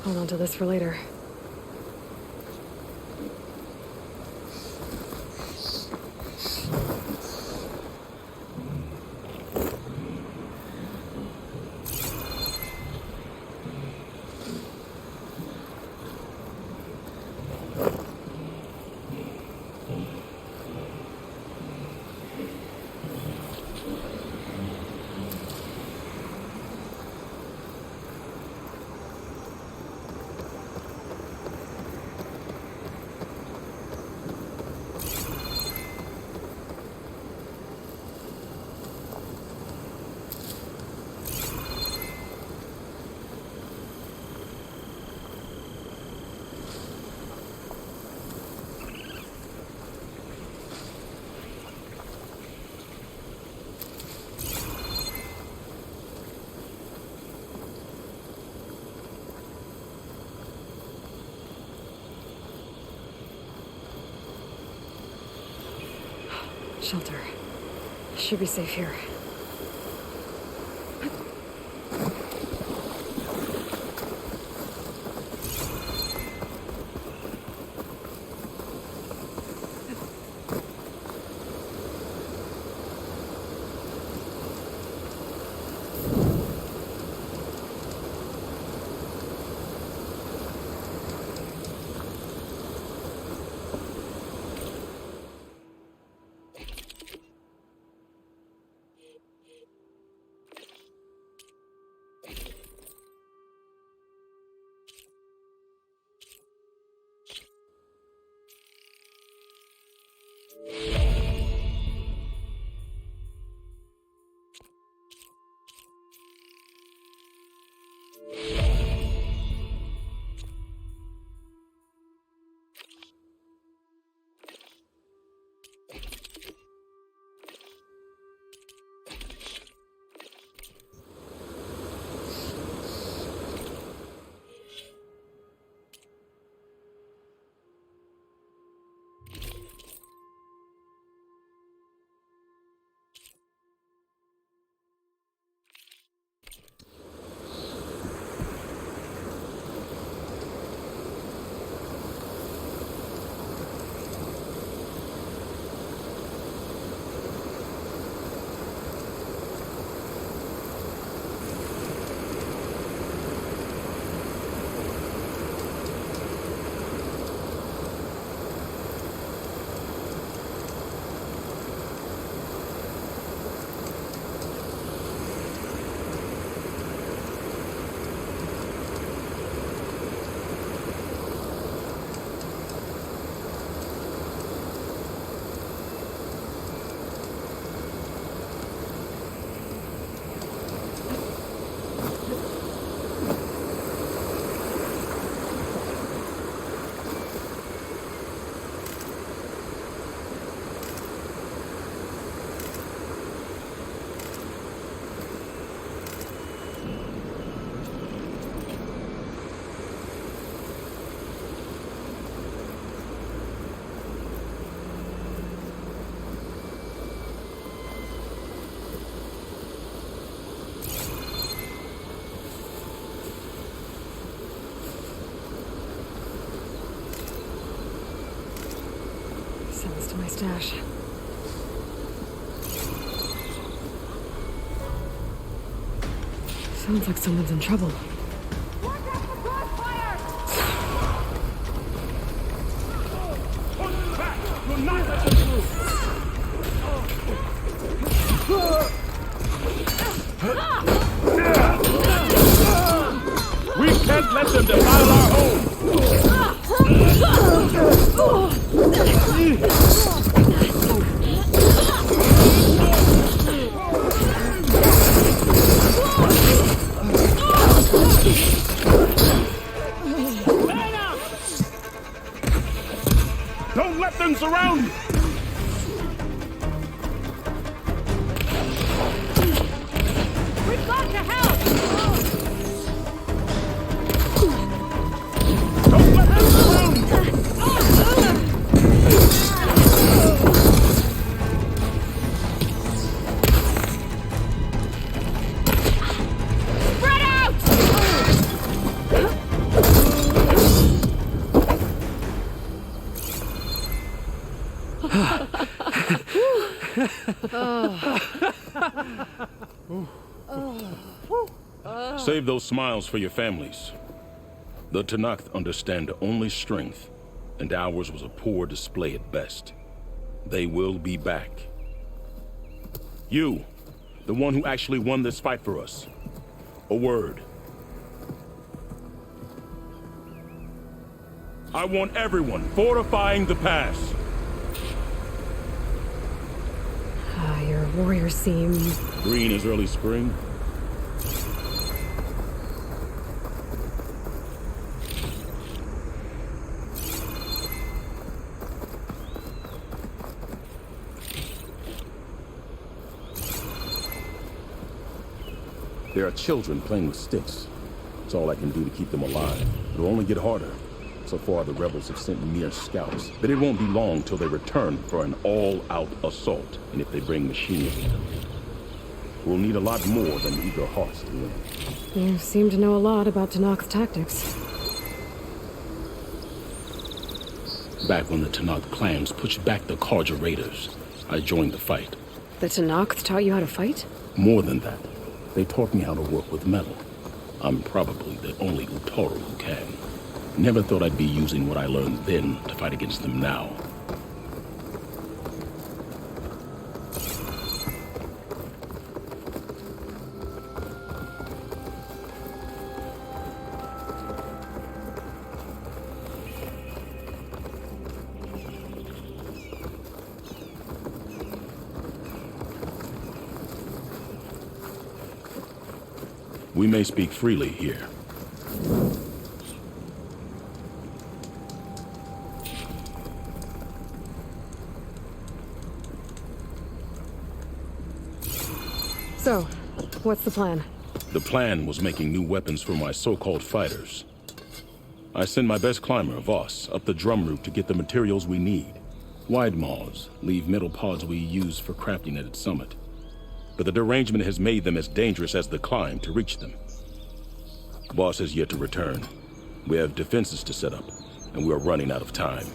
Hold on to this for later. Shelter. Should be safe here. Sounds to my stash. Sounds like someone's in trouble. We can't let them defile our home! Don't let them surround you! We've got to help! Don't let them surround you! Spread out! Save those smiles for your families. The Tanakh understand only strength, and ours was a poor display at best. They will be back. You, the one who actually won this fight for us. A word. I want everyone fortifying the pass. Your warriors seem... Green is early spring. There are children playing with sticks. It's all I can do to keep them alive. It'll only get harder. So far, the rebels have sent mere scouts, but it won't be long till they return for an all-out assault, and if they bring machinery, we'll need a lot more than eager hearts to win. You seem to know a lot about Tanakh's tactics. Back when the Tanakh clans pushed back the Karja raiders, I joined the fight. The Tanakh taught you how to fight? More than that, they taught me how to work with metal. I'm probably the only Utaru who can. Never thought I'd be using what I learned then to fight against them now. We may speak freely here. So, what's the plan? The plan was making new weapons for my so-called fighters. I send my best climber, Voss, up the drum route to get the materials we need. Wide maws leave metal pods we use for crafting at its summit. But the derangement has made them as dangerous as the climb to reach them. Voss has yet to return. We have defenses to set up, and we are running out of time.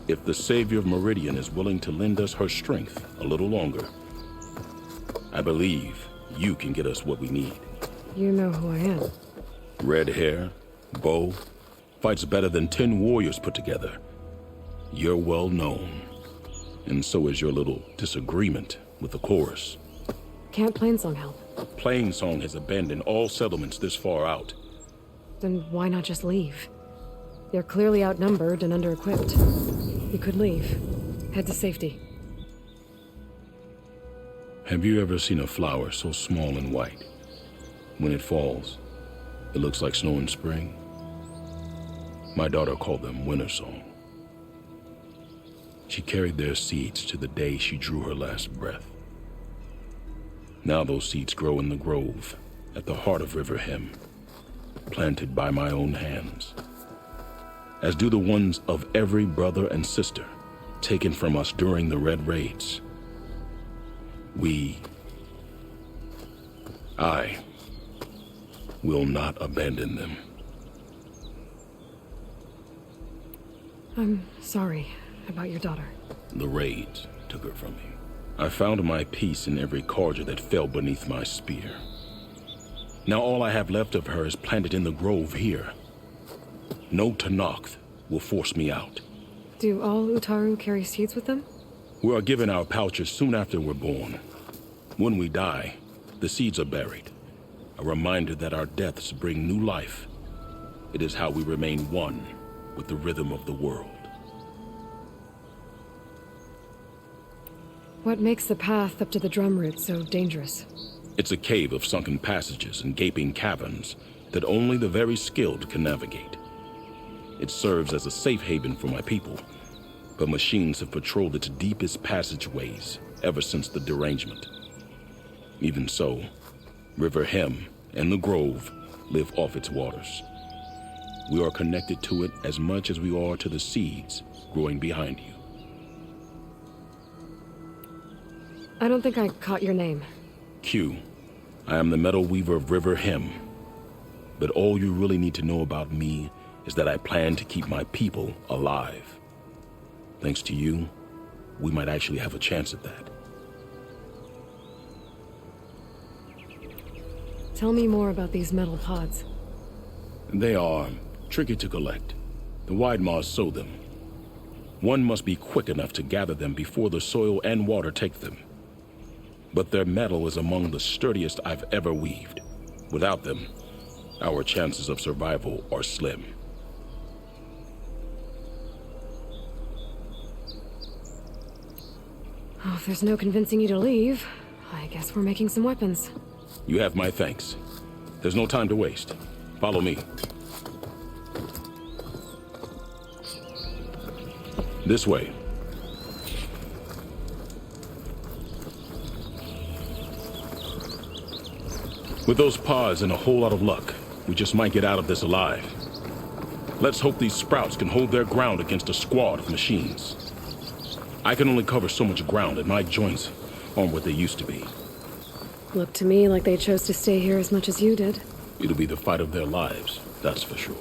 If the Savior of Meridian is willing to lend us her strength a little longer, I believe you can get us what we need. You know who I am. Red hair, bow, fights better than 10 warriors put together. You're well known, and so is your little disagreement with the chorus. Can't Plainsong help? Plainsong has abandoned all settlements this far out. Then why not just leave? They're clearly outnumbered and under-equipped. You could leave. Head to safety. Have you ever seen a flower so small and white? When it falls, it looks like snow in spring. My daughter called them winter song. She carried their seeds to the day she drew her last breath. Now those seeds grow in the grove at the heart of River Hem, planted by my own hands, as do the ones of every brother and sister taken from us during the Red Raids. I will not abandon them. I'm sorry about your daughter. The raids took her from me. I found my peace in every Karja that fell beneath my spear. Now all I have left of her is planted in the grove here. No Tanakh will force me out. Do all Utaru carry seeds with them? We are given our pouches soon after we're born. When we die, the seeds are buried. A reminder that our deaths bring new life. It is how we remain one with the rhythm of the world. What makes the path up to the drum route so dangerous? It's a cave of sunken passages and gaping caverns that only the very skilled can navigate. It serves as a safe haven for my people, but machines have patrolled its deepest passageways ever since the derangement. Even so, River Hem and the Grove live off its waters. We are connected to it as much as we are to the seeds growing behind you. I don't think I caught your name. Q. I am the Metal Weaver of River Hem. But all you really need to know about me is that I plan to keep my people alive. Thanks to you, we might actually have a chance at that. Tell me more about these metal pods. They are tricky to collect. The wide maws sow them. One must be quick enough to gather them before the soil and water take them. But their metal is among the sturdiest I've ever weaved. Without them, our chances of survival are slim. Oh, if there's no convincing you to leave, I guess we're making some weapons. You have my thanks. There's no time to waste. Follow me. This way. With those pods and a whole lot of luck, we just might get out of this alive. Let's hope these sprouts can hold their ground against a squad of machines. I can only cover so much ground, and my joints aren't what they used to be. Looked to me like they chose to stay here as much as you did. It'll be the fight of their lives, that's for sure.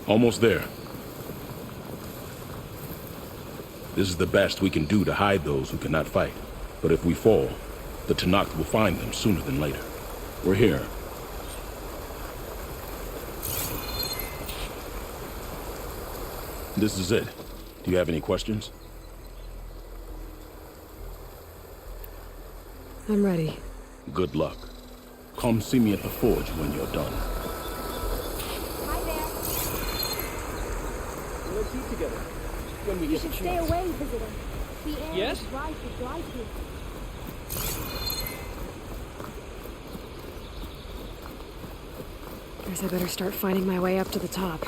Almost there. This is the best we can do to hide those who cannot fight. But if we fall, the Tanakh will find them sooner than later. We're here. This is it. Do you have any questions? I'm ready. Good luck. Come see me at the forge when you're done. Hi there. Let's eat together. When we You get should a stay chance. away, visitor. The air Yes? is rife with life here. Guess I better start finding my way up to the top.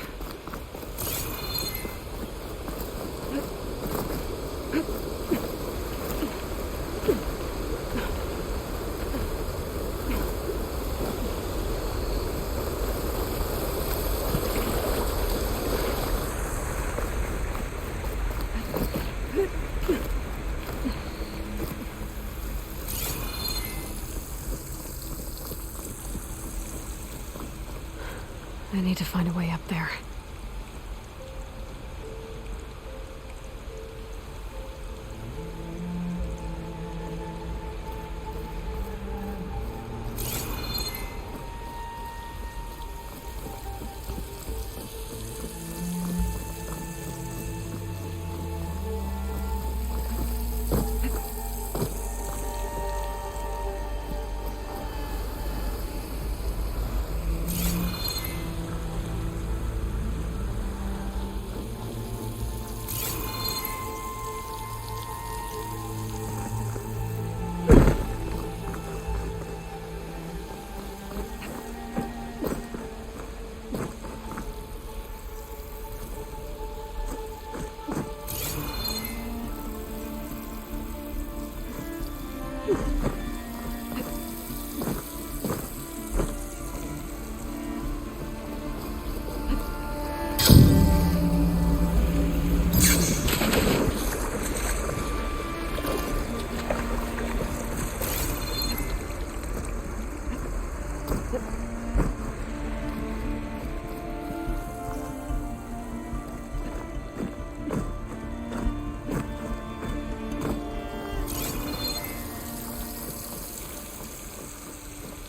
I need to find a way up there.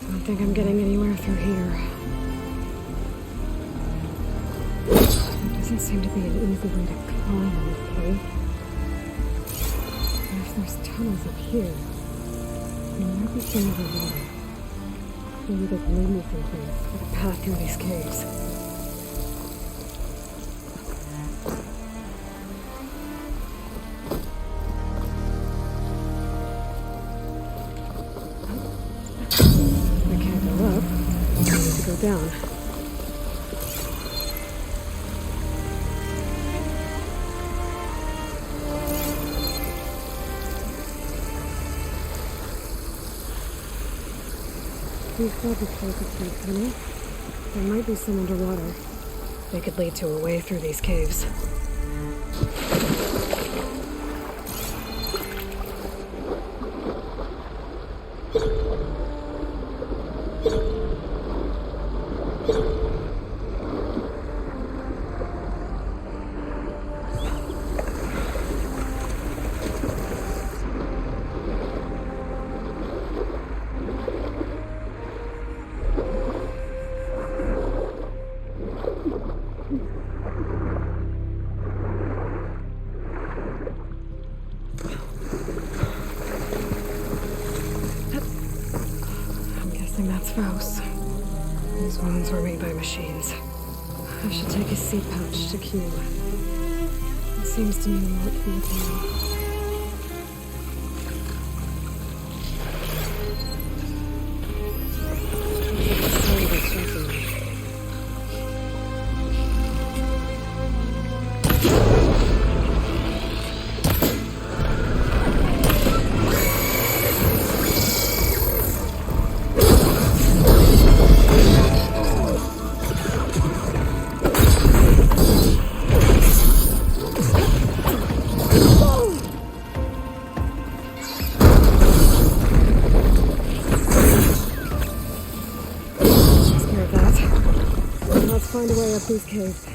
I don't think I'm getting anywhere through here. There doesn't seem to be an easy way to climb in this cave. And if there's tunnels up here, there might be some of the water. Maybe there's movement someplace with a path through these caves. Down. These bubbles look to me. There might be some underwater. They could lead to a way through these caves. These wounds were made by machines. I should take a seat pouch to Q. It seems to me we won't be alone. Find a way up these caves.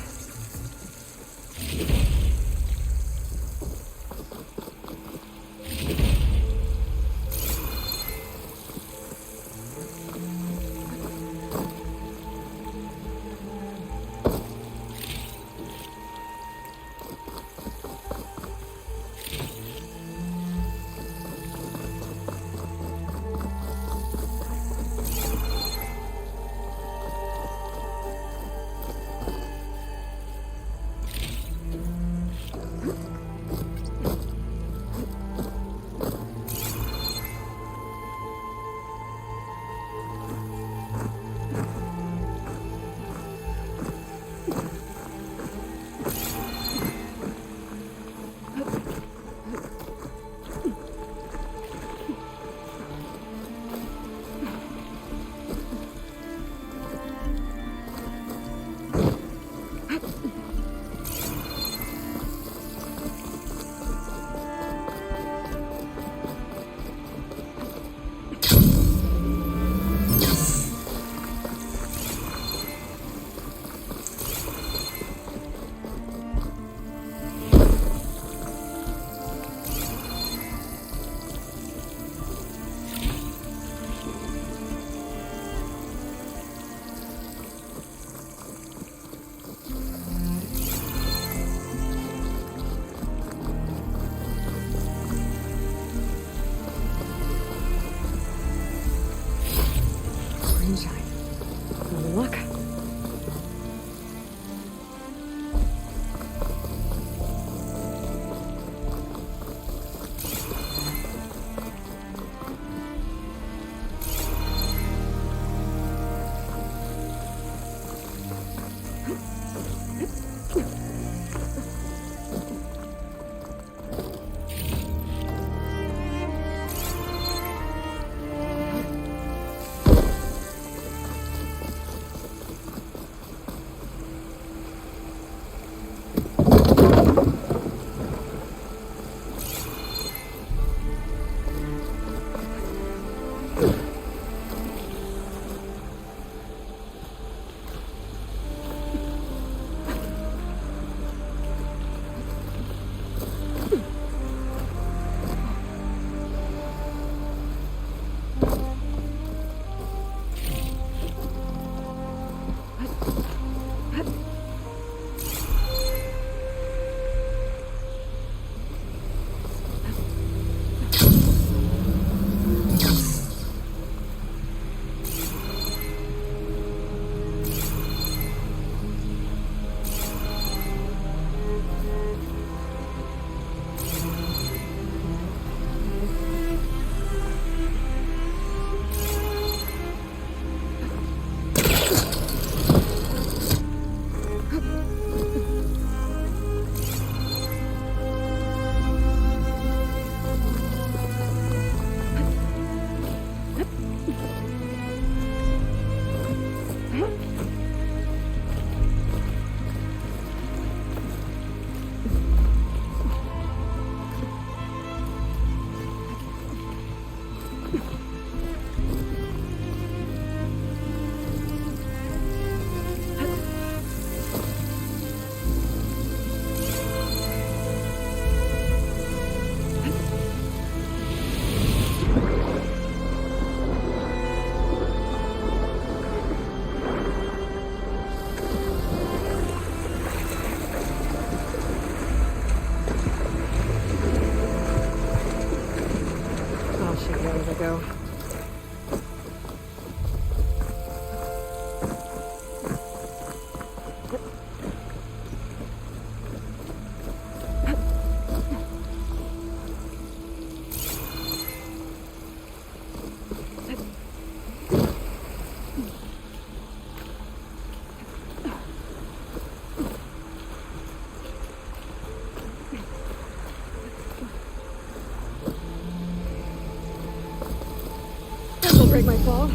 break my fall?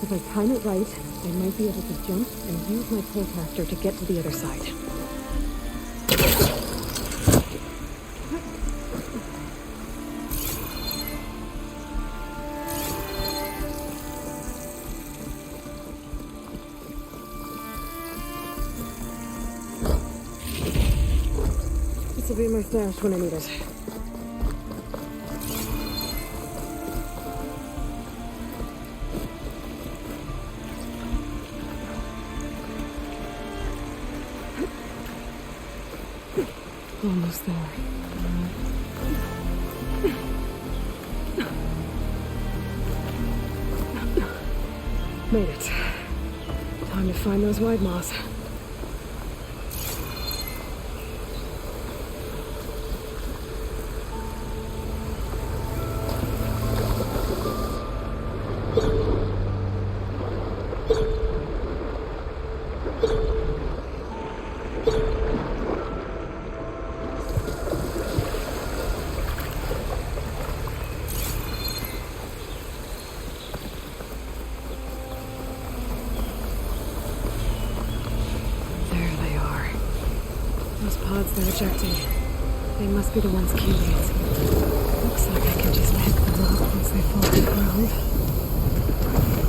If I time it right, I might be able to jump and use my pull-caster to get to the other side. This will be my stash when I need it. Almost there. Made it. Time to find those wide maws. They're ejecting. They must be the ones keeping it. Looks like I can just pick them up once they fall to the ground.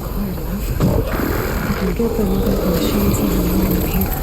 Quiet enough. I can get them without the machines even knowing I'm here.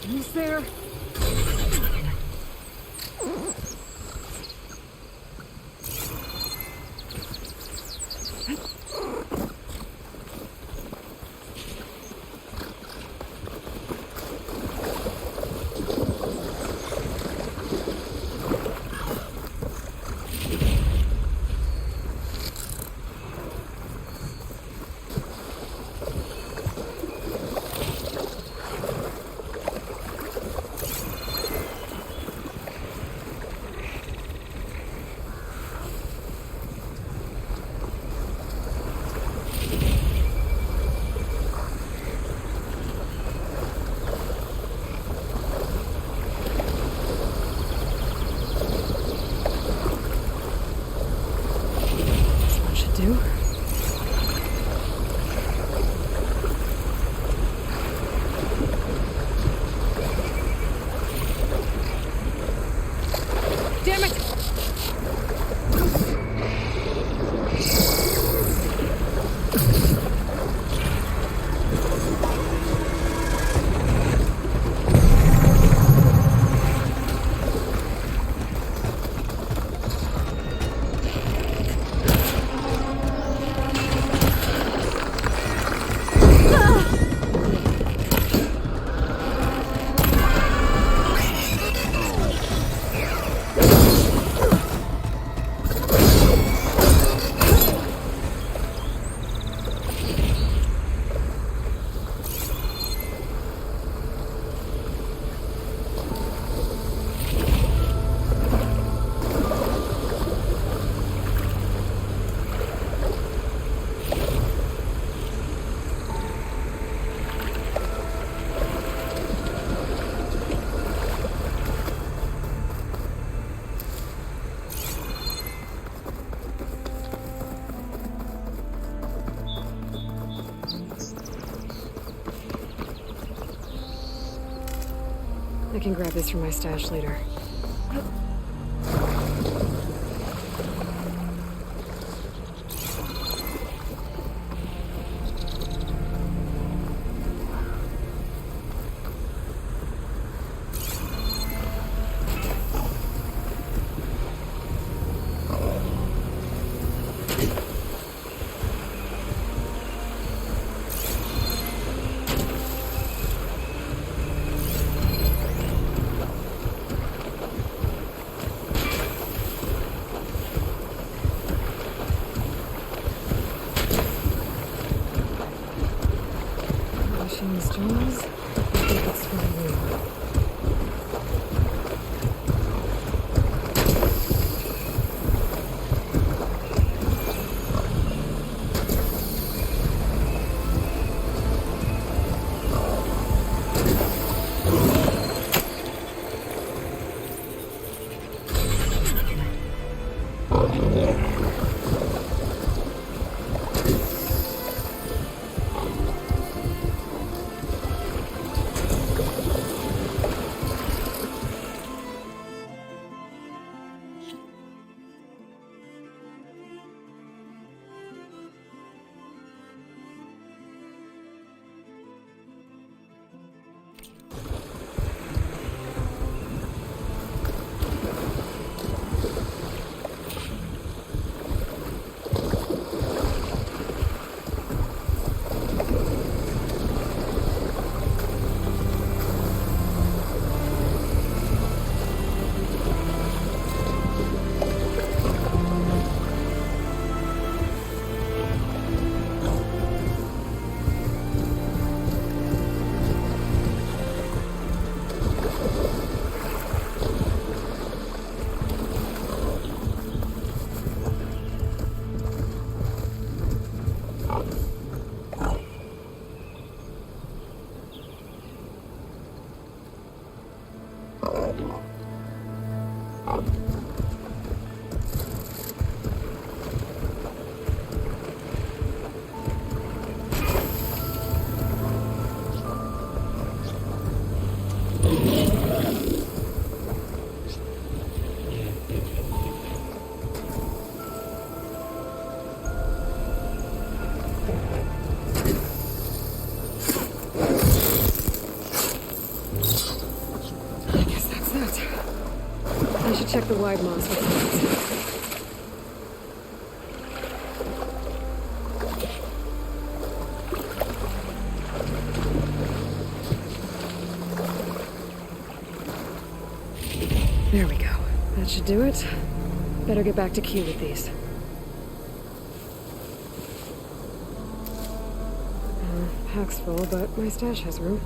Who's there? can grab this from my stash later. Check the wide moss. There we go. That should do it. Better get back to Q with these. Pack's full, but my stash has room.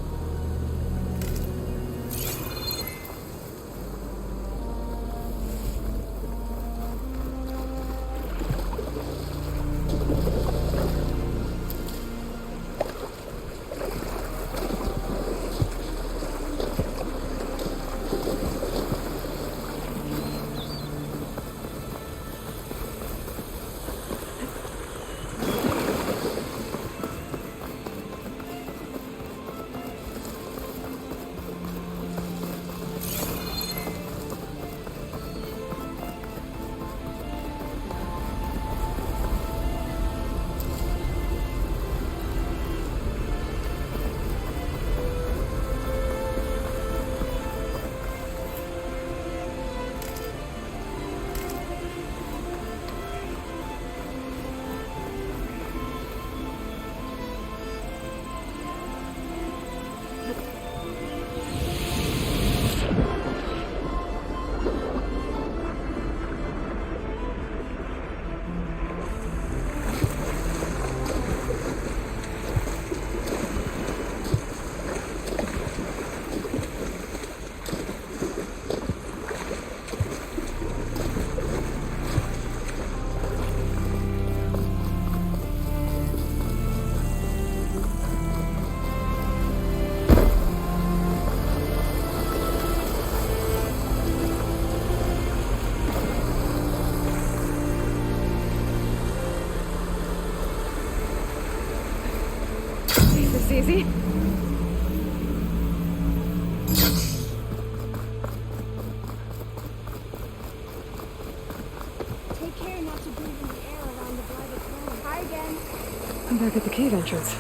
I'm back at the cave entrance.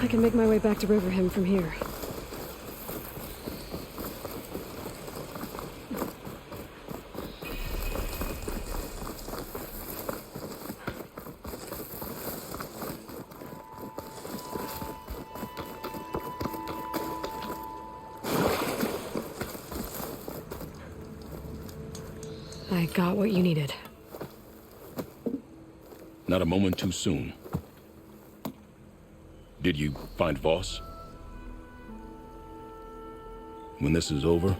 I can make my way back to Riverhim from here. I got what you needed. Not a moment too soon. Did you find Voss? When this is over,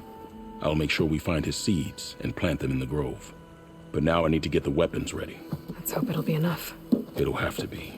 I'll make sure we find his seeds and plant them in the grove. But now I need to get the weapons ready. Let's hope it'll be enough. It'll have to be.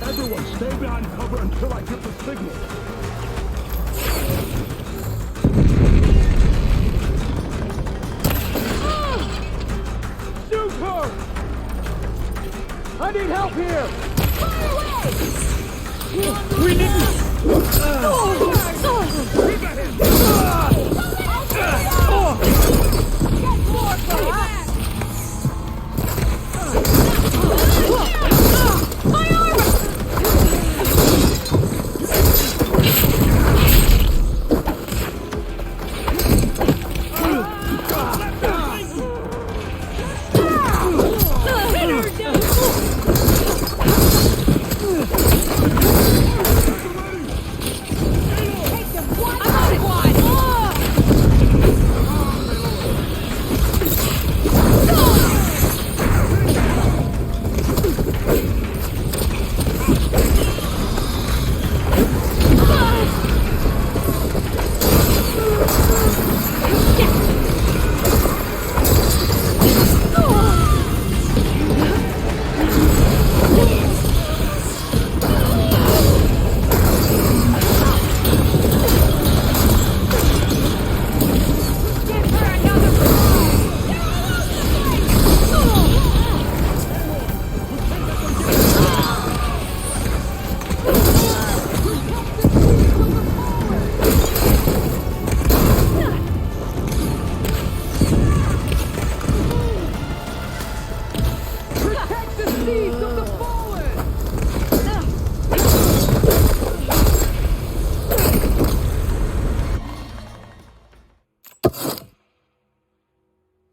Everyone, stay behind cover until I get the signal. Shoot her! I need help here! Fire away! We need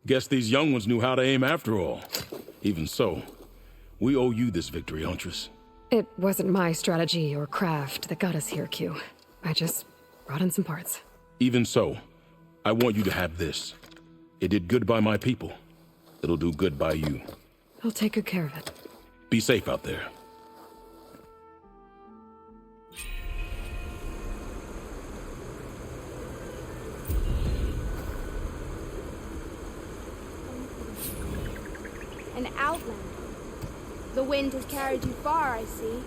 Guess these young ones knew how to aim after all. Even so, we owe you this victory, Huntress. It wasn't my strategy or craft that got us here, Q. I just brought in some parts. Even so, I want you to have this. It did good by my people. It'll do good by you. I'll take good care of it. Be safe out there. An outlander. The wind has carried you far, I see.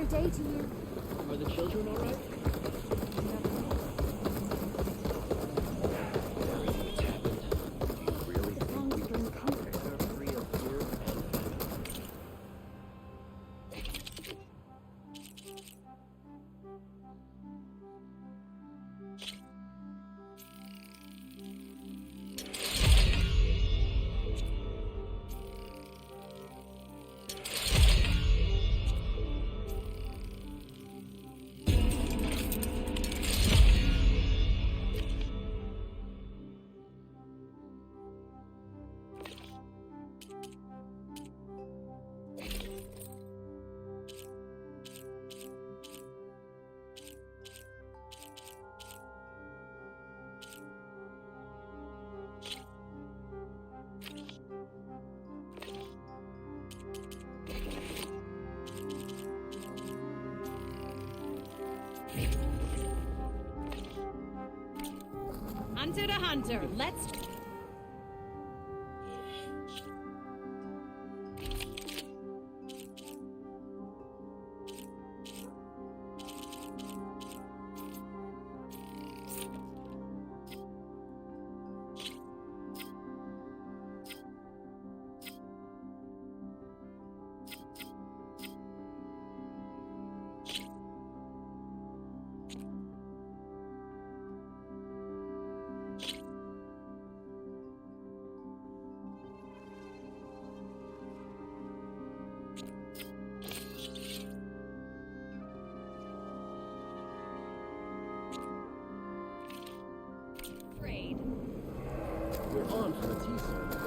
Another day to you. Are the children all right? Hunter to hunter, let's... We're on for the tea, sir.